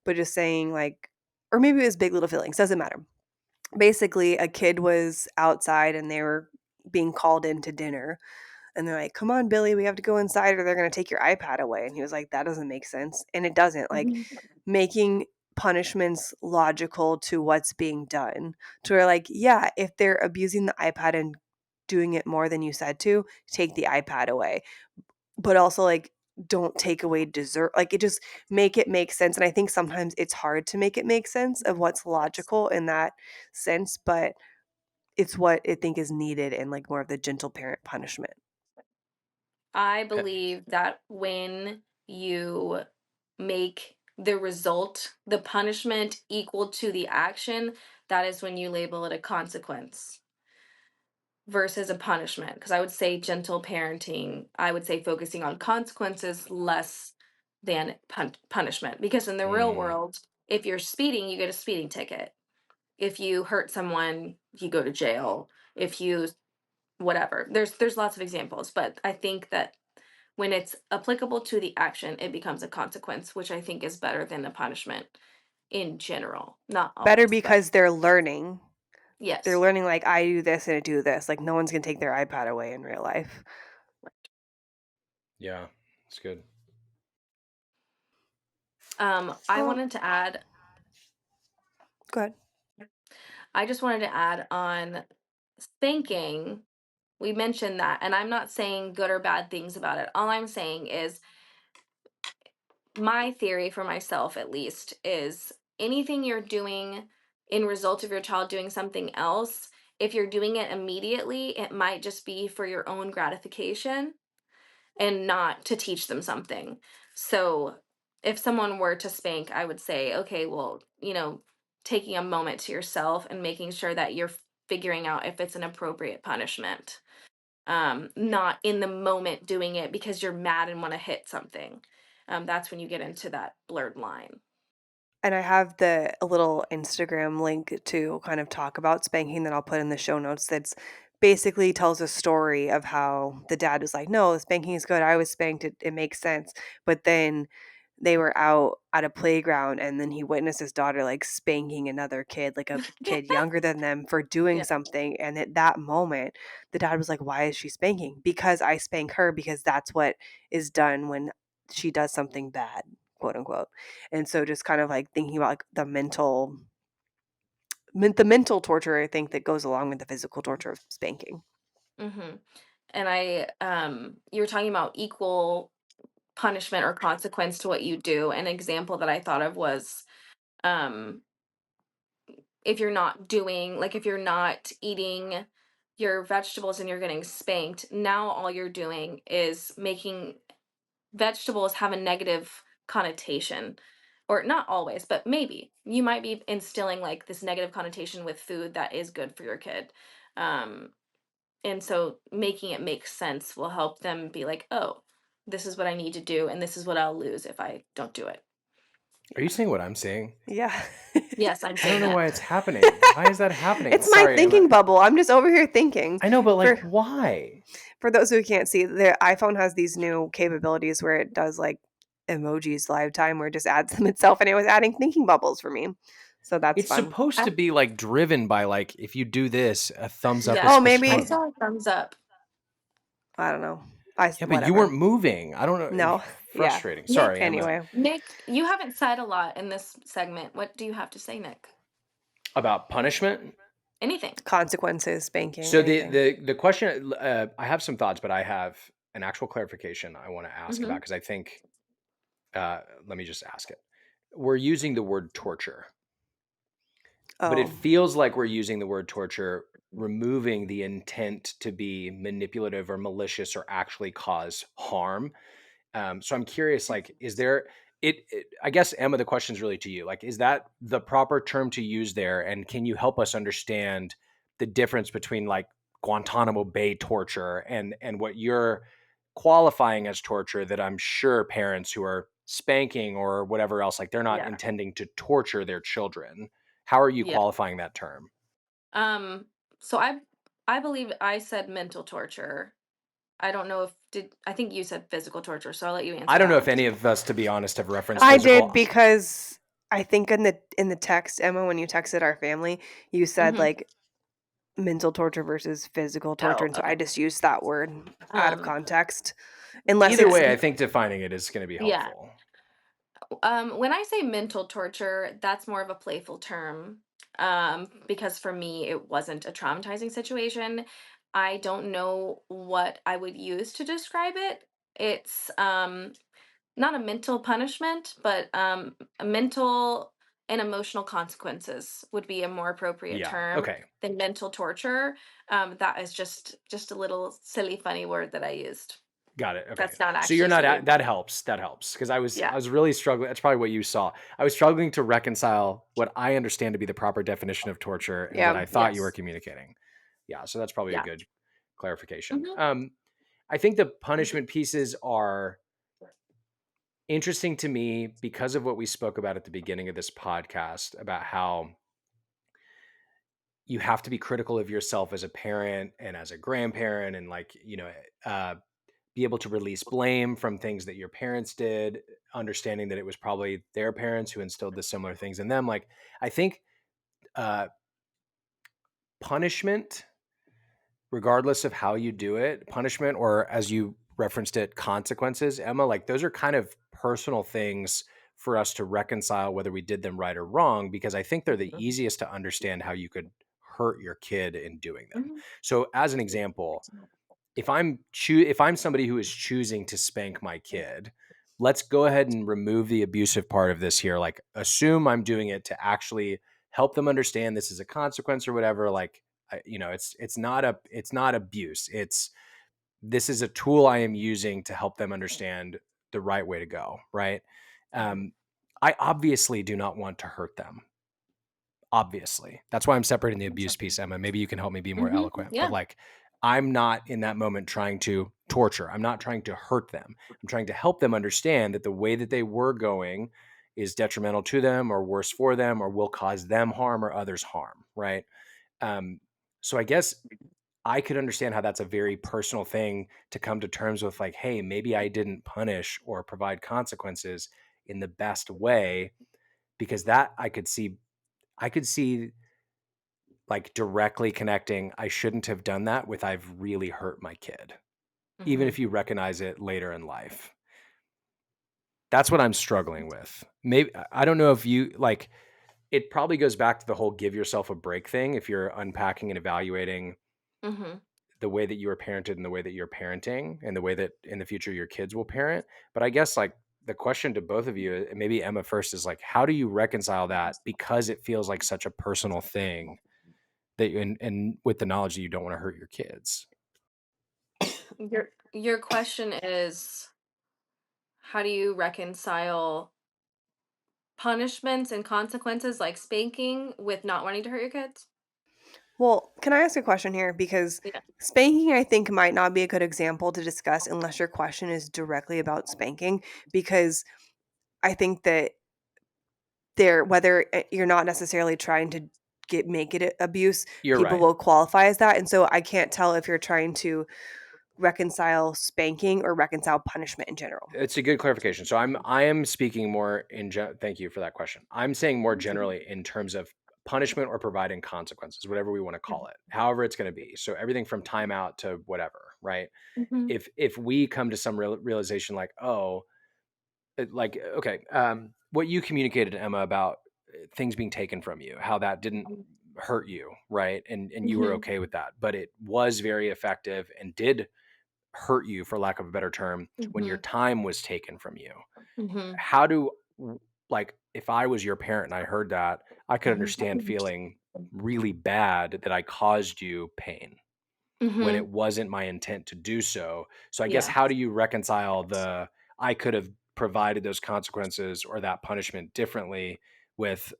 [SPEAKER 1] but just saying, like, or maybe it was Big Little Feelings, doesn't matter. Basically, a kid was outside and they were being called into dinner. And they're like, "Come on, Billy, we have to go inside or they're going to take your iPad away." And he was like, "That doesn't make sense." And it doesn't. Like,
[SPEAKER 4] Mhm.
[SPEAKER 1] making punishments logical to what's being done. To where, like, yeah, if they're abusing the iPad and doing it more than you said to, take the iPad away. But also, like, don't take away dessert. Like, make it make sense. And I think sometimes it's hard to make it make sense of what's logical in that sense, but it's what I think is needed in, like, more of the gentle parent punishment.
[SPEAKER 4] I
[SPEAKER 2] Eh,
[SPEAKER 4] believe that when you make the result, the punishment equal to the action, that is when you label it a consequence versus a punishment. Because I would say gentle parenting, I would say focusing on consequences less than punishment. Because in the real
[SPEAKER 2] mm,
[SPEAKER 4] world, if you're speeding, you get a speeding ticket. If you hurt someone, you go to jail. If you whatever. There's lots of examples, but I think that when it's applicable to the action, it becomes a consequence, which I think is better than a punishment in general. Not
[SPEAKER 1] Better
[SPEAKER 4] always, but
[SPEAKER 1] because they're learning. They're
[SPEAKER 4] yes.
[SPEAKER 1] learning, like, I do this and I do this. Like, no one's gonna take their iPad away in real life.
[SPEAKER 2] yeah, it's good.
[SPEAKER 4] I
[SPEAKER 1] Um,
[SPEAKER 4] wanted to add,
[SPEAKER 1] go ahead.
[SPEAKER 4] I just wanted to add on spanking. We mentioned that, and I'm not saying good or bad things about it. All I'm saying is my theory for myself, at least, is anything you're doing in result of your child doing something else, if you're doing it immediately, it might just be for your own gratification and not to teach them something. So if someone were to spank, I would say, okay, well, taking a moment to yourself and making sure that you're figuring out if it's an appropriate punishment. Not in the moment doing it because you're mad and want to hit something. That's when you get into that blurred line.
[SPEAKER 1] And I have a little Instagram link to kind of talk about spanking that I'll put in the show notes that's basically tells a story of how the dad was like, "No, spanking is good. I was spanked. It makes sense." But then they were out at a playground and then he witnessed his daughter, like, spanking another kid, like a kid younger than them for doing
[SPEAKER 4] Yeah.
[SPEAKER 1] something. And at that moment, the dad was like, "Why is she spanking?" "Because I spank her because that's what is done when she does something bad, quote unquote." And so just kind of like thinking about, like, the the mental torture, I think, that goes along with the physical torture of spanking.
[SPEAKER 4] Mm-hmm. And you were talking about equal punishment or consequence to what you do. An example that I thought of was, um, if you're not doing, like, if you're not eating your vegetables and you're getting spanked, now all you're doing is making vegetables have a negative connotation. Or not always, but maybe you might be instilling like this negative connotation with food that is good for your kid. Um, and so making it make sense will help them be like, oh, this is what I need to do, and this is what I'll lose if I don't do it.
[SPEAKER 2] Are you seeing what I'm seeing?
[SPEAKER 1] Yeah.
[SPEAKER 4] Yes, I'm
[SPEAKER 2] I don't
[SPEAKER 4] saying
[SPEAKER 2] know
[SPEAKER 4] that.
[SPEAKER 2] why it's happening. Why is that happening?
[SPEAKER 1] It's my
[SPEAKER 2] Sorry, Emma.
[SPEAKER 1] thinking bubble. I'm just over here thinking.
[SPEAKER 2] I know, but like,
[SPEAKER 1] For
[SPEAKER 2] why?
[SPEAKER 1] for those who can't see, the iPhone has these new capabilities where it does like emojis live time, where it just adds them itself, and it was adding thinking bubbles for me. So that's
[SPEAKER 2] It's
[SPEAKER 1] fun.
[SPEAKER 2] supposed
[SPEAKER 4] I,
[SPEAKER 2] to be like driven by like, if you do this, a thumbs up is
[SPEAKER 4] yeah,
[SPEAKER 1] Oh,
[SPEAKER 2] supposed to
[SPEAKER 4] I
[SPEAKER 2] come up.
[SPEAKER 1] maybe
[SPEAKER 4] saw a thumbs up.
[SPEAKER 1] I don't know.
[SPEAKER 2] Yeah, but you weren't
[SPEAKER 1] Whatever.
[SPEAKER 2] moving. I don't know.
[SPEAKER 1] No. Yeah.
[SPEAKER 2] Frustrating.
[SPEAKER 4] Nick,
[SPEAKER 2] Sorry, Emma.
[SPEAKER 1] Anyway,
[SPEAKER 4] Nick, you haven't said a lot in this segment. What do you have to say, Nick?
[SPEAKER 2] About punishment.
[SPEAKER 4] Anything?
[SPEAKER 1] consequences, spanking,
[SPEAKER 2] So
[SPEAKER 1] anything.
[SPEAKER 2] the question, I have some thoughts, but I have an actual clarification I want to ask about
[SPEAKER 4] Mm-hmm.
[SPEAKER 2] because I think, let me just ask it. We're using the word torture, but it
[SPEAKER 1] Oh,
[SPEAKER 2] feels like we're using the word torture, removing the intent to be manipulative or malicious or actually cause harm. So I'm curious, like, is there I guess, Emma, the question is really to you. Like, is that the proper term to use there? And can you help us understand the difference between like Guantanamo Bay torture and what you're qualifying as torture that I'm sure parents who are spanking or whatever else, like they're not
[SPEAKER 4] Yeah.
[SPEAKER 2] intending to torture their children. How are you
[SPEAKER 4] Yeah.
[SPEAKER 2] qualifying that term?
[SPEAKER 4] Um, so I believe I said mental torture. I don't know if did I think you said physical torture, so I'll let you answer
[SPEAKER 2] I don't
[SPEAKER 4] that
[SPEAKER 2] know if
[SPEAKER 4] one.
[SPEAKER 2] any of us, to be honest, have referenced
[SPEAKER 1] I
[SPEAKER 2] physical.
[SPEAKER 1] did because I think in the text, Emma, when you texted our family, you said
[SPEAKER 4] Mm-hmm.
[SPEAKER 1] like mental torture versus physical torture,
[SPEAKER 4] Oh,
[SPEAKER 1] and so
[SPEAKER 4] okay.
[SPEAKER 1] I just used that word out of
[SPEAKER 4] Um,
[SPEAKER 1] context, unless
[SPEAKER 2] Either
[SPEAKER 1] it's
[SPEAKER 2] way, I think defining it is going to be
[SPEAKER 4] yeah.
[SPEAKER 2] helpful.
[SPEAKER 4] When I say mental torture, that's more of a playful term. Because for me, it wasn't a traumatizing situation. I don't know what I would use to describe it. It's not a mental punishment, but a mental and emotional consequences would be a more appropriate
[SPEAKER 2] Yeah.
[SPEAKER 4] term
[SPEAKER 2] Okay.
[SPEAKER 4] than mental torture. That is just a little silly, funny word that I used.
[SPEAKER 2] Got it. Okay.
[SPEAKER 4] That's not
[SPEAKER 2] So you're
[SPEAKER 4] actually
[SPEAKER 2] not
[SPEAKER 4] silly.
[SPEAKER 2] that helps. That helps because I
[SPEAKER 4] Yeah.
[SPEAKER 2] was really struggling. That's probably what you saw. I was struggling to reconcile what I understand to be the proper definition of torture and what
[SPEAKER 1] yeah.
[SPEAKER 2] I thought you were
[SPEAKER 4] Yes.
[SPEAKER 2] communicating. Yeah. So that's probably a
[SPEAKER 4] Yeah.
[SPEAKER 2] good clarification.
[SPEAKER 4] Hmm.
[SPEAKER 2] I think the punishment pieces are interesting to me because of what we spoke about at the beginning of this podcast about how you have to be critical of yourself as a parent and as a grandparent and like, be able to release blame from things that your parents did, understanding that it was probably their parents who instilled the similar things in them. Like, I think uh, punishment, regardless of how you do it, punishment, or as you referenced it, consequences, Emma, like those are kind of personal things for us to reconcile whether we did them right or wrong, because I think they're the easiest to understand how you could hurt your kid in doing them.
[SPEAKER 4] Hmm.
[SPEAKER 2] So as an example, if I'm somebody who is choosing to spank my kid, let's go ahead and remove the abusive part of this here. Like assume I'm doing it to actually help them understand this is a consequence or whatever. Like it's not abuse. This is a tool I am using to help them understand the right way to go. Right. Um, I obviously do not want to hurt them. Obviously, that's why I'm separating the abuse piece, Emma. Maybe you can help me be more
[SPEAKER 4] Hmm.
[SPEAKER 2] eloquent, but
[SPEAKER 4] Yeah.
[SPEAKER 2] like I'm not in that moment trying to torture. I'm not trying to hurt them. I'm trying to help them understand that the way that they were going is detrimental to them or worse for them or will cause them harm or others harm. Right. Um, so I guess I could understand how that's a very personal thing to come to terms with, like, hey, maybe I didn't punish or provide consequences in the best way, because that I could see like directly connecting I shouldn't have done that with I've really hurt my kid, even
[SPEAKER 4] Hmm.
[SPEAKER 2] if you recognize it later in life. That's what I'm struggling with. Maybe I don't know if you like it probably goes back to the whole give yourself a break thing if you're unpacking and evaluating
[SPEAKER 4] Mhm.
[SPEAKER 2] the way that you were parented and the way that you're parenting and the way that in the future your kids will parent. But I guess like the question to both of you, and maybe Emma first, is like, how do you reconcile that because it feels like such a personal thing that you, and with the knowledge that you don't want to hurt your kids?
[SPEAKER 4] Your question is, how do you reconcile punishments and consequences like spanking with not wanting to hurt your kids?
[SPEAKER 1] Well, can I ask a question here? Because
[SPEAKER 4] Yeah.
[SPEAKER 1] spanking, I think, might not be a good example to discuss unless your question is directly about spanking. Because I think that whether you're not necessarily trying to make it abuse,
[SPEAKER 2] You're
[SPEAKER 1] people
[SPEAKER 2] right.
[SPEAKER 1] will qualify as that. And so I can't tell if you're trying to reconcile spanking or reconcile punishment in general.
[SPEAKER 2] It's a good clarification. So I am speaking more thank you for that question. I'm saying more generally in terms of punishment or providing consequences, whatever we want to call it, however it's going to be. So everything from timeout to whatever, right?
[SPEAKER 4] Mhm.
[SPEAKER 2] If we come to some realization like, oh, okay, what you communicated to Emma about things being taken from you, how that didn't hurt you, right? And you were
[SPEAKER 4] Mhm.
[SPEAKER 2] okay with that, but it was very effective and did hurt you, for lack of a better term, when your
[SPEAKER 4] Mhm.
[SPEAKER 2] time was taken from you.
[SPEAKER 4] Mhm.
[SPEAKER 2] How do, like, if I was your parent and I heard that, I could
[SPEAKER 4] Mhm.
[SPEAKER 2] understand feeling really bad that I caused you pain when it
[SPEAKER 4] Mhm.
[SPEAKER 2] wasn't my intent to do so. So I guess
[SPEAKER 4] Yeah.
[SPEAKER 2] how do you reconcile the I could have provided those consequences or that punishment differently with,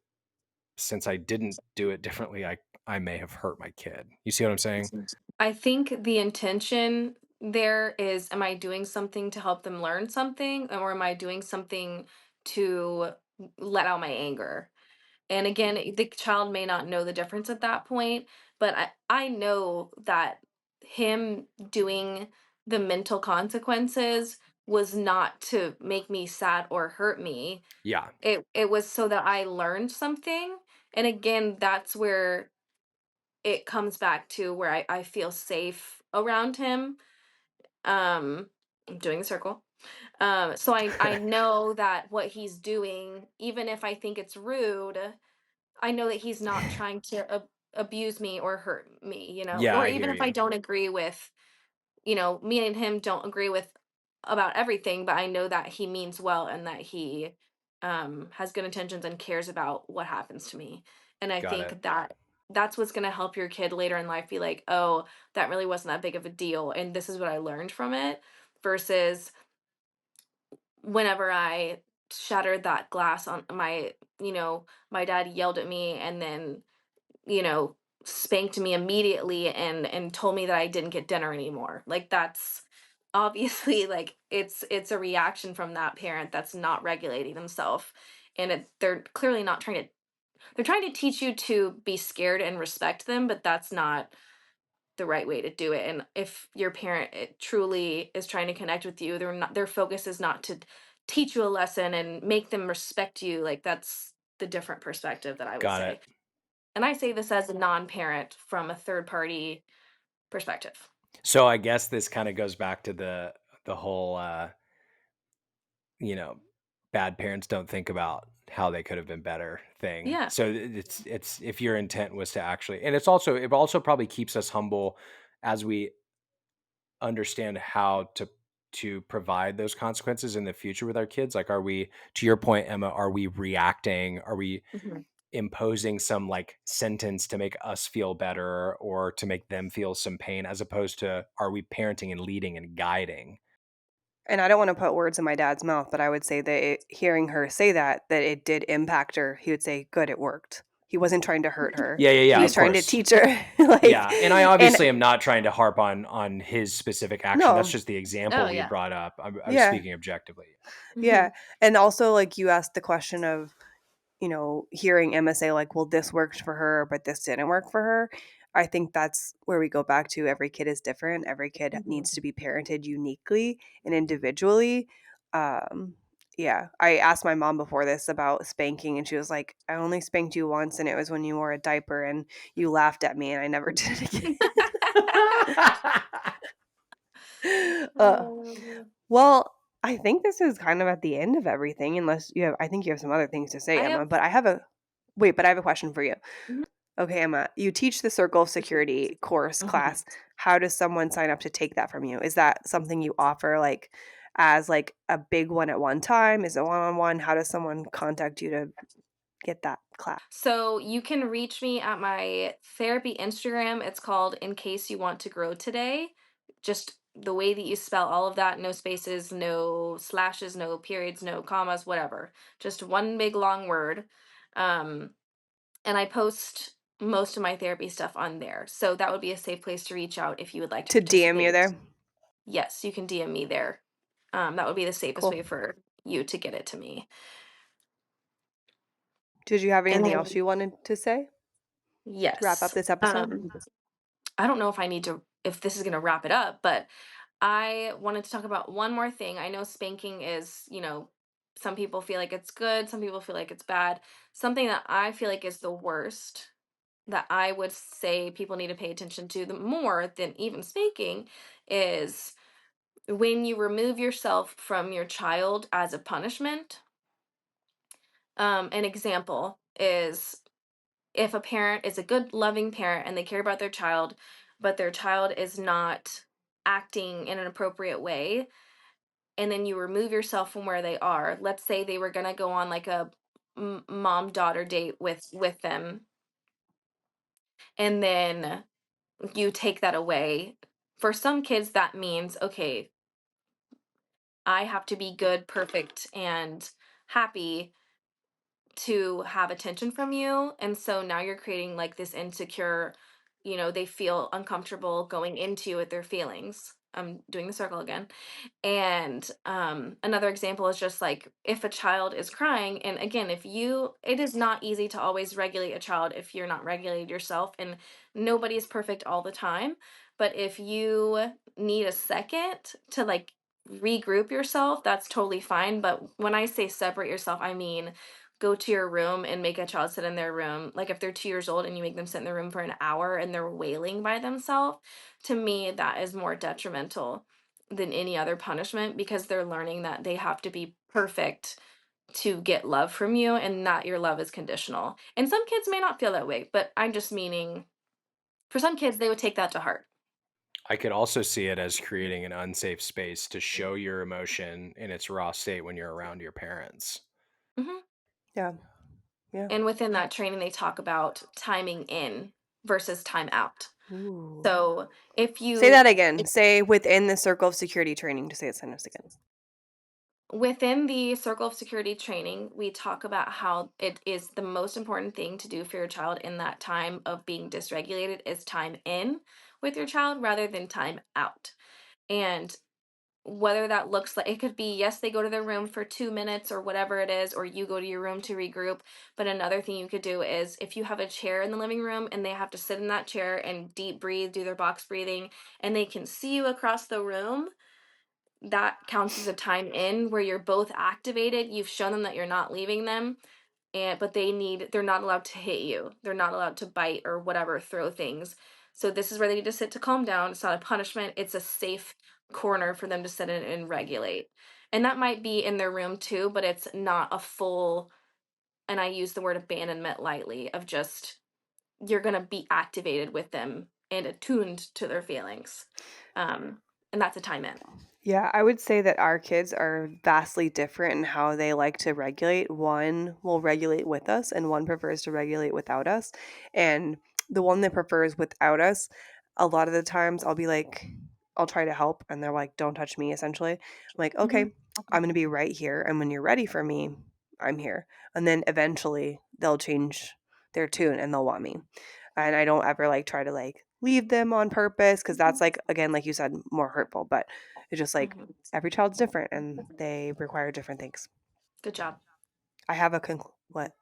[SPEAKER 2] since I didn't do it differently, I may have hurt my kid. You see what I'm saying?
[SPEAKER 4] I think the intention there is, am I doing something to help them learn something, or am I doing something to let out my anger? And again, the child may not know the difference at that point, but I know that him doing the mental consequences was not to make me sad or hurt me.
[SPEAKER 2] Yeah.
[SPEAKER 4] It was so that I learned something. And again, that's where it comes back to where I feel safe around him. I'm doing the circle. So I know that what he's doing, even if I think it's rude, I know that he's not trying to abuse me or hurt me,
[SPEAKER 2] Yeah,
[SPEAKER 4] or
[SPEAKER 2] I
[SPEAKER 4] even
[SPEAKER 2] hear
[SPEAKER 4] if I
[SPEAKER 2] you.
[SPEAKER 4] don't agree with, me and him don't agree with about everything, but I know that he means well and that he has good intentions and cares about what happens to me. And I
[SPEAKER 2] Got it.
[SPEAKER 4] think that that's what's going to help your kid later in life be like, oh, that really wasn't that big of a deal. And this is what I learned from it versus whenever I shattered that glass on my dad yelled at me and then, you know, spanked me immediately and told me that I didn't get dinner anymore. Like that's obviously like it's a reaction from that parent that's not regulating themselves. And they're clearly not trying to they're trying to teach you to be scared and respect them, but that's not the right way to do it. And if your parent truly is trying to connect with you, their focus is not to teach you a lesson and make them respect you. Like that's the different perspective that I would
[SPEAKER 2] Got
[SPEAKER 4] say.
[SPEAKER 2] it.
[SPEAKER 4] And I say this as a non-parent from a third party perspective.
[SPEAKER 2] So I guess this kind of goes back to the whole you know, bad parents don't think about how they could have been better thing.
[SPEAKER 4] Yeah.
[SPEAKER 2] So it's if your intent was to actually, and it also probably keeps us humble as we understand how to provide those consequences in the future with our kids. Like, are we, to your point, Emma, are we reacting? Are we
[SPEAKER 4] Mhm.
[SPEAKER 2] imposing some like sentence to make us feel better or to make them feel some pain, as opposed to are we parenting and leading and guiding?
[SPEAKER 1] And I don't wanna put words in my dad's mouth, but I would say that hearing her say that it did impact her. He would say, "Good, it worked." He wasn't trying to hurt her.
[SPEAKER 2] Yeah, yeah,
[SPEAKER 1] He
[SPEAKER 2] yeah,
[SPEAKER 1] was
[SPEAKER 2] of
[SPEAKER 1] trying to
[SPEAKER 2] course.
[SPEAKER 1] teach her, like
[SPEAKER 2] Yeah, and I
[SPEAKER 1] and
[SPEAKER 2] obviously am not trying to harp on his specific action. That's
[SPEAKER 1] no.
[SPEAKER 2] just the example
[SPEAKER 4] Oh
[SPEAKER 2] he
[SPEAKER 4] yeah.
[SPEAKER 2] brought up. I was
[SPEAKER 1] Yeah,
[SPEAKER 2] speaking objectively.
[SPEAKER 1] yeah,
[SPEAKER 4] Mhm.
[SPEAKER 1] and also, like, you asked the question of, hearing Emma say, like, "Well, this worked for her, but this didn't work for her." I think that's where we go back to every kid is different. Every kid
[SPEAKER 4] Mhm.
[SPEAKER 1] needs to be parented uniquely and individually. Um, yeah, I asked my mom before this about spanking, and she was like, "I only spanked you once, and it was when you wore a diaper, and you laughed at me, and I never did it again." Well, I think this is kind of at the end of everything, unless I think you have some other things to say,
[SPEAKER 4] I
[SPEAKER 1] Emma,
[SPEAKER 4] have
[SPEAKER 1] but I have a Wait, but I have a question for you.
[SPEAKER 4] Mhm.
[SPEAKER 1] Okay, Emma, you teach the Circle of Security course
[SPEAKER 4] Mhm.
[SPEAKER 1] class. How does someone sign up to take that from you? Is that something you offer like as like a big one at one time? Is it one-on-one? How does someone contact you to get that class?
[SPEAKER 4] So you can reach me at my therapy Instagram. It's called In Case You Want to Grow Today. Just the way that you spell all of that, no spaces, no slashes, no periods, no commas, whatever. Just one big long word. Um, and I post most of my therapy stuff on there. So that would be a safe place to reach out if you would like to
[SPEAKER 1] To DM you
[SPEAKER 4] participate.
[SPEAKER 1] there?
[SPEAKER 4] Yes, you can DM me there. That would be the safest
[SPEAKER 1] Cool.
[SPEAKER 4] way for you to get it to me.
[SPEAKER 1] Did you have
[SPEAKER 4] And
[SPEAKER 1] anything else
[SPEAKER 4] then,
[SPEAKER 1] you wanted to say to wrap up
[SPEAKER 4] yes,
[SPEAKER 1] this episode?
[SPEAKER 4] I don't know if I need to, if this is going to wrap it up, but I wanted to talk about one more thing. I know spanking is, some people feel like it's good, some people feel like it's bad. Something that I feel like is the worst that I would say people need to pay attention to the more than even spanking is when you remove yourself from your child as a punishment. An example is if a parent is a good, loving parent and they care about their child, but their child is not acting in an appropriate way, and then you remove yourself from where they are. Let's say they were gonna go on like a mom daughter date with them, and then you take that away. For some kids, that means okay, I have to be good, perfect, and happy to have attention from you. And so now you're creating like this insecure, they feel uncomfortable going into you with their feelings. I'm doing the circle again. And another example is just like if a child is crying, and again, it is not easy to always regulate a child if you're not regulated yourself, and nobody is perfect all the time. But if you need a second to like regroup yourself, that's totally fine. But when I say separate yourself, I mean go to your room and make a child sit in their room. Like if they're 2 years old and you make them sit in their room for an hour and they're wailing by themselves, to me, that is more detrimental than any other punishment because they're learning that they have to be perfect to get love from you and not your love is conditional. And some kids may not feel that way, but I'm just meaning for some kids, they would take that to heart.
[SPEAKER 2] I could also see it as creating an unsafe space to show your emotion in its raw state when you're around your parents.
[SPEAKER 4] Hmm.
[SPEAKER 1] Yeah. Yeah.
[SPEAKER 4] And within that training, they talk about timing in versus time out.
[SPEAKER 1] Ooh.
[SPEAKER 4] So if
[SPEAKER 1] Say
[SPEAKER 4] you
[SPEAKER 1] that again. Say within the Circle of Security training to say it sentence again.
[SPEAKER 4] within the circle of security training, we talk about how it is the most important thing to do for your child in that time of being dysregulated is time in with your child rather than time out. And whether that looks like it could be yes, they go to their room for 2 minutes or whatever it is, or you go to your room to regroup. But another thing you could do is if you have a chair in the living room and they have to sit in that chair and deep breathe, do their box breathing, and they can see you across the room, that counts as a time in where you're both activated. You've shown them that you're not leaving them, and but they're not allowed to hit you. They're not allowed to bite or whatever, throw things. So this is where they need to sit to calm down. It's not a punishment. It's a safe corner for them to sit in and regulate. And that might be in their room too, but it's not a full, and I use the word abandonment lightly, of just you're gonna be activated with them and attuned to their feelings. Um, and that's a time in.
[SPEAKER 1] Yeah, I would say that our kids are vastly different in how they like to regulate. One will regulate with us, and one prefers to regulate without us. And the one that prefers without us, a lot of the times I'll be like, I'll try to help, and they're like, don't touch me, essentially. I'm like, okay,
[SPEAKER 4] Mhm.
[SPEAKER 1] I'm going to be right here. And when you're ready for me, I'm here. And then eventually they'll change their tune and they'll want me. And I don't ever like try to like leave them on purpose because that's like, again, like you said, more hurtful. But it's just like
[SPEAKER 4] Mhm.
[SPEAKER 1] every child's different and they require different things.
[SPEAKER 4] Good job.
[SPEAKER 1] I have a what?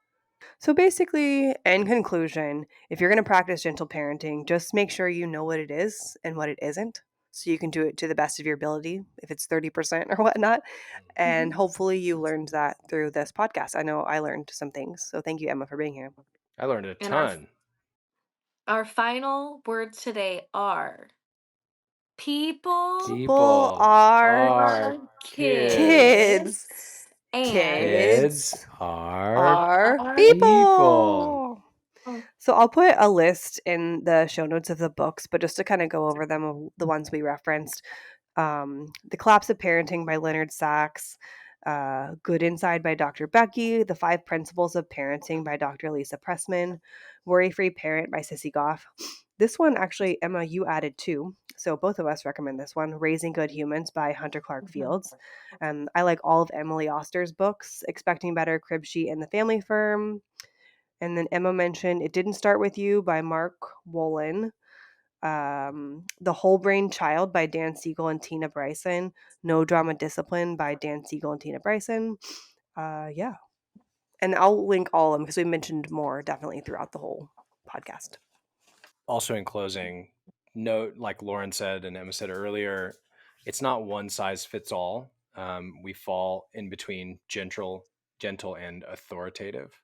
[SPEAKER 1] So basically, in conclusion, if you're going to practice gentle parenting, just make sure you know what it is and what it isn't, so you can do it to the best of your ability. If it's 30% or whatnot, and
[SPEAKER 4] Mhm.
[SPEAKER 1] hopefully you learned that through this podcast. I know I learned some things. So thank you, Emma, for being here.
[SPEAKER 2] I learned a
[SPEAKER 4] And our
[SPEAKER 2] ton.
[SPEAKER 4] our final words today are people
[SPEAKER 1] People
[SPEAKER 2] People
[SPEAKER 1] are
[SPEAKER 2] are
[SPEAKER 4] are
[SPEAKER 2] kids.
[SPEAKER 1] kids.
[SPEAKER 4] kids And
[SPEAKER 1] Kids
[SPEAKER 2] are
[SPEAKER 1] are
[SPEAKER 2] people.
[SPEAKER 1] people. So I'll put a list in the show notes of the books, but just to kind of go over them, the ones we referenced. The Collapse of Parenting by Leonard Sachs, Good Inside by Dr. Becky, The 5 Principles of Parenting by Dr. Lisa Pressman, Worry Free Parent by Sissy Goff. This one, actually, Emma, you added too. So both of us recommend this one, Raising Good Humans by Hunter Clark Fields. I like all of Emily Oster's books, Expecting Better, Crib Sheet, and The Family Firm. And then Emma mentioned It Didn't Start With You by Mark Wolin. The Whole Brain Child by Dan Siegel and Tina Bryson. No Drama Discipline by Dan Siegel and Tina Bryson. Yeah. And I'll link all of them because we mentioned more definitely throughout the whole podcast.
[SPEAKER 2] Also, in closing, note, like Lauren said and Emma said earlier, it's not one size fits all. We fall in between gentle, and authoritative.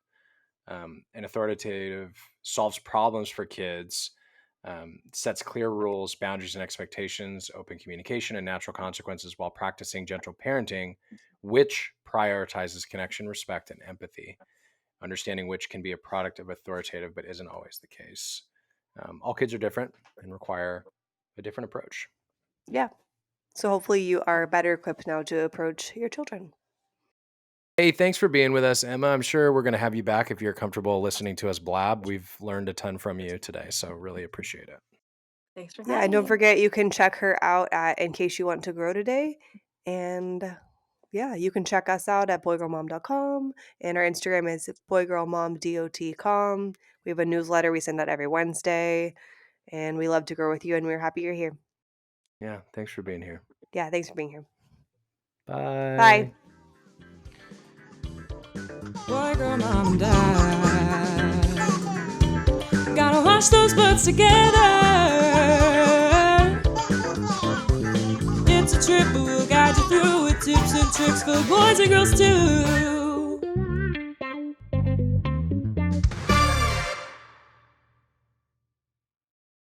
[SPEAKER 2] And authoritative solves problems for kids, sets clear rules, boundaries, and expectations, open communication, and natural consequences while practicing gentle parenting, which prioritizes connection, respect, and empathy. Understanding which can be a product of authoritative, but isn't always the case. All kids are different and require a different approach.
[SPEAKER 1] Yeah. So hopefully you are better equipped now to approach your children.
[SPEAKER 2] Hey, thanks for being with us, Emma. I'm sure we're going to have you back if you're comfortable listening to us blab. We've learned a ton from you today, so really appreciate it.
[SPEAKER 4] thanks for
[SPEAKER 1] Yeah,
[SPEAKER 4] having
[SPEAKER 1] and don't
[SPEAKER 4] me.
[SPEAKER 1] forget you can check her out at In Case You Want to Grow Today. And yeah, you can check us out at boygirlmom.com. And our Instagram is boygirlmomdot.com. We have a newsletter we send out every Wednesday. And we love to grow with you, and we're happy you're here.
[SPEAKER 2] Yeah, thanks for being here.
[SPEAKER 1] Yeah, thanks for being here.
[SPEAKER 2] Bye.
[SPEAKER 1] Bye.
[SPEAKER 3] Boy, girl, mom, and dad. Gotta wash those butts together. It's a trip, but we'll guide you through with tips and tricks for boys and girls too.